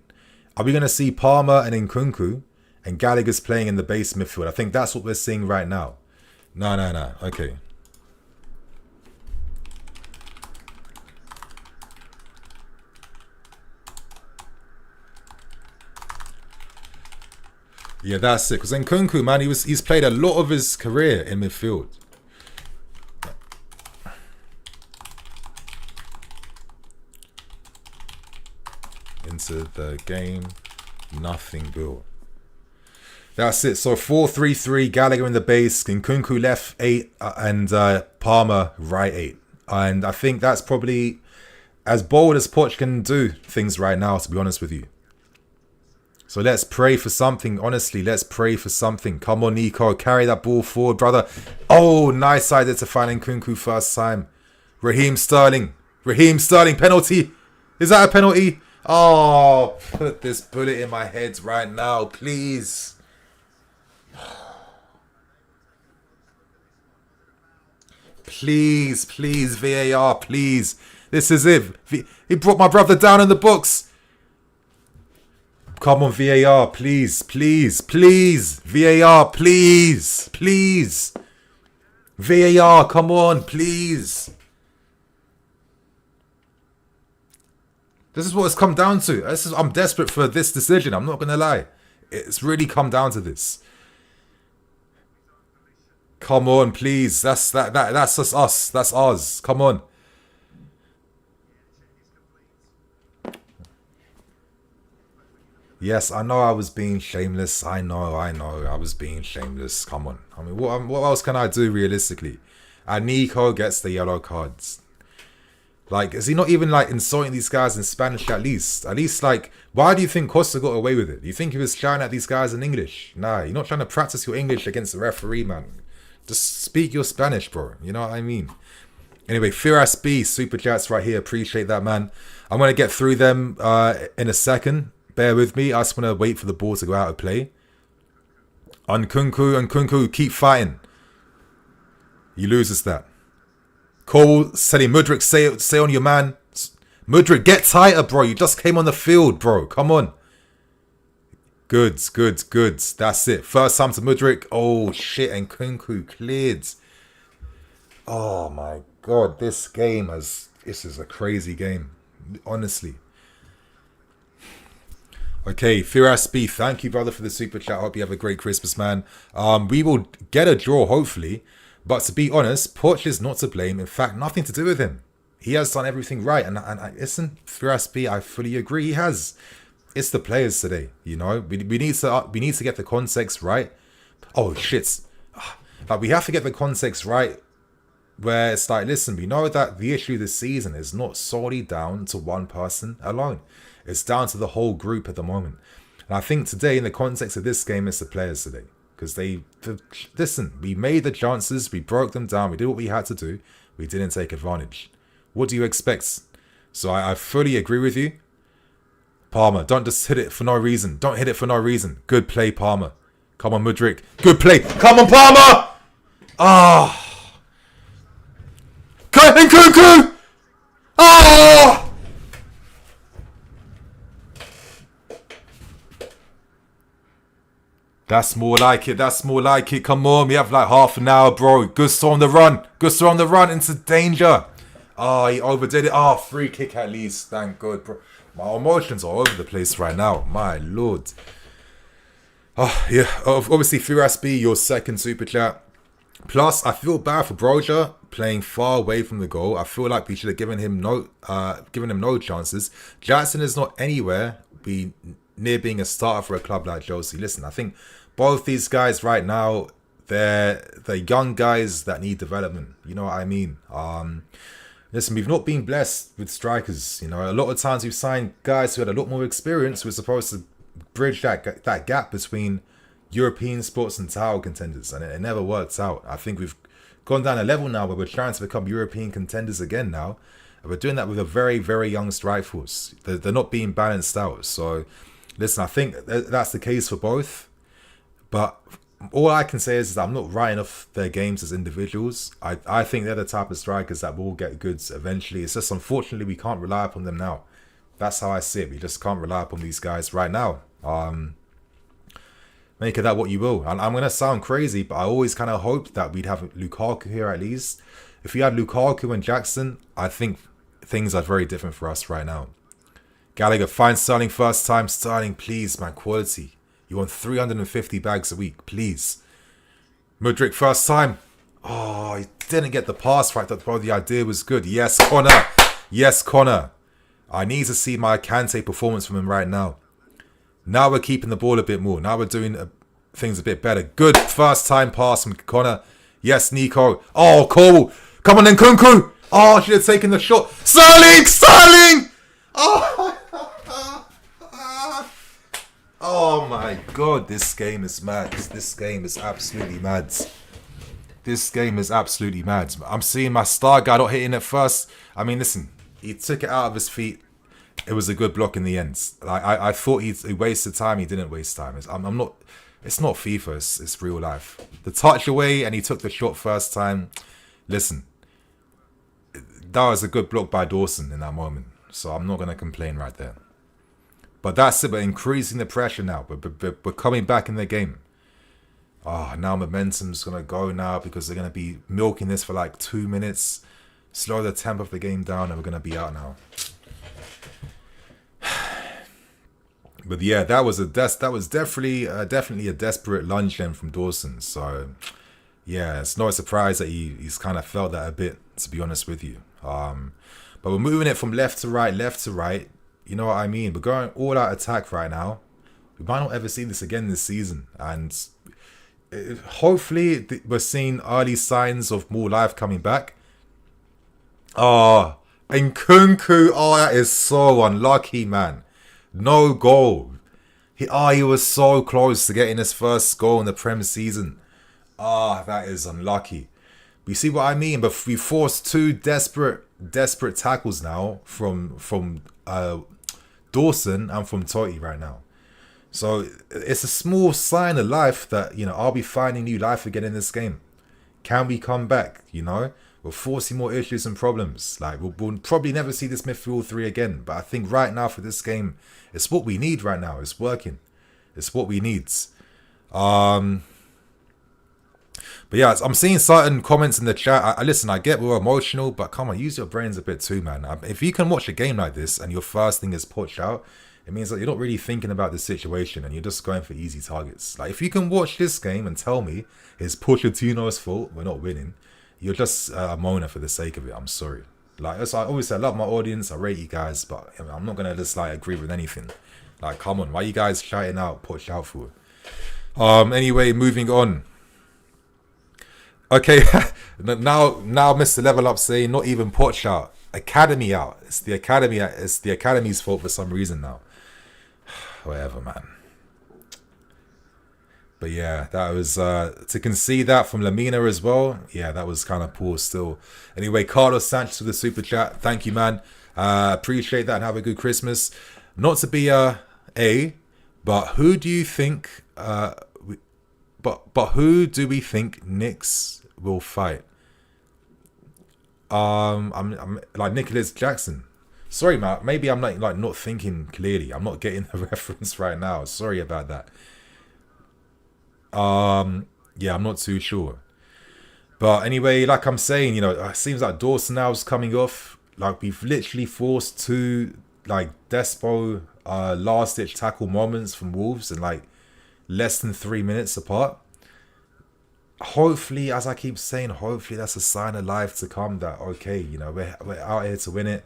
Are we going to see Palmer and Nkunku and Gallagher's playing in the base midfield? I think that's what we're seeing right now. No. Okay. Yeah, that's it. Because Nkunku, man, he's played a lot of his career in midfield. Into the game, nothing built. That's it. So 4-3-3, Gallagher in the base, Nkunku left 8, and Palmer right 8. And I think that's probably as bold as Poch can do things right now, to be honest with you. So let's pray for something. Honestly, let's pray for something. Come on, Nico. Carry that ball forward, brother. Oh, nice idea to find Nkunku first time. Raheem Sterling. Penalty. Is that a penalty? Oh, put this bullet in my head right now, please. Please, VAR, please. This is it. He brought my brother down in the books. Come on, VAR, please. VAR, please. VAR, come on, please. This is what it's come down to. I'm desperate for this decision. I'm not going to lie. It's really come down to this. Come on, please. That's just us. That's ours. Come on. Yes, I know I was being shameless. I know, I was being shameless. Come on. I mean, what else can I do realistically? And Nico gets the yellow cards. Like, is he not even like insulting these guys in Spanish at least? At least, like, why do you think Costa got away with it? Do you think he was shouting at these guys in English? Nah, you're not trying to practice your English against the referee, man. Just speak your Spanish, bro. You know what I mean? Anyway, Firas B, super chats right here. Appreciate that, man. I'm going to get through them in a second. Bear with me. I just want to wait for the ball to go out of play. Nkunku, keep fighting. He loses that. Cole said, Mudryk, say on your man. Mudryk, get tighter, bro. You just came on the field, bro. Come on. Goods. That's it. First time to Mudryk. Oh, shit. And Nkunku cleared. Oh, my God. This is a crazy game. Honestly. Okay, Firas B, thank you, brother, for the super chat. I hope you have a great Christmas, man. We will get a draw, hopefully. But to be honest, Poch is not to blame. In fact, nothing to do with him. He has done everything right. And listen, Firas B, I fully agree. He has. It's the players today, you know. We need to get the context right. Oh, shit. Like, we have to get the context right where it's like, listen, we know that the issue this season is not solely down to one person alone. It's down to the whole group at the moment. And I think today, in the context of this game, it's the players today. Because listen, we made the chances, we broke them down, we did what we had to do, we didn't take advantage. What do you expect? So I fully agree with you. Palmer, don't just hit it for no reason. Don't hit it for no reason. Good play, Palmer. Come on, Mudryk. Good play. Come on, Palmer! Ah! Nkunku! Ah! That's more like it. Come on, we have like half an hour, bro. Gusto on the run into danger. Oh, he overdid it. Oh, free kick at least. Thank God, bro. My emotions are over the place right now. My lord. Oh, yeah. Obviously, Firas B, your second super chat. Plus, I feel bad for Broja playing far away from the goal. I feel like we should have given him no chances. Jackson is not anywhere near being a starter for a club like Chelsea. Listen, I think both these guys right now, they're young guys that need development. You know what I mean? Listen, we've not been blessed with strikers. You know, a lot of times we've signed guys who had a lot more experience. We're supposed to bridge that gap between European sports and title contenders, and it never worked out. I think we've gone down a level now where we're trying to become European contenders again now. And we're doing that with a very, very young strike force. They're not being balanced out. So, listen, I think that's the case for both. But all I can say is that I'm not writing off their games as individuals. I think they're the type of strikers that will get goods eventually. It's just unfortunately we can't rely upon them now. That's how I see it. We just can't rely upon these guys right now. Make of that what you will. And I'm going to sound crazy, but I always kind of hoped that we'd have Lukaku here at least. If we had Lukaku and Jackson, I think things are very different for us right now. Gallagher, find Sterling first time. Sterling, please, man, quality. You want 350 bags a week, please. Mudryk, first time. Oh, he didn't get the pass right. But the idea was good. Yes, Connor. Yes, Connor. I need to see my Kante performance from him right now. Now we're keeping the ball a bit more. Now we're doing things a bit better. Good first time pass from Connor. Yes, Nico. Oh, Cole. Come on, Nkunku. Oh, should have taken the shot. Sterling! Oh. Oh my God, this game is mad. This game is absolutely mad. This game is absolutely mad. I'm seeing my star guy not hitting it first. I mean, listen, he took it out of his feet. It was a good block in the end. Like I thought he wasted time. He didn't waste time. I'm not. It's not FIFA. It's real life. The touch away and he took the shot first time. Listen, that was a good block by Dawson in that moment. So I'm not gonna complain right there. But that's it. We're increasing the pressure now. We're coming back in the game. Oh, now momentum's going to go now because they're going to be milking this for like 2 minutes. Slow the tempo of the game down and we're going to be out now. But yeah, that was definitely a desperate lunge then from Dawson. So yeah, it's not a surprise that he's kind of felt that a bit, to be honest with you. But we're moving it from left to right. You know what I mean? We're going all out attack right now. We might not ever see this again this season. And hopefully we're seeing early signs of more life coming back. Nkunku, that is so unlucky, man. No goal. He was so close to getting his first goal in the Prem season. That is unlucky. You see what I mean? But we forced two desperate tackles now from Dawson and from Totti right now. So it's a small sign of life that, I'll be finding new life again in this game. Can we come back? We're forcing more issues and problems. Like, we'll probably never see this midfield three again. But I think right now for this game, it's what we need right now. It's working. It's what we need. But yeah, I'm seeing certain comments in the chat. Listen, I get we're emotional, but come on, use your brains a bit too, man. If you can watch a game like this and your first thing is push out, it means that you're not really thinking about the situation and you're just going for easy targets. Like, if you can watch this game and tell me it's Pochettino's fault we're not winning, you're just a moaner for the sake of it. I'm sorry. Like, as I always say, I love my audience, I rate you guys, but I'm not gonna just agree with anything. Like, come on, why are you guys shouting out push out for? Anyway, moving on. Okay, now Mr. Level Up saying not even Poch out, Academy out. It's the Academy's fault for some reason now. Whatever, man. But yeah, that was to concede that from Lamina as well. Yeah, that was kind of poor still. Anyway, Carlos Sanchez with the super chat. Thank you, man. Appreciate that and have a good Christmas. Not to be but who do you think? But who do we think Knicks will fight? I'm like Nicholas Jackson. Sorry, Matt. Maybe I'm not thinking clearly. I'm not getting the reference right now. Sorry about that. Yeah, I'm not too sure. But anyway, like I'm saying, it seems like Dawson now is coming off. Like, we've literally forced two despo last ditch tackle moments from Wolves in less than 3 minutes apart. Hopefully, as I keep saying, hopefully that's a sign of life to come that, okay, we're out here to win it.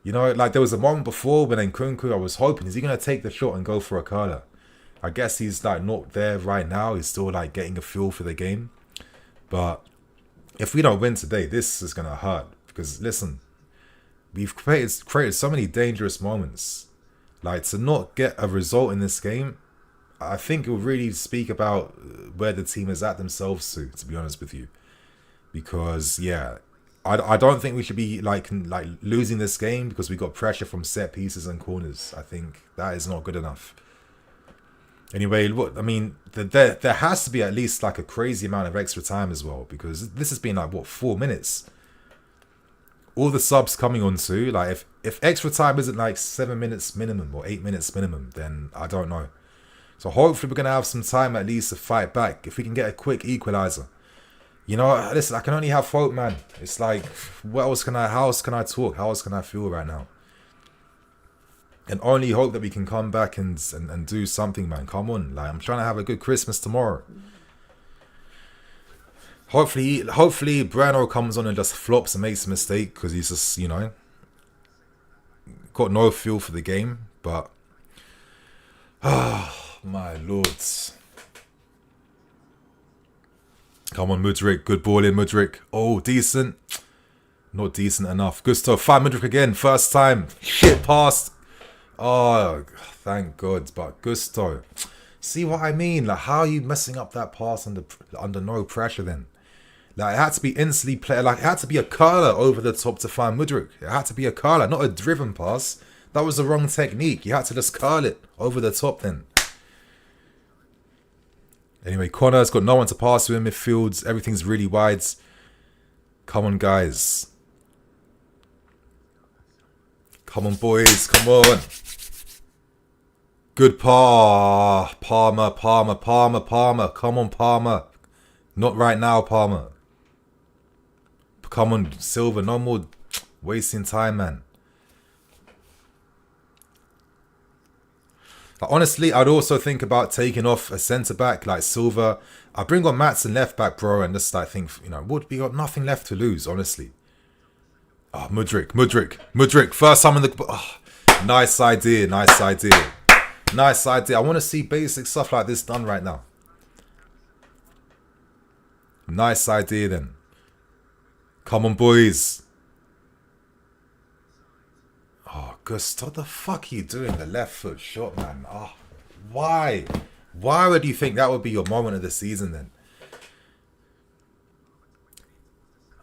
There was a moment before when Nkunku, I was hoping, is he going to take the shot and go for a curler? I guess he's not there right now. He's still getting a feel for the game. But if we don't win today, this is going to hurt. Because listen, we've created so many dangerous moments. To not get a result in this game, I think it will really speak about where the team is at themselves to be honest with you. Because yeah, I don't think we should be losing this game because we got pressure from set pieces and corners. I think that is not good enough. Anyway, there has to be at least a crazy amount of extra time as well, because this has been 4 minutes. All the subs coming on to if extra time isn't 7 minutes minimum or 8 minutes minimum, then I don't know. So hopefully we're gonna have some time at least to fight back. If we can get a quick equalizer, listen, I can only have hope, man. It's how else can I talk? How else can I feel right now? And only hope that we can come back and do something, man. Come on, I'm trying to have a good Christmas tomorrow. Hopefully Breno comes on and just flops and makes a mistake because he's just, got no feel for the game. But, my lords. Come on, Mudryk. Good ball in, Mudryk. Oh, decent. Not decent enough. Gusto, find Mudryk again. First time. Shit passed. Oh, thank God. But Gusto. See what I mean? How are you messing up that pass under no pressure then? It had to be instantly played. It had to be a curler over the top to find Mudryk. It had to be a curler, not a driven pass. That was the wrong technique. You had to just curl it over the top then. Anyway, Conor's got no one to pass to in midfield. Everything's really wide. Come on, guys. Come on, boys. Come on. Good Palmer. Come on, Palmer. Not right now, Palmer. Come on, Silva. No more wasting time, man. Honestly, I'd also think about taking off a centre-back like Silva. I bring on Matson left-back, bro, and just think, we got nothing left to lose, honestly. Oh, Mudryk. First time in the... Oh, nice idea. Nice idea. I want to see basic stuff like this done right now. Nice idea then. Come on, boys. Oh, Gusto, what the fuck are you doing? The left foot shot, man. Oh, why? Why would you think that would be your moment of the season then?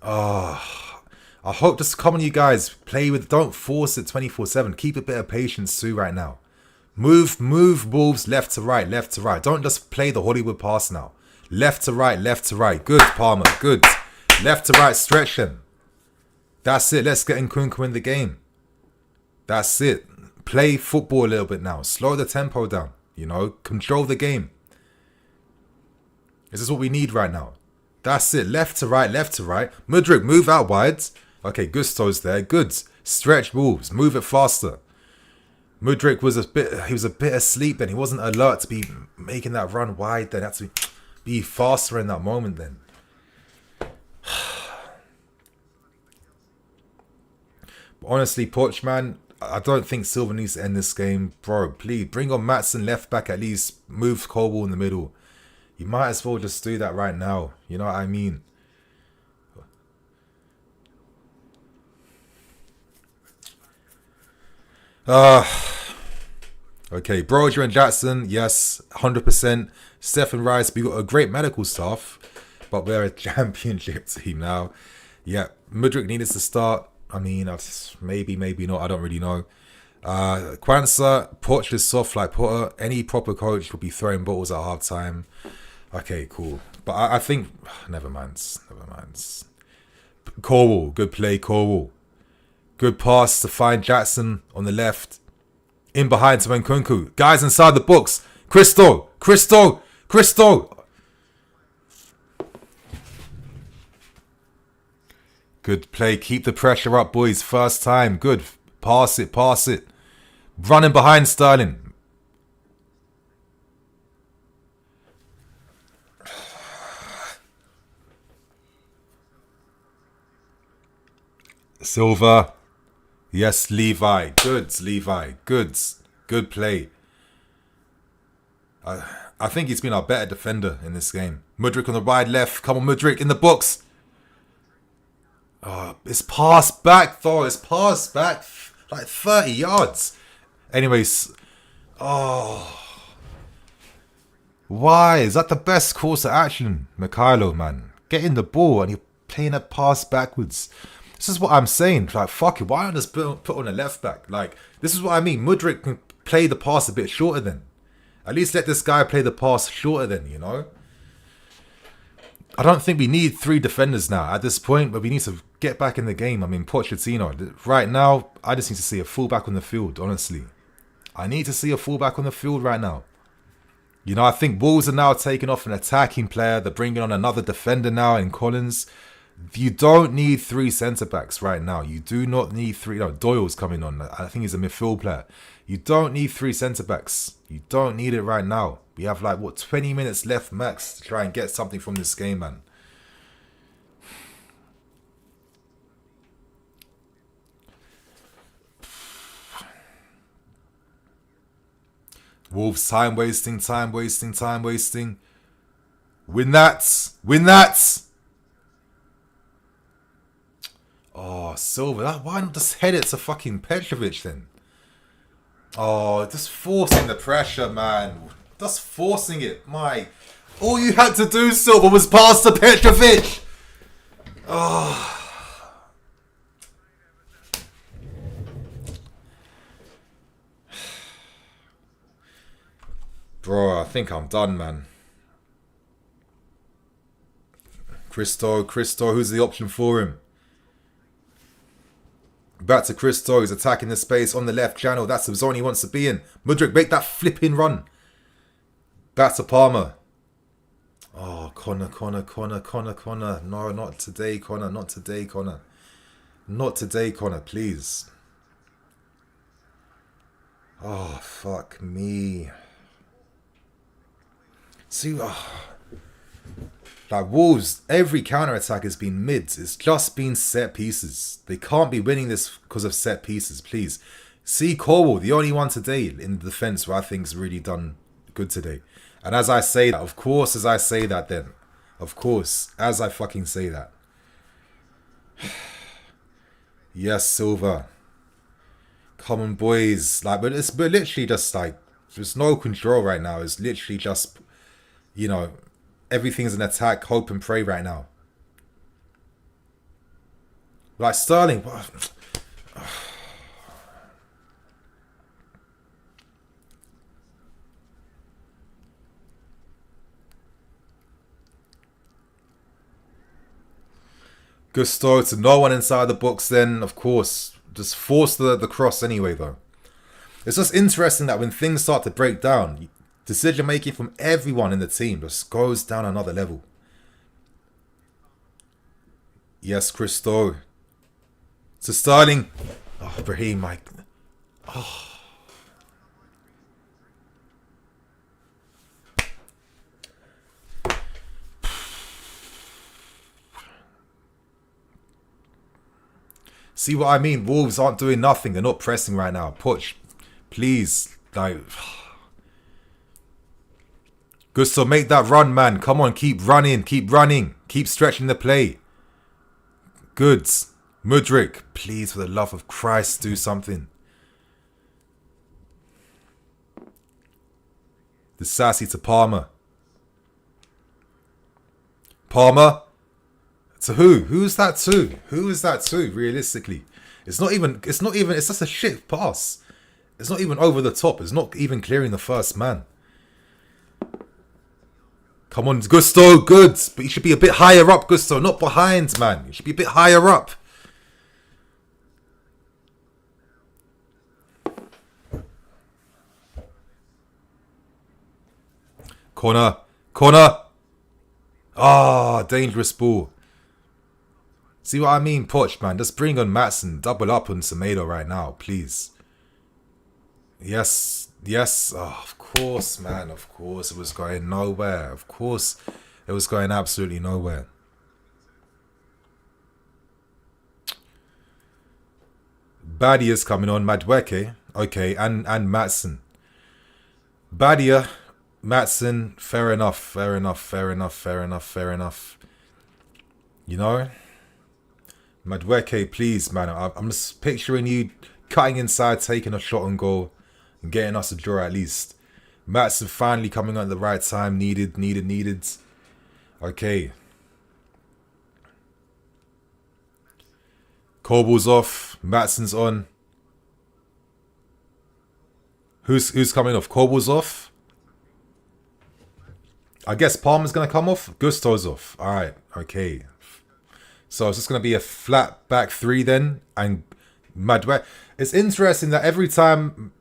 Oh, I hope just come on, you guys. Play with, don't force it 24/7. Keep a bit of patience too right now. Move Wolves left to right, left to right. Don't just play the Hollywood pass now. Left to right, left to right. Good, Palmer, good. Left to right, stretch him. That's it. Let's get Nkunku in the game. That's it. Play football a little bit now. Slow the tempo down. You know, control the game. This is what we need right now. That's it. Left to right, left to right. Mudryk, move out wide. Okay, Gusto's there. Good. Stretch Wolves. Move it faster. Mudryk was a bit asleep then. He wasn't alert to be making that run wide then. Had to be faster in that moment then. But honestly, Poch, man, I don't think Silva needs to end this game. Bro, please, bring on Maatsen left back at least. Move Colwell in the middle. You might as well just do that right now. You know what I mean? Okay, Broja and Jackson, yes, 100%. Stephen Rice, we got a great medical staff, but we're a championship team now. Yeah, Mudryk needed to start. I mean, maybe not. I don't really know. Kwanzaa, Poch is soft like Potter. Any proper coach would be throwing bottles at half time. Okay, cool. But I think, never mind. Colwell, good play, Colwell. Good pass to find Jackson on the left. In behind to Nkunku. Guys inside the box. Cristo. Good play. Keep the pressure up, boys. First time. Good. Pass it. Running behind Sterling. Silva. Yes, Levi. Goods, Levi. Goods. Good play. I think he's been our better defender in this game. Mudryk on the wide left. Come on, Mudryk in the box. Oh, it's passed back, though. It's passed back like 30 yards. Anyways. Oh. Why? Is that the best course of action, Mikhailo, man? Getting the ball and you're playing a pass backwards. This is what I'm saying. Like, fuck it. Why not just put on a left back? Like, this is what I mean. Mudryk can play the pass a bit shorter then. At least let this guy play the pass shorter then, you know? I don't think we need 3 defenders now at this point, but we need to get back in the game. I mean, Pochettino. Right now, I just need to see a fullback on the field, honestly. I need to see a fullback on the field right now. You know, I think Wolves are now taking off an attacking player. They're bringing on another defender now in Collins. You don't need 3 centre-backs right now. You do not need 3. No, Doyle's coming on. I think he's a midfield player. You don't need 3 centre-backs. You don't need it right now. We have like, 20 minutes left max to try and get something from this game, man. Wolves, time wasting. Win that. Oh, Silva. Why not just head it to fucking Petrovic then? Oh, just forcing the pressure, man. Just forcing it. All you had to do, Silva, was pass to Petrovic. Oh. Bro, I think I'm done, man. Cristo, who's the option for him? Back to Cristo, he's attacking the space on the left channel. That's the zone he wants to be in. Mudryk, make that flipping run. Back to Palmer. Oh, Conor. No, not today, Conor. Not today, Conor, please. Oh, fuck me. See, like Wolves, every counter-attack has been mids. It's just been set pieces. They can't be winning this because of set pieces, please. See, Corwell, the only one today in the defence who I think's really done good today. And as I say that, of course, as I say that then. Of course, as I fucking say that. Yes, Silva. Come on, boys. Like, but it's literally just like, there's no control right now. It's literally just, you know, everything's an attack, hope and pray right now. Like Sterling. Gusto to no one inside the box then, of course. Just force the cross anyway, though. It's just interesting that when things start to break down, decision making from everyone in the team just goes down another level. Yes, Christo. To Sterling. Oh, Brahim, Mike. Oh. See what I mean? Wolves aren't doing nothing. They're not pressing right now. Push. Please. Like. Gusto, make that run, man. Come on, keep running. Keep running. Keep stretching the play. Goods. Mudryk. Please, for the love of Christ, do something. The Sassy to Palmer. Palmer. To who? Who's that to? Who is that to, realistically? It's not even, it's just a shit pass. It's not even over the top. It's not even clearing the first man. Come on, Gusto, good. But you should be a bit higher up, Gusto, not behind, man. You should be a bit higher up. Corner. Ah, dangerous ball. See what I mean, Poch, man? Just bring on Matson. Double up on Semedo right now, please. Yes. Oh, of course, man. Of course it was going nowhere. Of course it was going absolutely nowhere. Badia's coming on. Madueke. Okay, and Matson. Badia, Matson. Fair enough. You know? Madueke, please, man. I'm just picturing you cutting inside, taking a shot on goal, and getting us a draw at least. Matson finally coming at the right time. Needed. Okay. Kobel's off. Matson's on. Who's coming off? Kobel's off. I guess Palmer's going to come off. Gusto's off. All right. Okay. So it's just going to be a flat back three then. And Madueke. It's interesting that every time...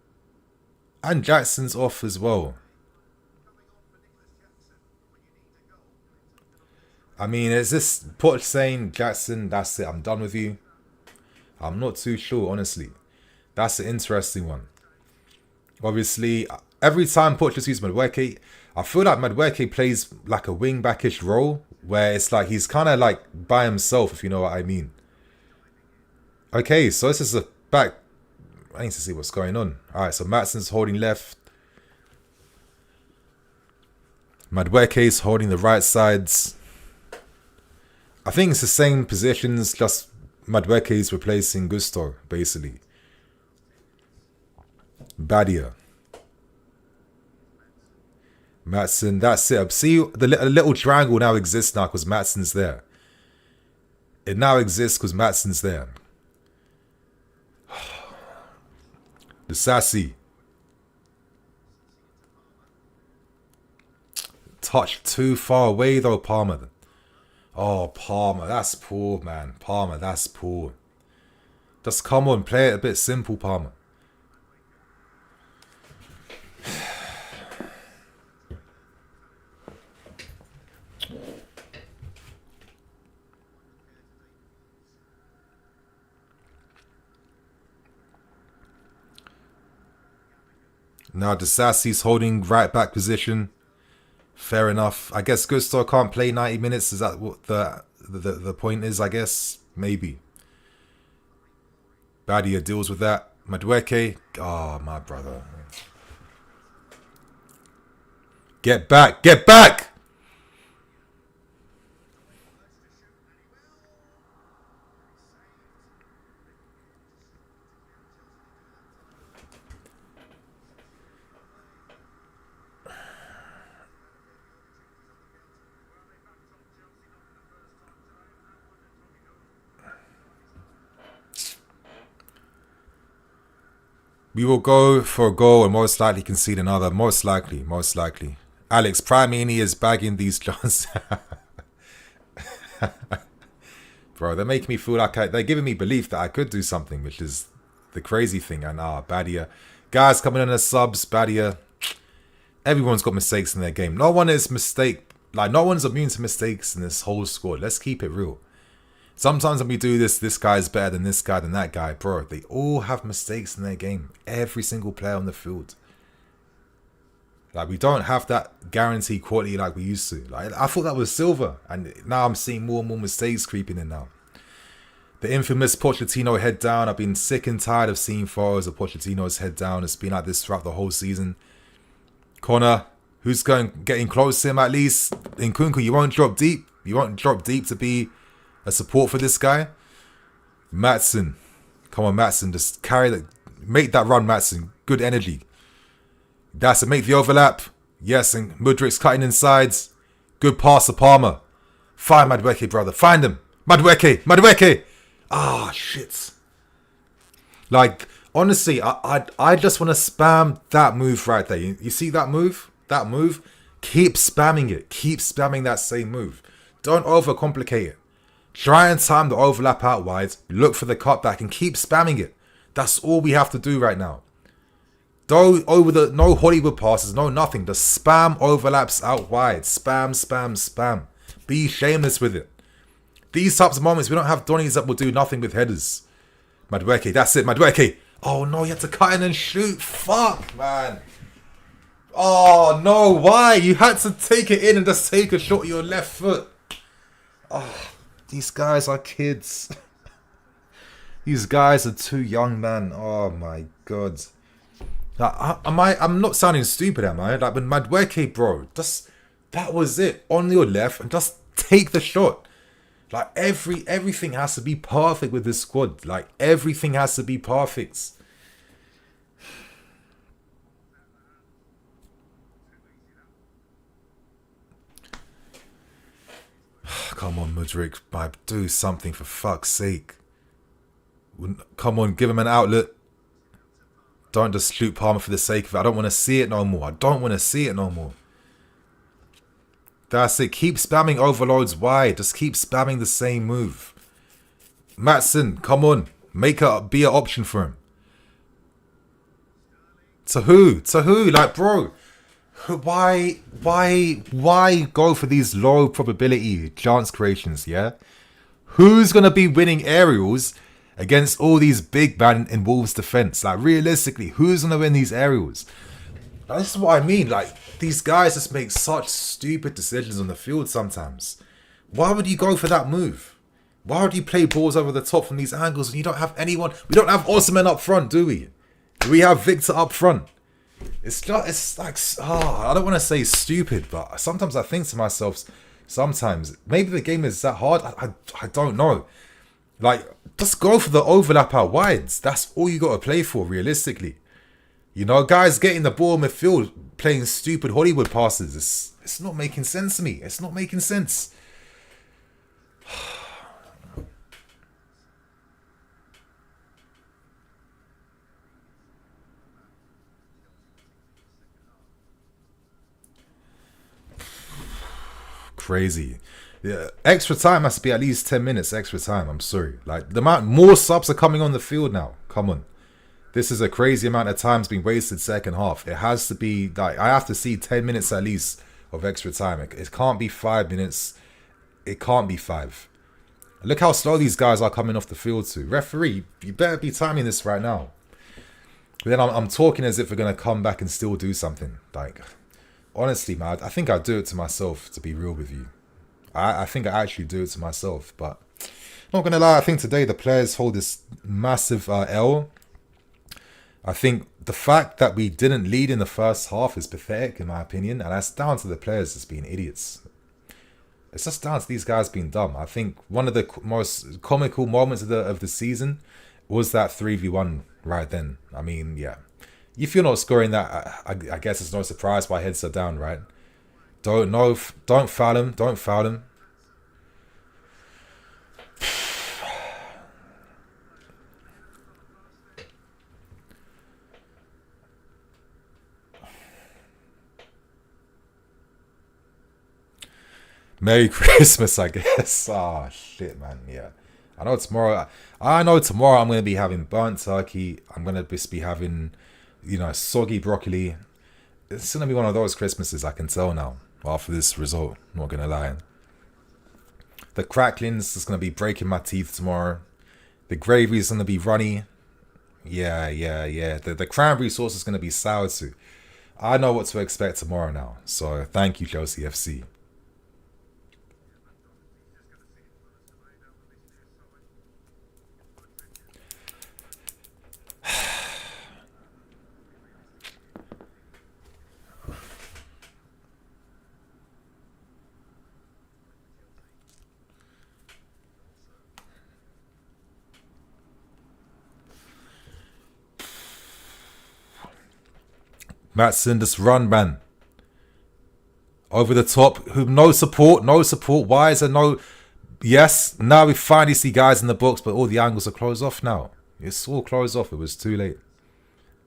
And Jackson's off as well. I mean, is this Poch saying, Jackson, that's it, I'm done with you? I'm not too sure, honestly. That's an interesting one. Obviously, every time Poch just uses Madueke, I feel like Madueke plays like a wing-backish role, where it's like he's kind of like by himself, if you know what I mean. Okay, so this is a back... I need to see what's going on. Alright, so Matson's holding left. Madueke's holding the right sides. I think it's the same positions, just Madueke's replacing Gusto, basically. Badia. Matson, that's it. See, the little triangle now exists now because Matson's there. It now exists because Matson's there. The Sassy. Touch too far away though, Palmer. Oh, Palmer, that's poor, man. Palmer, that's poor. Just come on, play it a bit simple, Palmer. Now Disasi's holding right back position. Fair enough. I guess Gusto can't play 90 minutes. Is that what the point is, I guess? Maybe. Badia deals with that. Madueke. Oh, my brother. Get back. Get back. We will go for a goal and most likely concede another. Most likely. Alex, Primini is bagging these shots. Bro, they're making me feel like they're giving me belief that I could do something, which is the crazy thing. And Badia. Guys coming in as subs, Badia. Everyone's got mistakes in their game. No one is no one's immune to mistakes in this whole squad. Let's keep it real. Sometimes when we do this guy's better than this guy than that guy. Bro, they all have mistakes in their game. Every single player on the field. Like, we don't have that guaranteed quality like we used to. Like, I thought that was silver. And now I'm seeing more and more mistakes creeping in now. The infamous Pochettino head down. I've been sick and tired of seeing photos of Pochettino's head down. It's been like this throughout the whole season. Connor, who's getting close to him at least? Nkunku, you won't drop deep. You won't drop deep to be a support for this guy. Matson. Come on, Matson. Just carry that. Make that run, Matson. Good energy. That's it. Make the overlap. Yes, and Mudrik's cutting inside. Good pass to Palmer. Find Madueke, brother. Find him. Madueke. Ah, shit. Like, honestly, I just want to spam that move right there. You see that move? That move? Keep spamming it. Keep spamming that same move. Don't overcomplicate it. Try and time the overlap out wide. Look for the cutback and keep spamming it. That's all we have to do right now. No Hollywood passes, no nothing. Just spam overlaps out wide. Spam. Be shameless with it. These types of moments, we don't have Donnies that will do nothing with headers. Madueke, that's it, Madueke. Oh no, you had to cut in and shoot. Fuck, man. Oh no, why? You had to take it in and just take a shot with your left foot. Oh, these guys are kids. These guys are too young, man. Oh my god. I'm not sounding stupid, am I? Like, when Madueke, bro, that was it. On your left and just take the shot. Like, everything has to be perfect with this squad. Like, everything has to be perfect. Come on, Mudrik, do something for fuck's sake. Come on, give him an outlet. Don't just shoot Palmer for the sake of it. I don't want to see it no more. That's it. Keep spamming overloads wide. Just keep spamming the same move. Matson, come on. Make it be an option for him. To who? Like, bro. Why go for these low probability chance creations, yeah? Who's going to be winning aerials against all these big men in Wolves' defense? Like, realistically, who's going to win these aerials? Like, this is what I mean. Like, these guys just make such stupid decisions on the field sometimes. Why would you go for that move? Why would you play balls over the top from these angles when you don't have anyone? We don't have Osman up front, do we? Do we have Victor up front? It's like, I don't want to say stupid, but sometimes I think to myself, maybe the game is that hard. I don't know. Like, just go for the overlap out wides. That's all you got to play for, realistically. You know, guys getting the ball in midfield, playing stupid Hollywood passes. It's not making sense to me. It's not making sense. Crazy. Yeah, extra time has to be at least 10 minutes extra time. I'm sorry. Like, the amount more subs are coming on the field now. Come on. This is a crazy amount of time's been wasted second half. It has to be, like, I have to see 10 minutes at least of extra time. It can't be 5 minutes. It can't be 5. Look how slow these guys are coming off the field too. Referee, you better be timing this right now. But then I'm talking as if we're going to come back and still do something. Like, honestly, man, I think I do it to myself, to be real with you. I think I actually do it to myself. But not going to lie, I think today the players hold this massive L. I think the fact that we didn't lead in the first half is pathetic, in my opinion, and that's down to the players just being idiots. It's just down to these guys being dumb. I think one of the most comical moments of the season was that 3v1 right then. I mean, yeah. If you're not scoring that, I guess it's no surprise why heads are down, right? Don't foul him. Don't foul him. Merry Christmas, I guess. Ah, shit, man. Yeah. I know tomorrow I'm going to be having burnt turkey. I'm going to just be having, soggy broccoli. It's going to be one of those Christmases, I can tell now, after this result. Not going to lie. The cracklings is going to be breaking my teeth tomorrow. The gravy is going to be runny. Yeah. The cranberry sauce is going to be sour too. I know what to expect tomorrow now. So thank you, Chelsea FC. Matson, just run, man. Over the top. No support. Why is there no... Yes, now we finally see guys in the box, but all the angles are closed off now. It's all closed off. It was too late.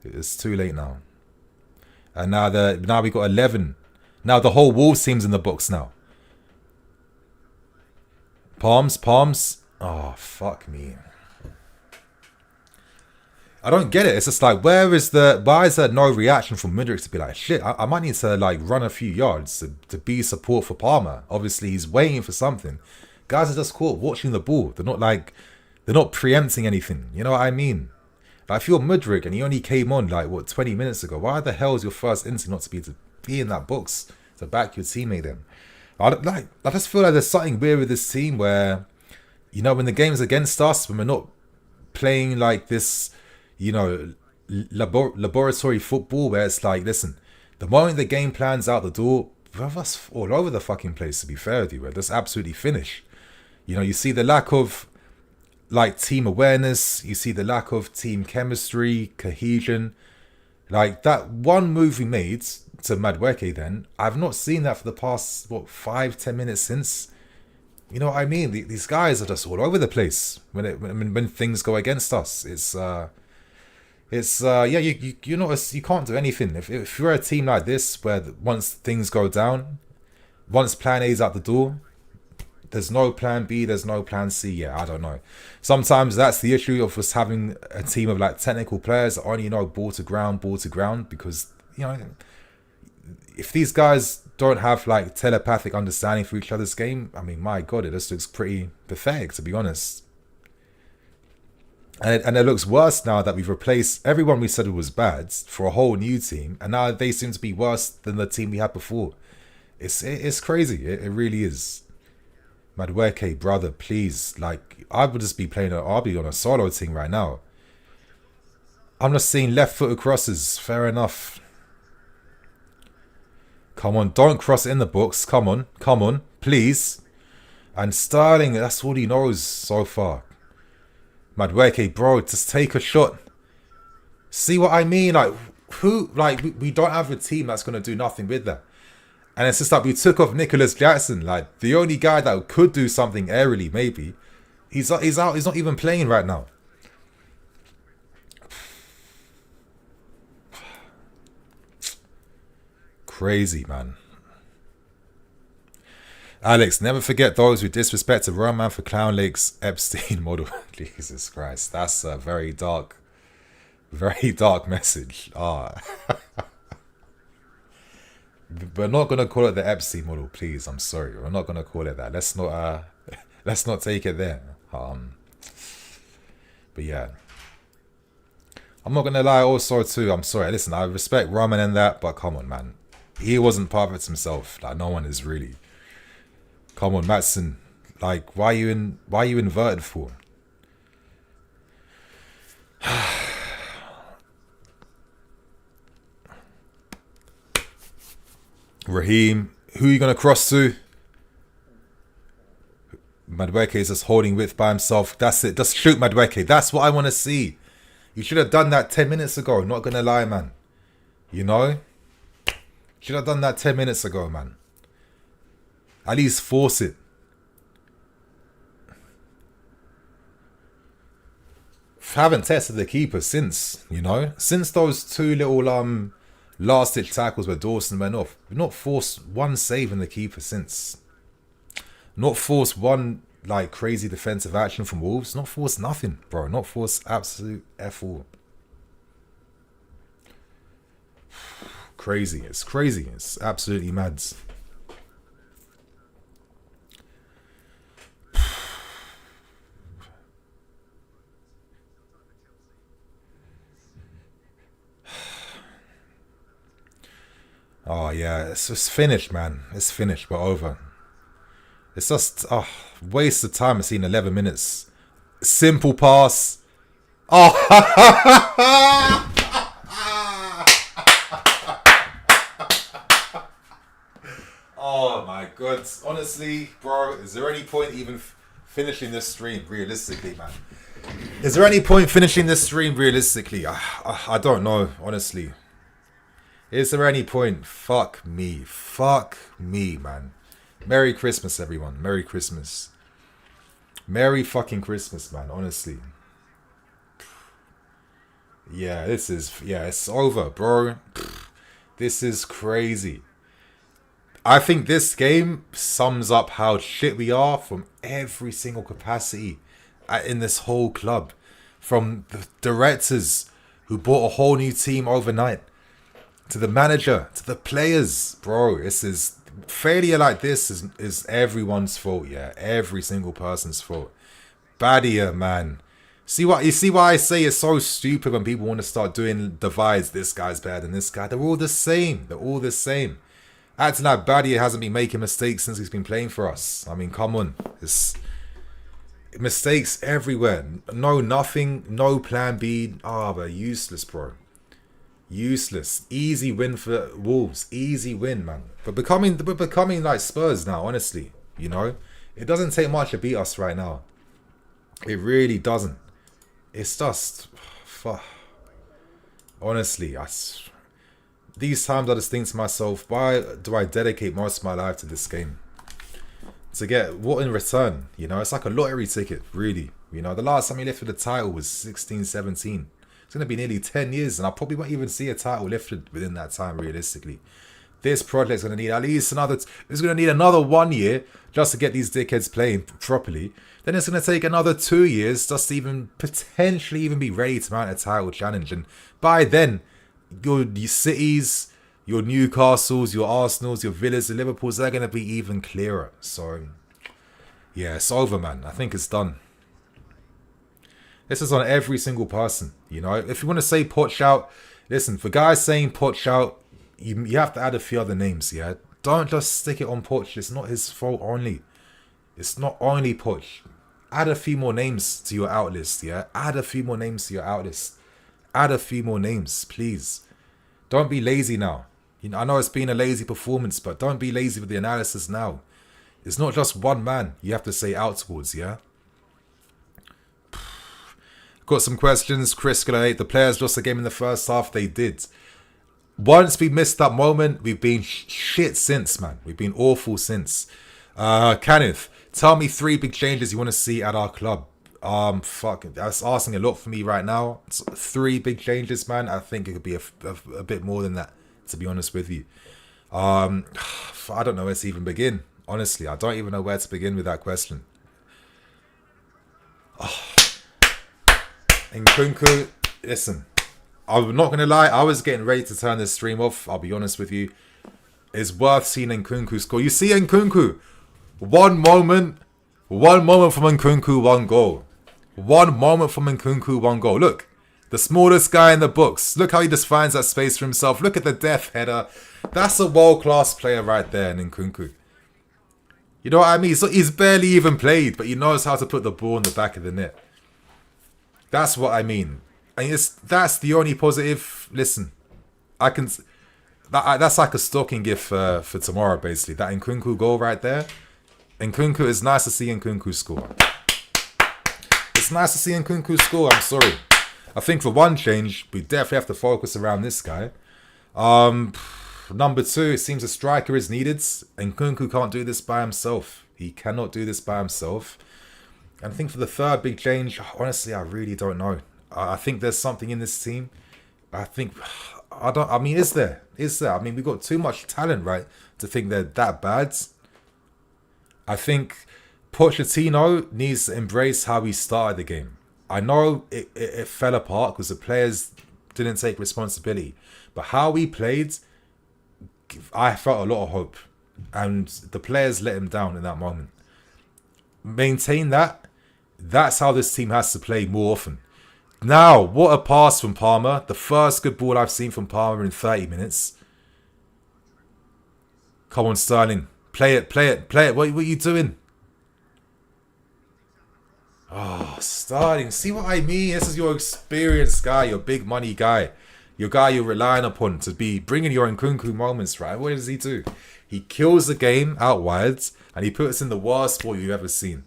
It's too late now. And now we got 11. Now the whole Wolves team's in the box now. Palms. Oh, fuck me. I don't get it. It's just like, why is there no reaction from Mudryk to be like, shit, I might need to like run a few yards to be support for Palmer. Obviously, he's waiting for something. Guys are just caught watching the ball. They're not preempting anything. You know what I mean? Like, if you're Mudryk and he only came on 20 minutes ago, why the hell is your first instinct not to be in that box to back your teammate then? I just feel like there's something weird with this team where, when the game's against us, when we're not playing like this, laboratory football where it's like, listen, the moment the game plan's out the door, we're us all over the fucking place, to be fair with you. We're just absolutely finished. You see the lack of team awareness, you see the lack of team chemistry, cohesion. Like that one move we made to Madueke then, I've not seen that for the past 5-10 minutes since. You know what I mean? These guys are just all over the place when things go against us. You can't do anything. If you're a team like this, where once things go down, once plan A's out the door, there's no plan B, there's no plan C. Yeah, I don't know. Sometimes that's the issue of us having a team of technical players that only know ball to ground, because, if these guys don't have telepathic understanding for each other's game, I mean, my God, it just looks pretty pathetic, to be honest. And it looks worse now that we've replaced everyone we said was bad for a whole new team, and now they seem to be worse than the team we had before. It's crazy. It really is. Madueke, brother, please. I would just be playing I'll be on a solo team right now. I'm just seeing left-footed crosses. Fair enough. Come on, don't cross it in the box. Come on, please. And Sterling, that's all he knows so far. Madueke, bro, just take a shot. See what I mean? We don't have a team that's going to do nothing with that. And it's just we took off Nicholas Jackson, the only guy that could do something aerially, maybe. He's out, he's not even playing right now. Crazy, man. Alex, never forget those who disrespect a Roman for Clown Lake's Epstein model. Jesus Christ, that's a very dark message. We're not gonna call it the Epstein model, please. I'm sorry, we're not gonna call it that. Let's not take it there. But yeah, I'm not gonna lie. Also, too, I'm sorry. Listen, I respect Roman and that, but come on, man. He wasn't perfect himself. No one is really. Come on, Matson. Why are you inverted for? Raheem, who are you going to cross to? Madueke is just holding width by himself. That's it. Just shoot Madueke. That's what I want to see. You should have done that 10 minutes ago. Not going to lie, man. You know? Should have done that 10 minutes ago, man. At least force it. Haven't tested the keeper since, you know? Since those two little last-ditch tackles where Dawson went off. We've not forced one save in the keeper since. Not forced one, like, crazy defensive action from Wolves. Not forced nothing, bro. Not forced absolute F all. Crazy. It's crazy. It's absolutely mad. Oh, yeah. It's just finished, man. It's finished. We're over. It's just waste of time. I've seen 11 minutes. Simple pass. Oh, oh my god. Honestly, bro, is there any point even finishing this stream realistically, man? Is there any point finishing this stream realistically? I don't know, honestly. Is there any point? Fuck me. Fuck me, man. Merry Christmas, everyone. Merry Christmas. Merry fucking Christmas, man. Honestly. Yeah, it's over, bro. This is crazy. I think this game sums up how shit we are from every single capacity in this whole club. From the directors who bought a whole new team overnight, to the manager, to the players. Bro, this is... Failure like this is everyone's fault, yeah. Every single person's fault. Badia, man. You see why I say it's so stupid when people want to start doing divides. This guy's better than this guy. They're all the same. They're all the same. Acting like Badia hasn't been making mistakes since he's been playing for us. I mean, come on. It's mistakes everywhere. No, nothing. No plan B. They're useless, bro. Useless. Easy win for Wolves. Easy win, man. But we're becoming like Spurs now, honestly. You know? It doesn't take much to beat us right now. It really doesn't. It's just... Honestly, these times I just think to myself, why do I dedicate most of my life to this game? To get what in return? You know, it's like a lottery ticket, really. You know, the last time we lifted the title was 16, 17. It's going to be nearly 10 years, and I probably won't even see a title lifted within that time, realistically. This project's going to need at least another... It's going to need another 1 year just to get these dickheads playing properly. Then it's going to take another 2 years just to even potentially even be ready to mount a title challenge. And by then, your Cities, your Newcastles, your Arsenals, your Villas, the Liverpools, they're going to be even clearer. So, yeah, it's over, man. I think it's done. This is on every single person, you know. If you want to say Poch out, listen, for guys saying Poch out, you have to add a few other names, yeah. Don't just stick it on Poch. It's not his fault only. It's not only Poch. Add a few more names to your out list, yeah. Add a few more names to your out list. Add a few more names, please. Don't be lazy now. You know, I know it's been a lazy performance, but don't be lazy with the analysis now. It's not just one man you have to say out towards, yeah. Got some questions. Chris Gallagher, the players lost the game in the first half. They did. Once we missed that moment, we've been shit since, man. We've been awful since. Kenneth, tell me 3 big changes you want to see at our club. Fuck, that's asking a lot for me right now. It's 3 big changes, man. I think it could be a bit more than that, to be honest with you. I don't know where to even begin. Honestly, I don't even know where to begin with that question. Nkunku, listen, I'm not going to lie, I was getting ready to turn this stream off, I'll be honest with you. It's worth seeing Nkunku score. You see Nkunku, one moment from Nkunku, 1 goal. 1 moment from Nkunku, 1 goal. Look, the smallest guy in the books. Look how he just finds that space for himself. Look at the death header. That's a world-class player right there, Nkunku. You know what I mean? So he's barely even played, but he knows how to put the ball in the back of the net. That's what I mean. And that's the only positive. Listen, That's like a stocking gift for tomorrow, basically. That Nkunku goal right there. Nkunku, it's nice to see Nkunku score. It's nice to see Nkunku score, I'm sorry. I think for one change, we definitely have to focus around this guy. Number 2, it seems a striker is needed. Nkunku can't do this by himself. He cannot do this by himself. And I think for the third big change, honestly, I really don't know. I think there's something in this team. Is there? I mean, we've got too much talent, right, to think they're that bad. I think Pochettino needs to embrace how he started the game. I know it fell apart because the players didn't take responsibility. But how we played, I felt a lot of hope. And the players let him down in that moment. Maintain that. That's how this team has to play more often. Now, what a pass from Palmer. The first good ball I've seen from Palmer in 30 minutes. Come on, Sterling. Play it. What are you doing? Oh, Sterling. See what I mean? This is your experienced guy, your big money guy. Your guy you're relying upon to be bringing your Nkunku moments, right? What does he do? He kills the game out wide and he puts in the worst ball you've ever seen.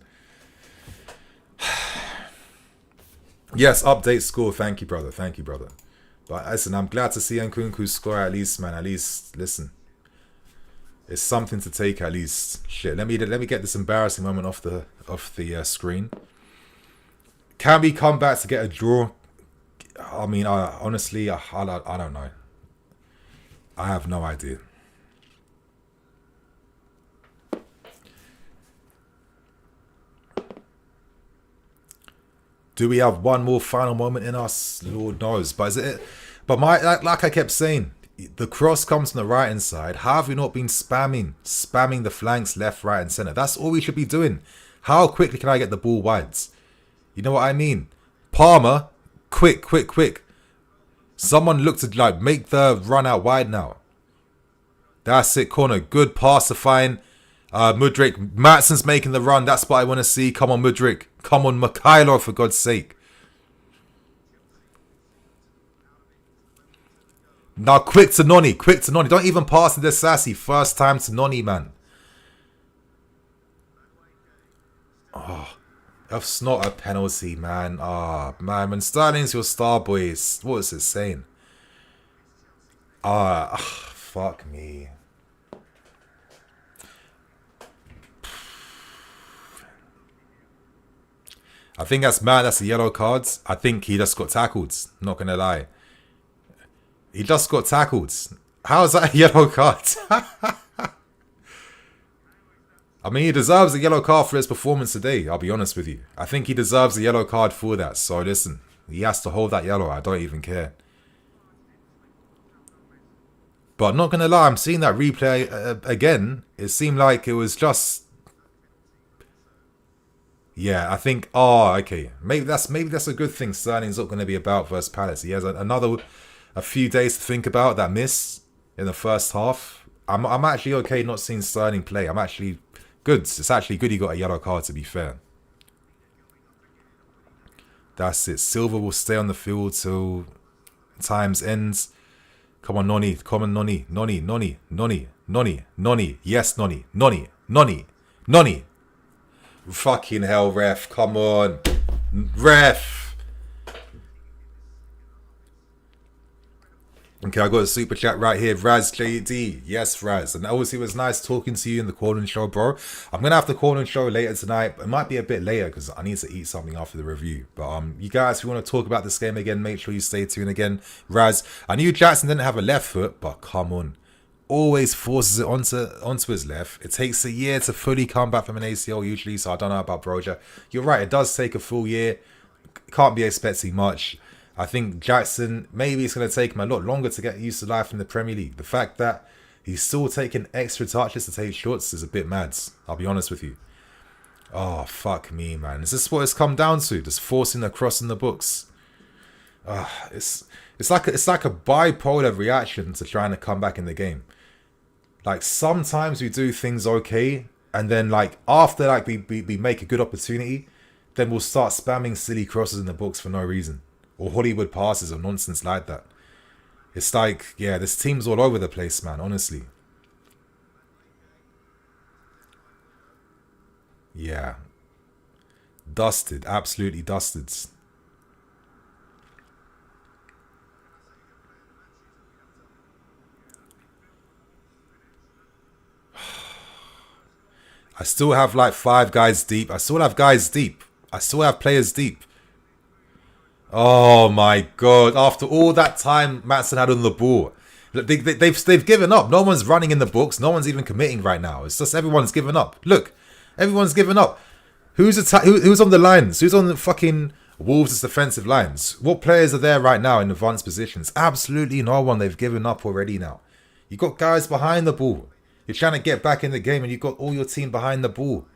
Yes, update score. Thank you, brother. But listen, I'm glad to see Nkunku score at least, man. At least, listen. It's something to take at least. Shit, let me get this embarrassing moment off the screen. Can we come back to get a draw? I mean, honestly, I don't know. I have no idea. Do we have one more final moment in us? Lord knows. But is it? But like I kept saying, the cross comes from the right hand side. How have we not been spamming the flanks left, right, and center? That's all we should be doing. How quickly can I get the ball wide? You know what I mean? Palmer, quick. Someone look to make the run out wide now. That's it, corner. Good pass to find Mudryk. Matson's making the run. That's what I want to see. Come on, Mudryk. Come on, Mikhailo, for God's sake. Now, quick to Noni. Don't even pass to Desassi. First time to Noni, man. Oh, that's not a penalty, man. Man, when Sterling's your star, boys, what is it saying? Fuck me. I think that's mad. That's a yellow card. I think he just got tackled. Not gonna lie. He just got tackled. How is that a yellow card? I mean, he deserves a yellow card for his performance today. I'll be honest with you. I think he deserves a yellow card for that. So listen, he has to hold that yellow. I don't even care. But not gonna lie, I'm seeing that replay again. It seemed like it was just. Yeah, I think. Oh, okay. Maybe that's a good thing. Sterling's not going to be about versus Palace. He has a few days to think about that miss in the first half. I'm actually okay not seeing Sterling play. I'm actually good. It's actually good he got a yellow card, to be fair. That's it. Silva will stay on the field till time's ends. Come on, Noni. Come on, Noni. Noni. Yes, Noni. Fucking hell, ref. Come on. Ref. Okay, I got a super chat right here. Raz JD. Yes, Raz. And obviously it was nice talking to you in the Corner show, bro. I'm going to have the Corner show later tonight. It might be a bit later because I need to eat something after the review. But you guys, if you want to talk about this game again, make sure you stay tuned again. Raz, I knew Jackson didn't have a left foot, but come on. Always forces it onto his left. It takes a year to fully come back from an ACL usually, so I don't know about Broja. You're right, it does take a full year. Can't be expecting much. I think Jackson, maybe it's going to take him a lot longer to get used to life in the Premier League. The fact that he's still taking extra touches to take shots is a bit mad. I'll be honest with you. Oh, fuck me, man. Is this what it's come down to? Just forcing a cross in the books. It's like a bipolar reaction to trying to come back in the game. Like, sometimes we do things okay, and then, like, after, like, we make a good opportunity, then we'll start spamming silly crosses in the box for no reason. Or Hollywood passes or nonsense like that. It's like, yeah, this team's all over the place, man, honestly. Yeah. Dusted, absolutely dusted. I still have like 5 guys deep. I still have guys deep. I still have players deep. Oh my god. After all that time Matson had on the ball. They've given up. No one's running in the books. No one's even committing right now. It's just everyone's given up. Look, everyone's given up. Who's on the lines? Who's on the fucking Wolves' defensive lines? What players are there right now in advanced positions? Absolutely no one. They've given up already now. You got guys behind the ball. You're trying to get back in the game and you've got all your team behind the ball.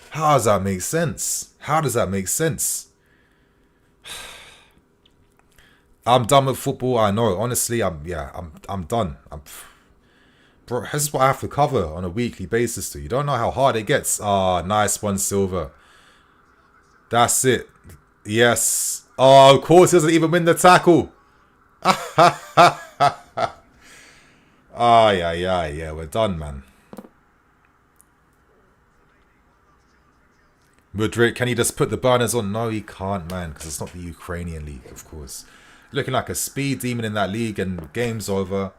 How does that make sense? How does that make sense? I'm done with football. I know. Honestly, I'm done. Bro, this is what I have to cover on a weekly basis too. You don't know how hard it gets. Ah, nice one, Silver. That's it. Yes. Oh, of course, he doesn't even win the tackle. Yeah, we're done, man. Mudryk, can he just put the burners on? No, he can't, man, because it's not the Ukrainian league, of course. Looking like a speed demon in that league, and game's over.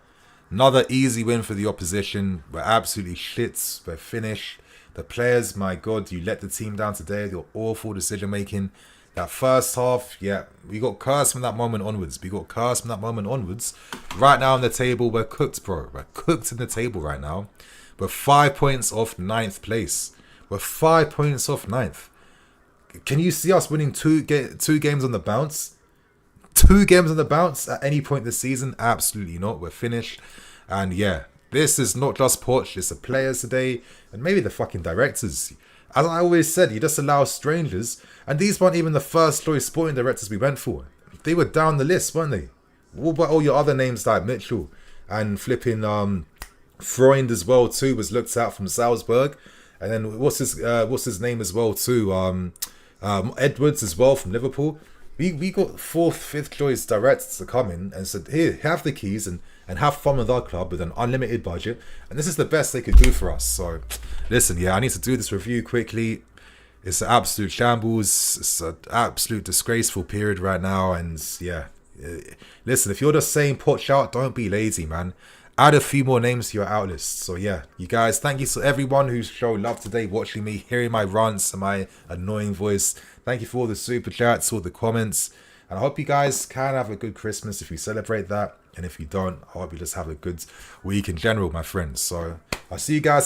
Another easy win for the opposition. We're absolutely shits. We're finished. The players, my God, you let the team down today. Your awful decision making. That first half, yeah, we got cursed from that moment onwards. Right now on the table, we're cooked, bro. We're cooked in the table right now. We're 5 points off 9th place. We're 5 points off 9th. Can you see us winning two games on the bounce? 2 games on the bounce at any point this season? Absolutely not. We're finished. And yeah, this is not just Poch, it's the players today, and maybe the fucking directors. As I always said, you just allow strangers, and these weren't even the first choice sporting directors we went for. They were down the list, weren't they? What about all your other names like Mitchell and flipping Freund as well too, was looked at from Salzburg, and then what's his name as well too, Edwards as well from Liverpool. We got 4th, 5th choice directors to come in and said, here, have the keys and have fun with our club with an unlimited budget. And this is the best they could do for us. So, listen, yeah, I need to do this review quickly. It's an absolute shambles. It's an absolute disgraceful period right now. And yeah, listen, if you're just saying Poch out, don't be lazy, man. Add a few more names to your out list. So yeah, you guys, thank you to everyone who showed love today, watching me, hearing my rants and my annoying voice. Thank you for all the super chats, all the comments. And I hope you guys can have a good Christmas if you celebrate that. And if you don't, I hope you just have a good week in general, my friends. So I'll see you guys.